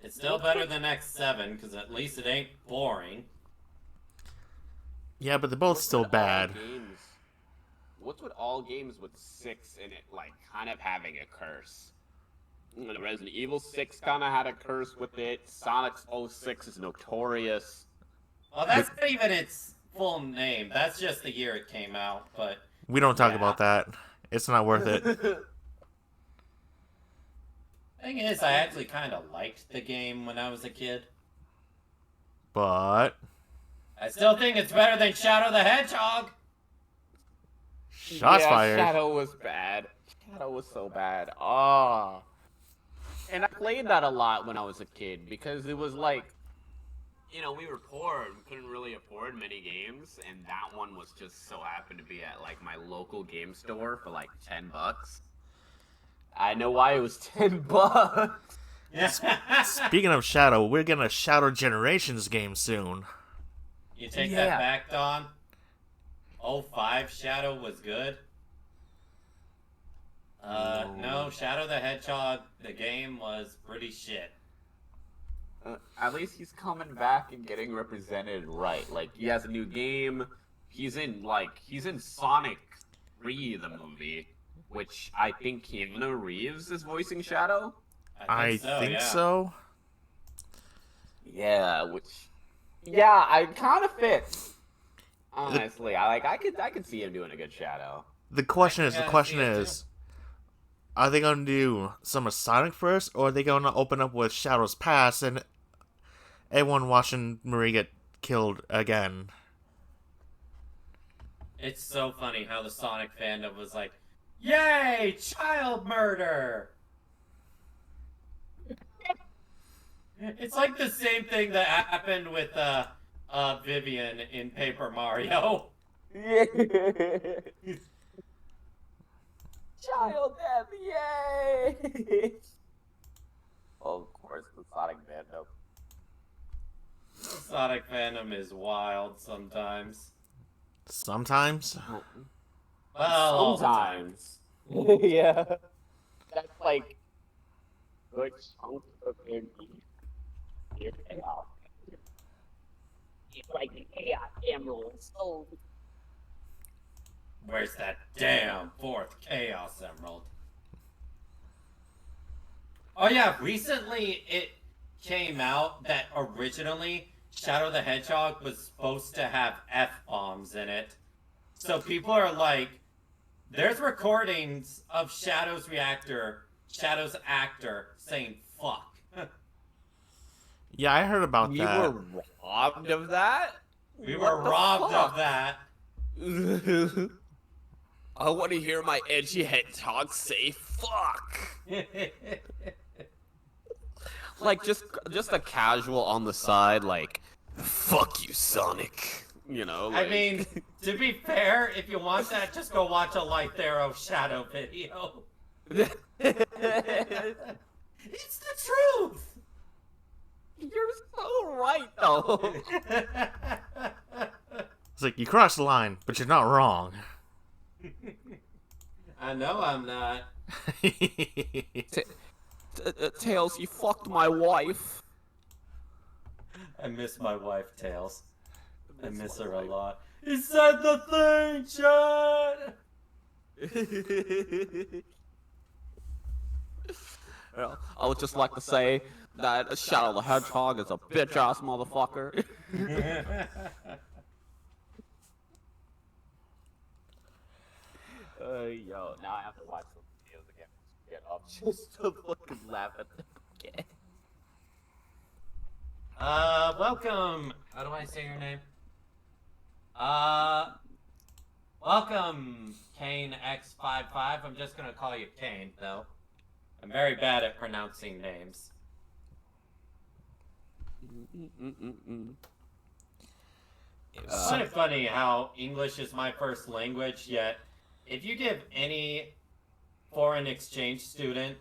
It's still better than X7, because at least it ain't boring. Yeah, but they're both still bad. What's with all games with 6 in it, like, kind of having a curse? Resident Evil 6 kind of had a curse with it. Sonic's 06 is notorious. Well, that's not even its full name. That's just the year it came out, but... We don't talk about that. It's not worth it. Thing is, I actually kind of liked the game when I was a kid. But... I still think it's better than Shadow the Hedgehog! Shots fired. Shadow was bad. Shadow was so bad. Ah. And I played that a lot when I was a kid because it was like, you know, we were poor and couldn't really afford many games, and that one was just so happened to be at like my local game store for like $10. I know why it was $10. Speaking of Shadow, we're getting a Shadow Generations game soon. You take that back, Don? 05 Shadow was good. No, Shadow the Hedgehog, the game was pretty shit. At least he's coming back and getting represented right. Like, he has a new game. He's in Sonic 3, the movie, which I think Keanu Reeves is voicing Shadow. I think so. Yeah, I kind of fits. Honestly, I could see him doing a good Shadow. The question is, are they going to do some of Sonic first, or are they going to open up with Shadow's Past and everyone watching Marie get killed again? It's so funny how the Sonic fandom was like, "Yay, child murder!" It's like the same thing that happened with Vivian in Paper Mario. Yeah. Child death, yay! Oh, of course, the Sonic fandom. Sonic fandom is wild sometimes. Sometimes? Well, sometimes. Yeah. That's like good chunk of their chaos. It's like the Chaos Emerald. So where's that damn 4th Chaos Emerald? Oh yeah, recently it came out that originally Shadow the Hedgehog was supposed to have F-bombs in it. So people are like, there's recordings of Shadow's actor saying fuck. Yeah, I heard about We that. were robbed of that? We What were the robbed fuck? of that. I want to hear my edgy hedgehog say fuck. Like just a casual on the side, like fuck you, Sonic. You know, like... I mean, to be fair, if you want that, just go watch a Light Arrow Shadow video. It's the truth. You're so right, though. It's like, you crossed the line, but you're not wrong. I know I'm not. Tails, you fucked my wife. I miss my wife, Tails. I miss her a lot. He said the thing, Chad! Well, I would just like to say that Shadow the Hedgehog is a bitch-ass motherfucker. Yo, now I have to watch some videos again. Get up just to fucking laugh at them again. Welcome. How do I say your name? Welcome, Kane X55. I'm just gonna call you Kane, though. I'm very bad at pronouncing names. It's kind of funny how English is my first language, yet if you give any foreign exchange student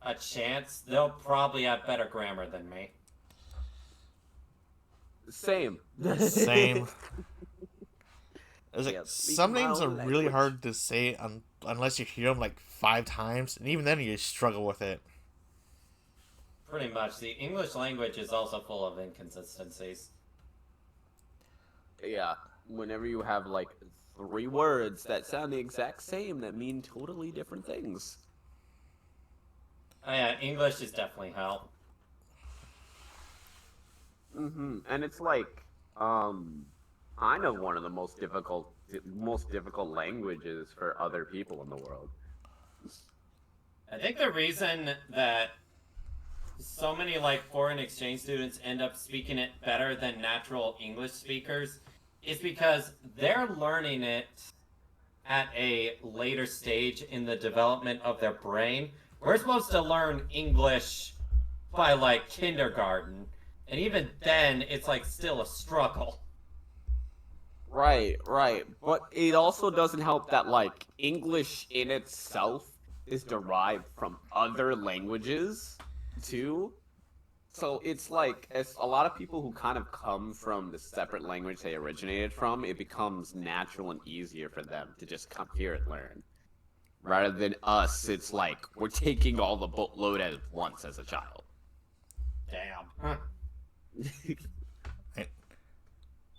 a chance, they'll probably have better grammar than me. Same. Same. It's like, Yeah, some speak my names are own really language. hard to say unless you hear them like 5 times, and even then you struggle with it. Pretty much. The English language is also full of inconsistencies. Yeah, whenever you have like 3 words that sound the exact same that mean totally different things. Oh yeah, English is definitely hell. And it's like, kind of one of the most difficult languages for other people in the world. I think the reason that so many like foreign exchange students end up speaking it better than natural English speakers is because they're learning it at a later stage in the development of their brain. We're supposed to learn English by like kindergarten, and even then it's like still a struggle. Right. But it also doesn't help that like English in itself is derived from other languages too. So it's like, as a lot of people who kind of come from the separate language they originated from, it becomes natural and easier for them to just come here and learn. Rather than us, it's like we're taking all the boatload at once as a child. Damn.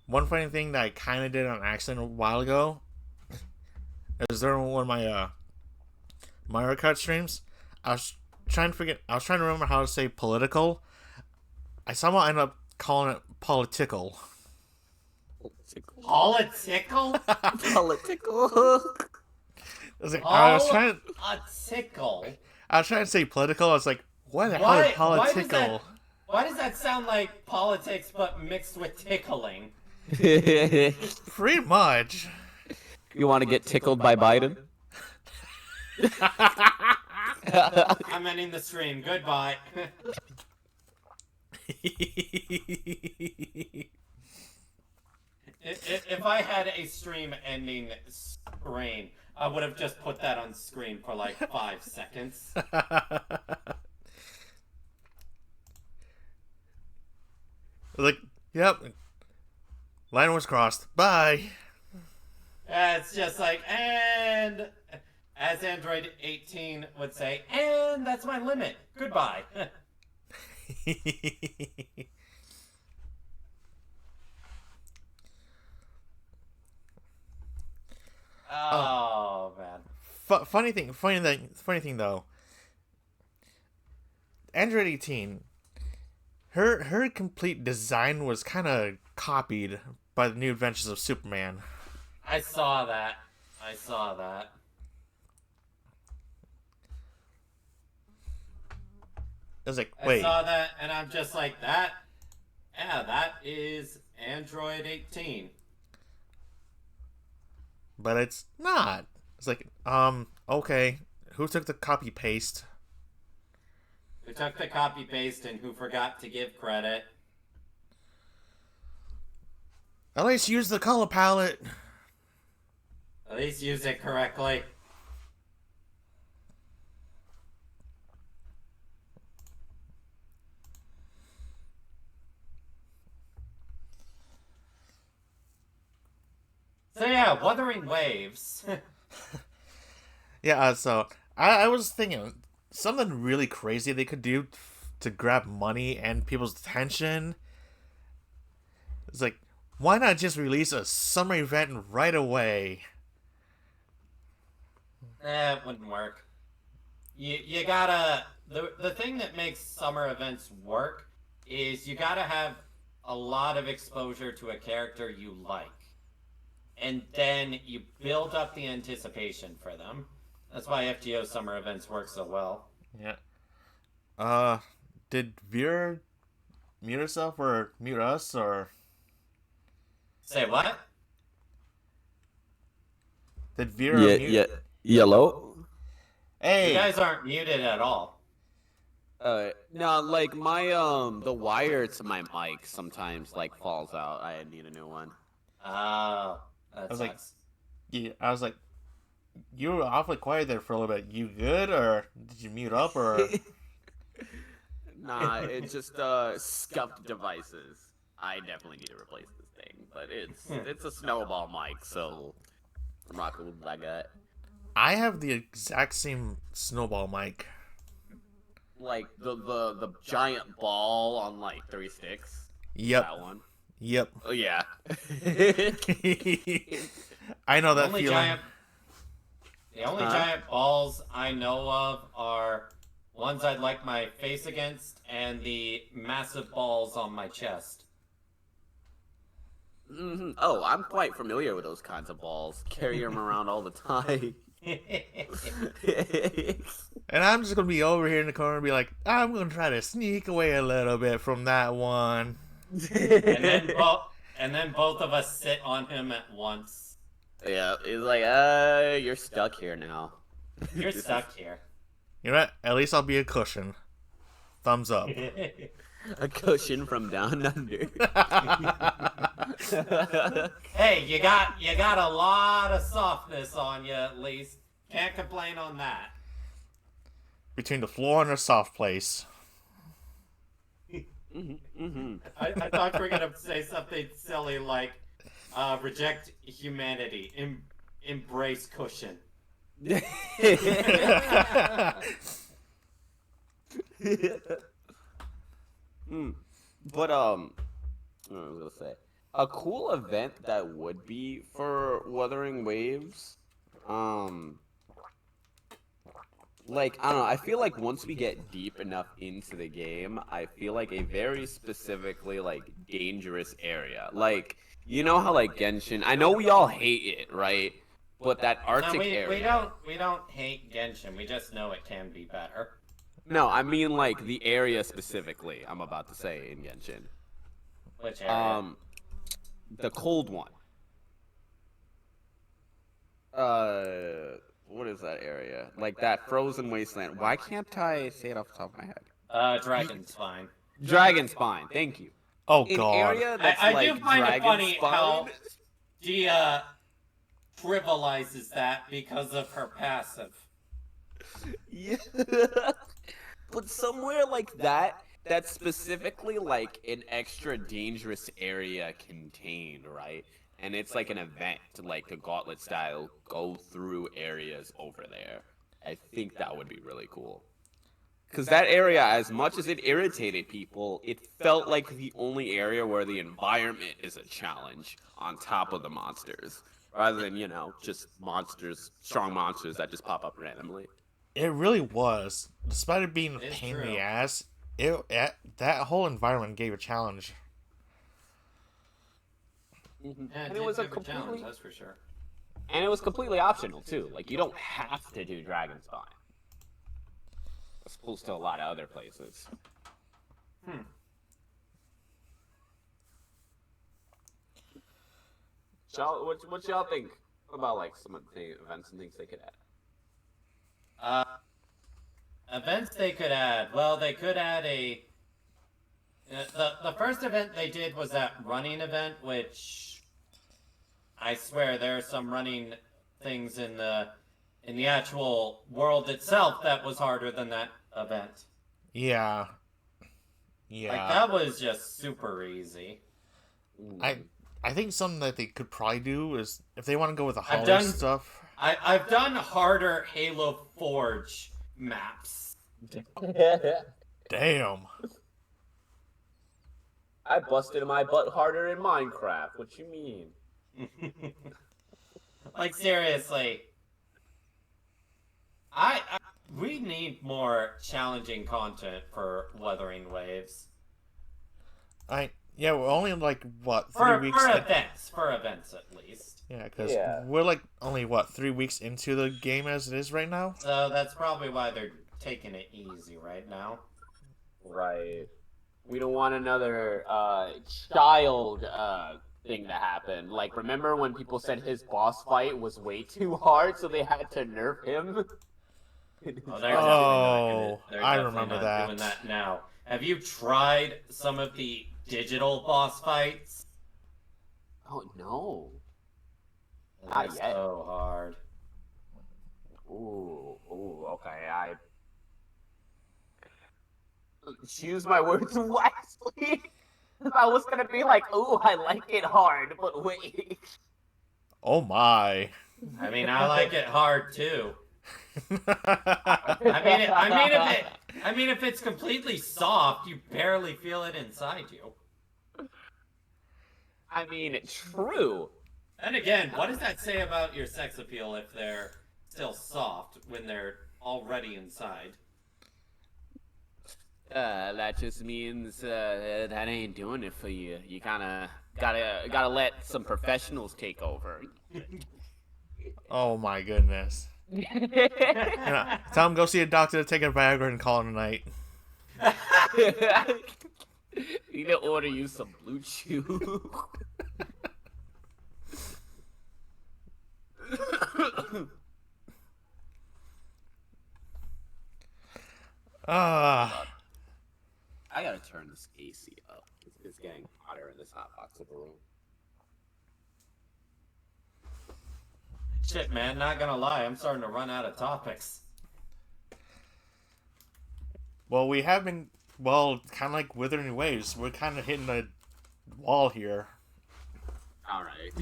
One funny thing that I kind of did on accident a while ago is during one of my Mario Kart streams. I was trying to remember how to say political. I somehow ended up calling it political. Political? Political. I was trying to say political. I was like, what the hell is political? Why does that sound like politics but mixed with tickling? Pretty much. You want to get tickled by Biden? I'm ending the stream. Goodbye. If I had a stream ending screen, I would have just put that on screen for like 5 seconds. Like, yep. Line was crossed. Bye. It's just like, and as Android 18 would say, and that's my limit. Goodbye. Oh man. Funny thing though. Android 18. Her complete design was kind of copied by the New Adventures of Superman. I saw that. was like, I wait, saw that, and I'm just like, that is Android 18. but it's not. It's like, okay, who took the copy paste? Who took the copy paste and who forgot to give credit? At least use the color palette. At least use it correctly. So yeah, Wuthering Waves. Yeah, so I was thinking something really crazy they could do to grab money and people's attention. It's like, why not just release a summer event right away? It wouldn't work. You gotta the thing that makes summer events work is you gotta have a lot of exposure to a character you like. And then you build up the anticipation for them. That's why FGO summer events work so well. Yeah. Did Veer mute herself or mute us or Say what? did Veer mute? Yellow. Hey, You guys aren't muted at all. No, like my the wire to my mic sometimes like falls out. I need a new one. Oh, that was sucks. like- yeah, I was like, you were awfully quiet there for a little bit. You good or did you mute up or? Nah, it's just scuffed devices. I definitely need to replace this thing, but it's a snowball mic, so I'm rocking with what I got. I have the exact same snowball mic. Like the giant ball on like 3 sticks. Yep. That one. Yep. Oh yeah. I know that only feeling. The only giant balls I know of are ones I'd like my face against and the massive balls on my chest. Mm-hmm. Oh, I'm quite familiar with those kinds of balls. Carry them around all the time. And I'm just gonna be over here in the corner and be like, I'm gonna try to sneak away a little bit from that one. and then both of us sit on him at once. Yeah, he's like, you're stuck here now. You're stuck here. You know what? At least I'll be a cushion. Thumbs up. A cushion from down under. Hey, you got a lot of softness on you at least. Can't complain on that. Between the floor and a soft place. I thought you were gonna say something silly like, reject humanity, embrace cushion. But what was I gonna say? A cool event that would be for Wuthering Waves, like, I don't know, I feel like once we get deep enough into the game, I feel like a very specifically, like, dangerous area. Like, you know how, like, Genshin, I know we all hate it, right? But that Arctic area... We don't hate Genshin, we just know it can be better. No, I mean, like, the area specifically, I'm about to say, in Genshin. Which area? The cold one. What is that area? Like that frozen wasteland. Why can't I say it off the top of my head? Dragon Spine. Dragon Spine. Thank you. Oh An god. area that's I like do find it Dragon funny Spine. how Gia trivializes that because of her passive. Yeah. But somewhere like that, that's specifically like an extra dangerous area contained, right? And it's like an event, like the Gauntlet style, go through areas over there. I think that would be really cool. Because that area, as much as it irritated people, it felt like the only area where the environment is a challenge on top of the monsters. Rather than, you know, just monsters, strong monsters that just pop up randomly. It really was. Despite it being a It's pain in true. the ass, that whole environment gave a challenge. Yeah, And it was a challenge, completely, that's for sure. and it was completely optional too. Like you don't have to do Dragon Spine. as opposed to a lot of other places. What y'all think about like some of the events and things they could add? Events they could add. Well, they could add a. The first event they did was that running event, which I swear there are some running things in the actual world itself that was harder than that event. Yeah. Like that was just super easy. I think something that they could probably do is if they want to go with the holiday stuff. I've done harder Halo Forge maps. Damn. I busted my butt harder in Minecraft. What you mean? Like seriously. We need more challenging content for Wuthering Waves. Yeah, we're only like what 3 weeks. For events at least. Yeah, because we're like only what 3 weeks into the game as it is right now. So that's probably why they're taking it easy right now. Right. We don't want another child thing to happen. Like, remember when people said his boss fight was way too hard, so they had to nerf him? I remember that. Doing that now. Have you tried some of the digital boss fights? Oh no. They're so hard. Ooh, okay. I choose my words wisely. I was gonna be like, ooh, I like it hard, but wait. Oh my. I mean, I like it hard too. I mean, if it's completely soft, you barely feel it inside you. I mean, true. And again, what does that say about your sex appeal if they're still soft when they're already inside? That just means that ain't doing it for you. You kinda gotta let some professionals take over. Oh my goodness. Tell him go see a doctor to take a Viagra and call it a night. Need to order you some Blue Chew. I gotta turn this AC up. It's getting hotter in this hot box of a room. Shit, man, not gonna lie, I'm starting to run out of topics. Well, we have been, kind of like Wuthering Waves. We're kind of hitting a wall here. Alright.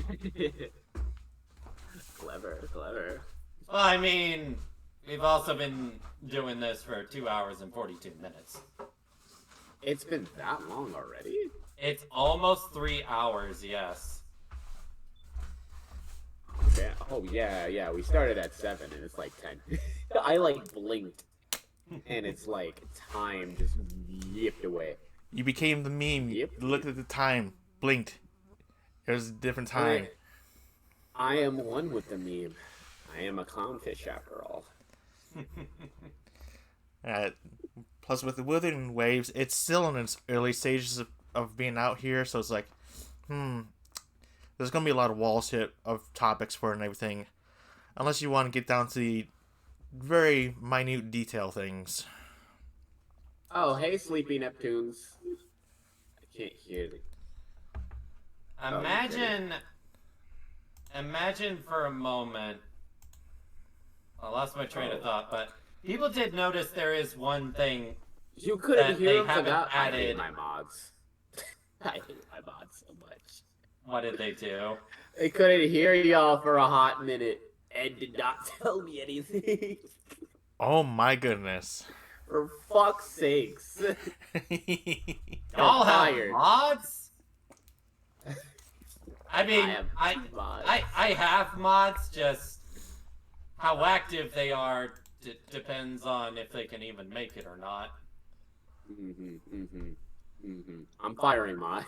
Clever. Well, I mean, we've also been doing this for 2 hours and 42 minutes. It's been that long already? It's almost 3 hours, yes. Okay. Oh, yeah. We started at 7 and it's like 10. I like blinked. And it's like time just yipped away. You became the meme. Yep. Looked at the time, blinked. It was a different time. I am one with the meme. I am a clownfish after all. Plus, with the Wuthering Waves, it's still in its early stages of being out here, so it's like, there's going to be a lot of walls hit of topics for it and everything. Unless you want to get down to the very minute detail things. Oh, hey, Sleepy Neptunes. I can't hear them. Imagine for a moment. I lost my train of thought, but people did notice there is one thing you couldn't that hear they them haven't I added. hate my mods. I hate my mods so much. What did they do? They couldn't hear y'all for a hot minute and did not tell me anything. Oh my goodness. For fuck's sakes. Y'all have mods? I mean, I have mods, just how active they are depends on if they can even make it or not. I'm firing mine.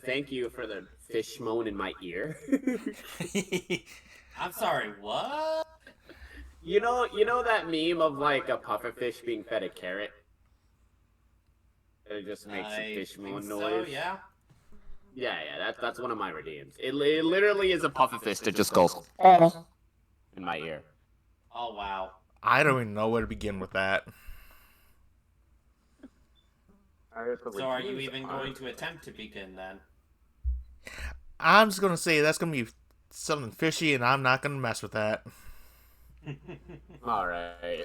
Thank you for the fish moan in my ear. I'm sorry, what? You know that meme of like a pufferfish being fed a carrot? It just makes a I fish think moan so, noise. yeah. Yeah, that's one of my redeems. It literally is a pufferfish that just goes in my ear. Oh, wow. I don't even know where to begin with that. So are you even going to attempt to begin then? I'm just gonna say that's gonna be something fishy, and I'm not gonna mess with that. All right.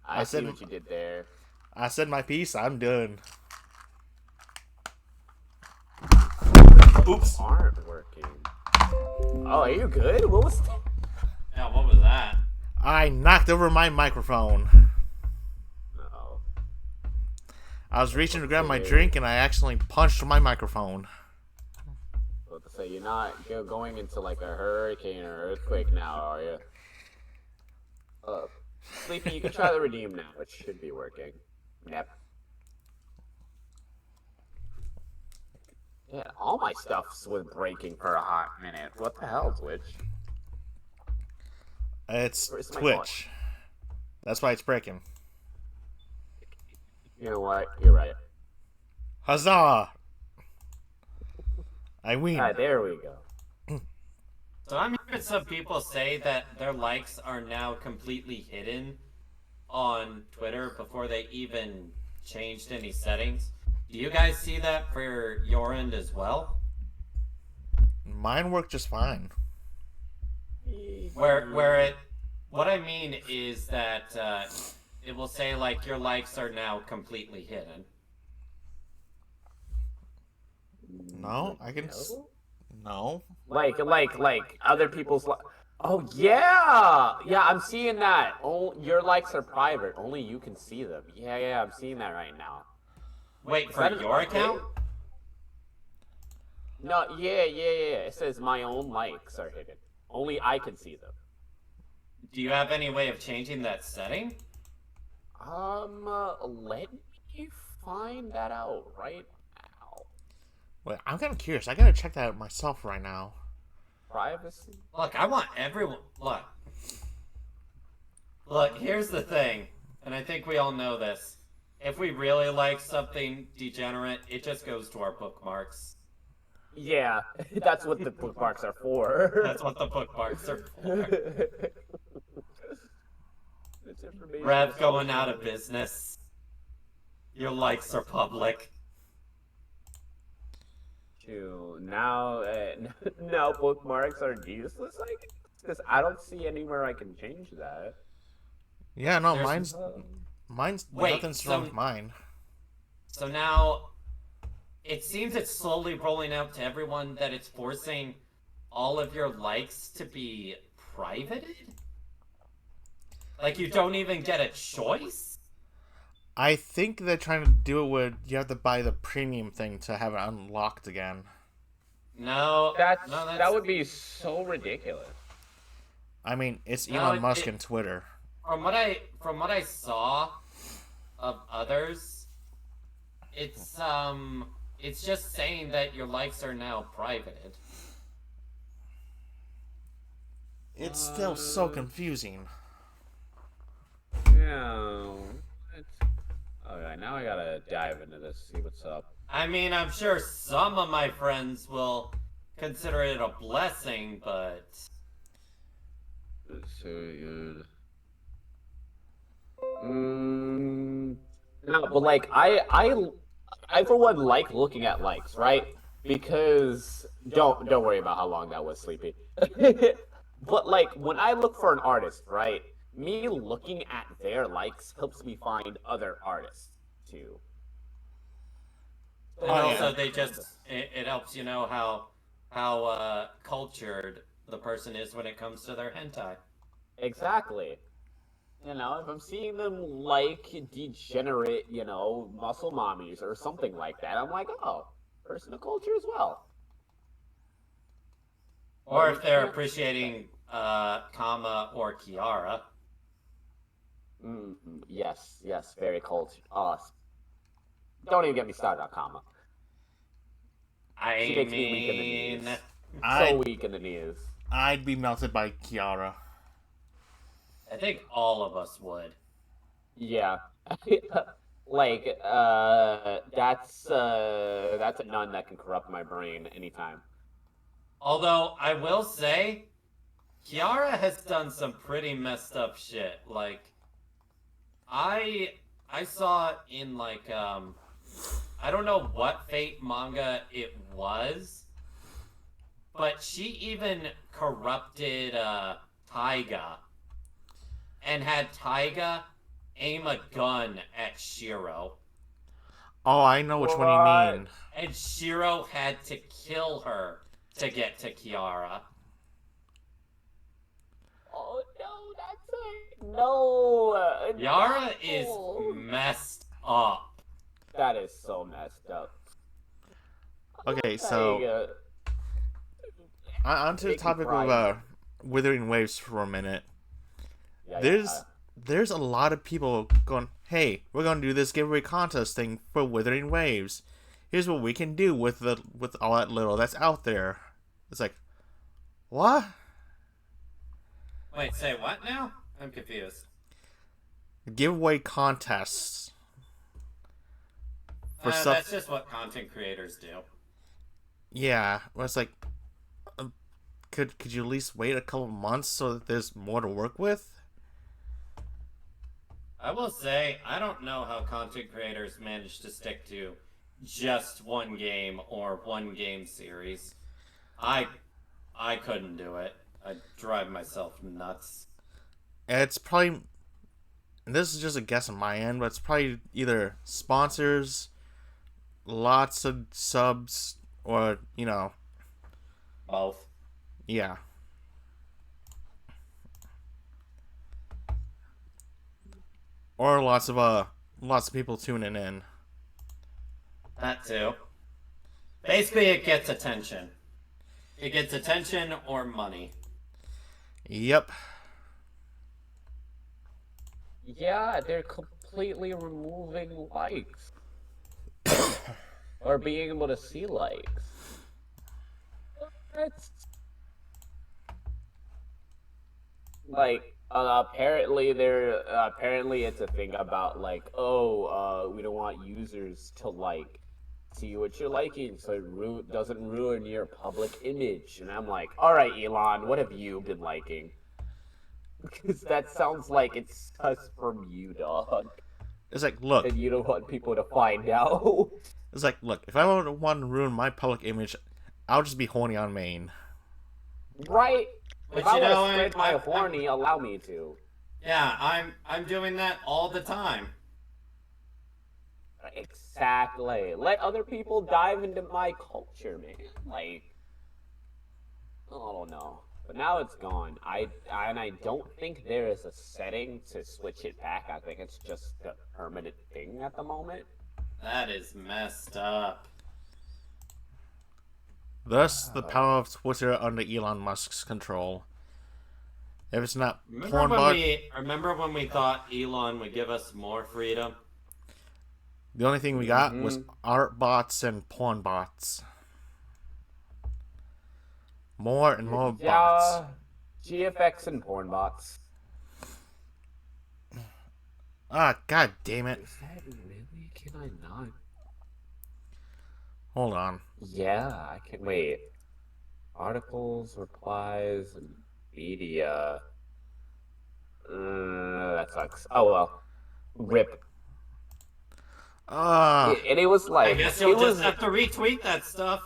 I see said- what you did there. I said my piece. I'm done. Oops. Aren't working. Oh, are you good? What was that? Yeah, what was that? I knocked over my microphone. Oh. I was reaching to grab my drink, and I accidentally punched my microphone. What to say? You're not going into like a hurricane or earthquake now, are you? Sleepy, you can try the redeem now. It should be working. Yep. Yeah, all my stuff was breaking for a hot minute. What the hell, Twitch? It's Where's my Twitch. That's why it's breaking. You know what? You're right. Huzzah! I win. Ah, there we go. So I'm hearing some people say that their likes are now completely hidden on Twitter before they even changed any settings. Do you guys see that for your end as well? Mine worked just fine. What I mean is that it will say like your likes are now completely hidden. No, I can. No. Like other people's. Oh yeah, yeah. I'm seeing that. Oh, your likes are private. Only you can see them. Yeah. I'm seeing that right now. Wait, Is for that an your update? account? No, yeah. It says my own likes are hidden. Only I can see them. Do you have any way of changing that setting? Let me find that out right now. Wait, I'm kind of curious. I gotta check that out myself right now. Privacy. Look, I want everyone. Look, here's the thing, and I think we all know this. If we really like something degenerate, it just goes to our bookmarks. Yeah, that's what the bookmarks are for. That's what the bookmarks are for. It's information. Rev going out of business. Your likes are public. Now, now bookmarks are useless. Because I don't see anywhere I can change that. Yeah, no, There's- mine's Wait, nothing's wrong with mine. So now, it seems it's slowly rolling out to everyone that it's forcing all of your likes to be privated? Like you don't even get a choice? I think they're trying to do it with you have to buy the premium thing to have it unlocked again. No, That would be so ridiculous. I mean, it's No, Elon Musk and Twitter. From what I saw of others, it's just saying that your likes are now privated. It's still so confusing. Yeah. Okay, now I gotta dive into this, see what's up. I mean, I'm sure some of my friends will consider it a blessing, but So good. No, but like I for one like looking at likes, right? Because don't worry about how long that was, Sleepy. But like when I look for an artist, right? Me looking at their likes helps me find other artists too. and Oh, also yeah. they just it helps you know how cultured the person is when it comes to their hentai. Exactly. You know, if I'm seeing them like degenerate, muscle mommies or something like that, I'm like, oh, person of culture as well. Or if they're appreciating Kama or Kiara. Yes, very culture. Don't even get me started on comma. She makes me weak in the knees. So I'd, weak in the knees. I'd be melted by Kiara. I think all of us would. Yeah. Like, that's a nun that can corrupt my brain anytime. Although I will say, Kiara has done some pretty messed up shit. Like, I saw in like I don't know what Fate manga it was, but she even corrupted Taiga and had Taiga aim a gun at Shiro. Oh, I know which one you mean. And Shiro had to kill her to get to Kiara. Oh no, that's it. No. Kiara is messed up. That is so messed up. Okay, so onto the topic of Wuthering Waves for a minute. There's a lot of people going, hey, we're gonna do this giveaway contest thing for Wuthering Waves. Here's what we can do with all that little that's out there. It's like, what? Wait, say what now? I'm confused. Giveaway contests. For stuff. That's just what content creators do. Yeah, well, it's like, could you at least wait a couple months so that there's more to work with? I will say, I don't know how content creators manage to stick to just one game or one game series. I couldn't do it. I'd drive myself nuts. It's probably, and this is just a guess on my end, but it's probably either sponsors, lots of subs, or, both. Yeah. Or lots of people tuning in. That too. Basically, it gets attention. It gets attention or money. Yep. Yeah, they're completely removing likes. Or being able to see likes. That's... Like, apparently it's a thing about, like, we don't want users to, like, see what you're liking so it doesn't ruin your public image. And I'm like, alright, Elon, what have you been liking? Because that sounds like it's us from you, dog. It's like, look. And you don't want people to find out. It's like, look, if I want to ruin my public image, I'll just be horny on main. Right? But if I want to spread my horny, allow me to. Yeah, I'm doing that all the time. Exactly. Let other people dive into my culture, man. Like, I don't know. But now it's gone. I don't think there is a setting to switch it back. I think it's just a permanent thing at the moment. That is messed up. Thus, the power of Twitter under Elon Musk's control. If it's not remember when we thought Elon would give us more freedom? The only thing we got was art bots and porn bots. More and more bots. GFX and porn bots. Ah, god damn it. Is that really? Can I not? Hold on. Yeah, I can wait. Articles, replies, and media. That sucks. Oh well. RIP. And it was like, I guess you'll just have to retweet that stuff.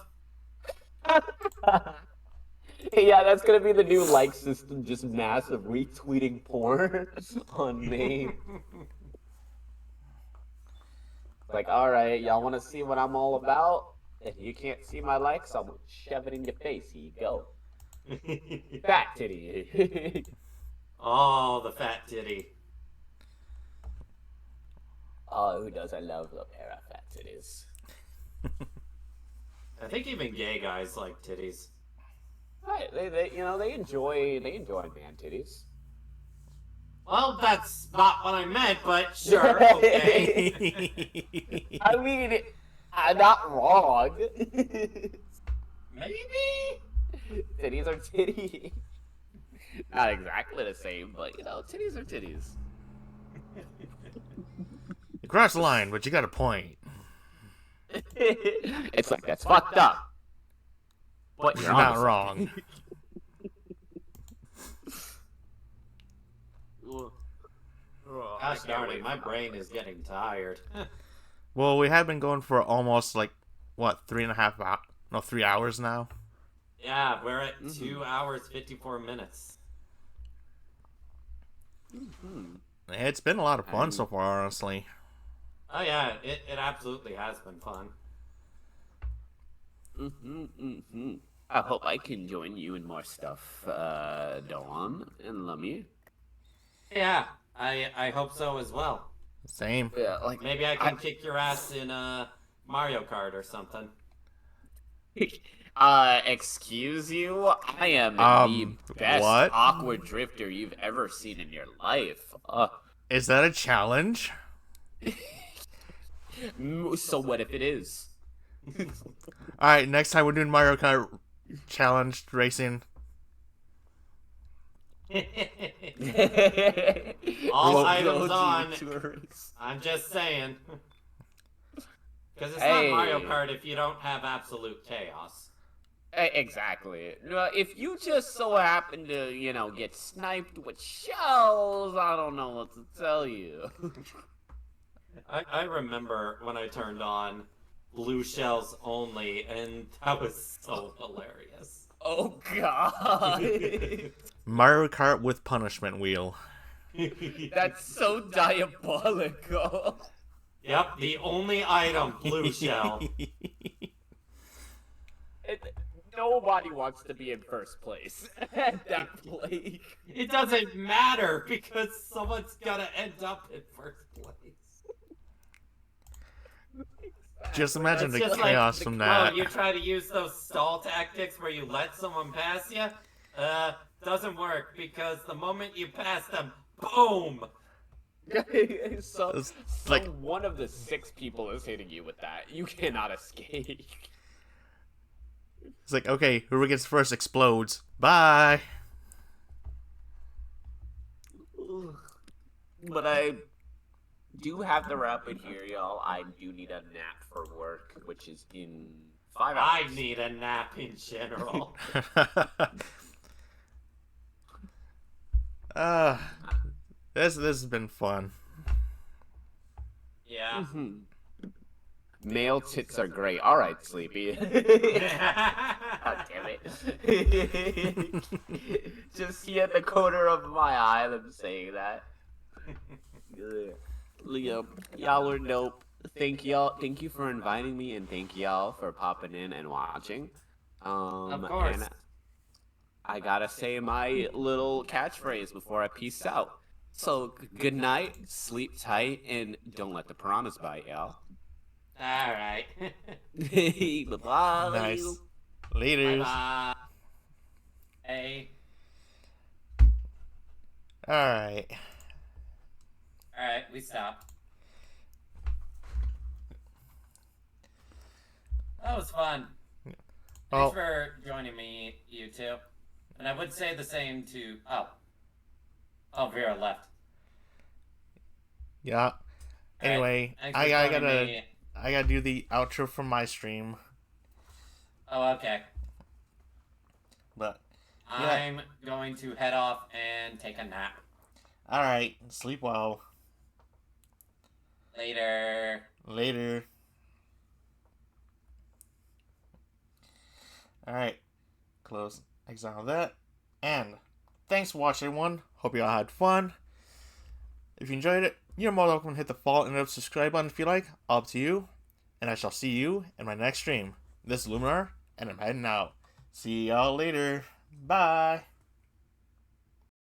Yeah, that's gonna be the new like system, just massive retweeting porn on me. Like, alright, y'all wanna see what I'm all about? If you can't see my likes, I'll shove it in your face. Here you go. Fat titty. Oh, the fat titty. Oh, who doesn't love a pair of fat titties? I think even gay guys like titties. Right, they enjoy man titties. Well, that's not what I meant, but sure, okay. I mean, I'm not wrong. Maybe? Titties are titties. Not exactly the same, but titties are titties. You crossed the line, but you got a point. It's like, that's fucked up. But You're not wrong. Gosh darn it, my brain is getting tired. Well, we have been going for almost like, what, 3 hours now? Yeah, we're at 2 hours, 54 minutes. It's been a lot of fun so far, honestly. Oh yeah, it absolutely has been fun. I hope I can join you in more stuff, Dawn and Lummy. Yeah, I hope so as well. Same. Yeah, like Maybe I can kick your ass in Mario Kart or something. Excuse you? I am the best what? awkward drifter you've ever seen in your life. Is that a challenge? So what if it is? Alright, next time we're doing Mario Kart challenge racing. All Road items to on. tours. I'm just saying. Because it's Hey. not Mario Kart if you don't have absolute chaos. Exactly. If you just so happen to, get sniped with shells, I don't know what to tell you. I remember when I turned on blue shells only, and that was so hilarious. Oh, God. Mario Kart with punishment wheel. That's so diabolical. Yep, the only item, blue shell. Nobody wants to be in first place at that place. It doesn't matter because someone's gonna end up in first place. Just imagine It's the just chaos like, from well, that. you try to use those stall tactics where you let someone pass you. Doesn't work because the moment you pass them, boom. so It's like- one of the 6 people is hitting you with that. You cannot escape. It's like, okay, whoever gets first explodes. Bye. But I do have to wrap it here, y'all. I do need a nap for work, which is in 5 hours. I need a nap in general. This has been fun. Yeah. Male tits are great. All right, Sleepy. God damn it. Just see at the corner of my eye them saying that. Y'all are dope. Thank you for inviting me, and thank y'all for popping in and watching. Of course. And I gotta say my little catchphrase before I peace out. So, good night, sleep tight, and don't let the piranhas bite, y'all. Alright. Bye-bye. Nice. Laters. Bye-bye. Hey. Alright. Alright, we stop. That was fun. Thanks for joining me, you two. And I would say the same to... Oh, Vera left. Yeah. Anyway, Thanks for I joining gotta me. do the outro from my stream. Oh, okay. But I'm going to head off and take a nap. alright, sleep well. Later. Later. Alright. Close. Exile that. And thanks for watching, everyone. Hope you all had fun. If you enjoyed it, you're more than welcome to hit the follow and subscribe button if you like. Up to you. And I shall see you in my next stream. This is Luminar, and I'm heading out. See y'all later. Bye.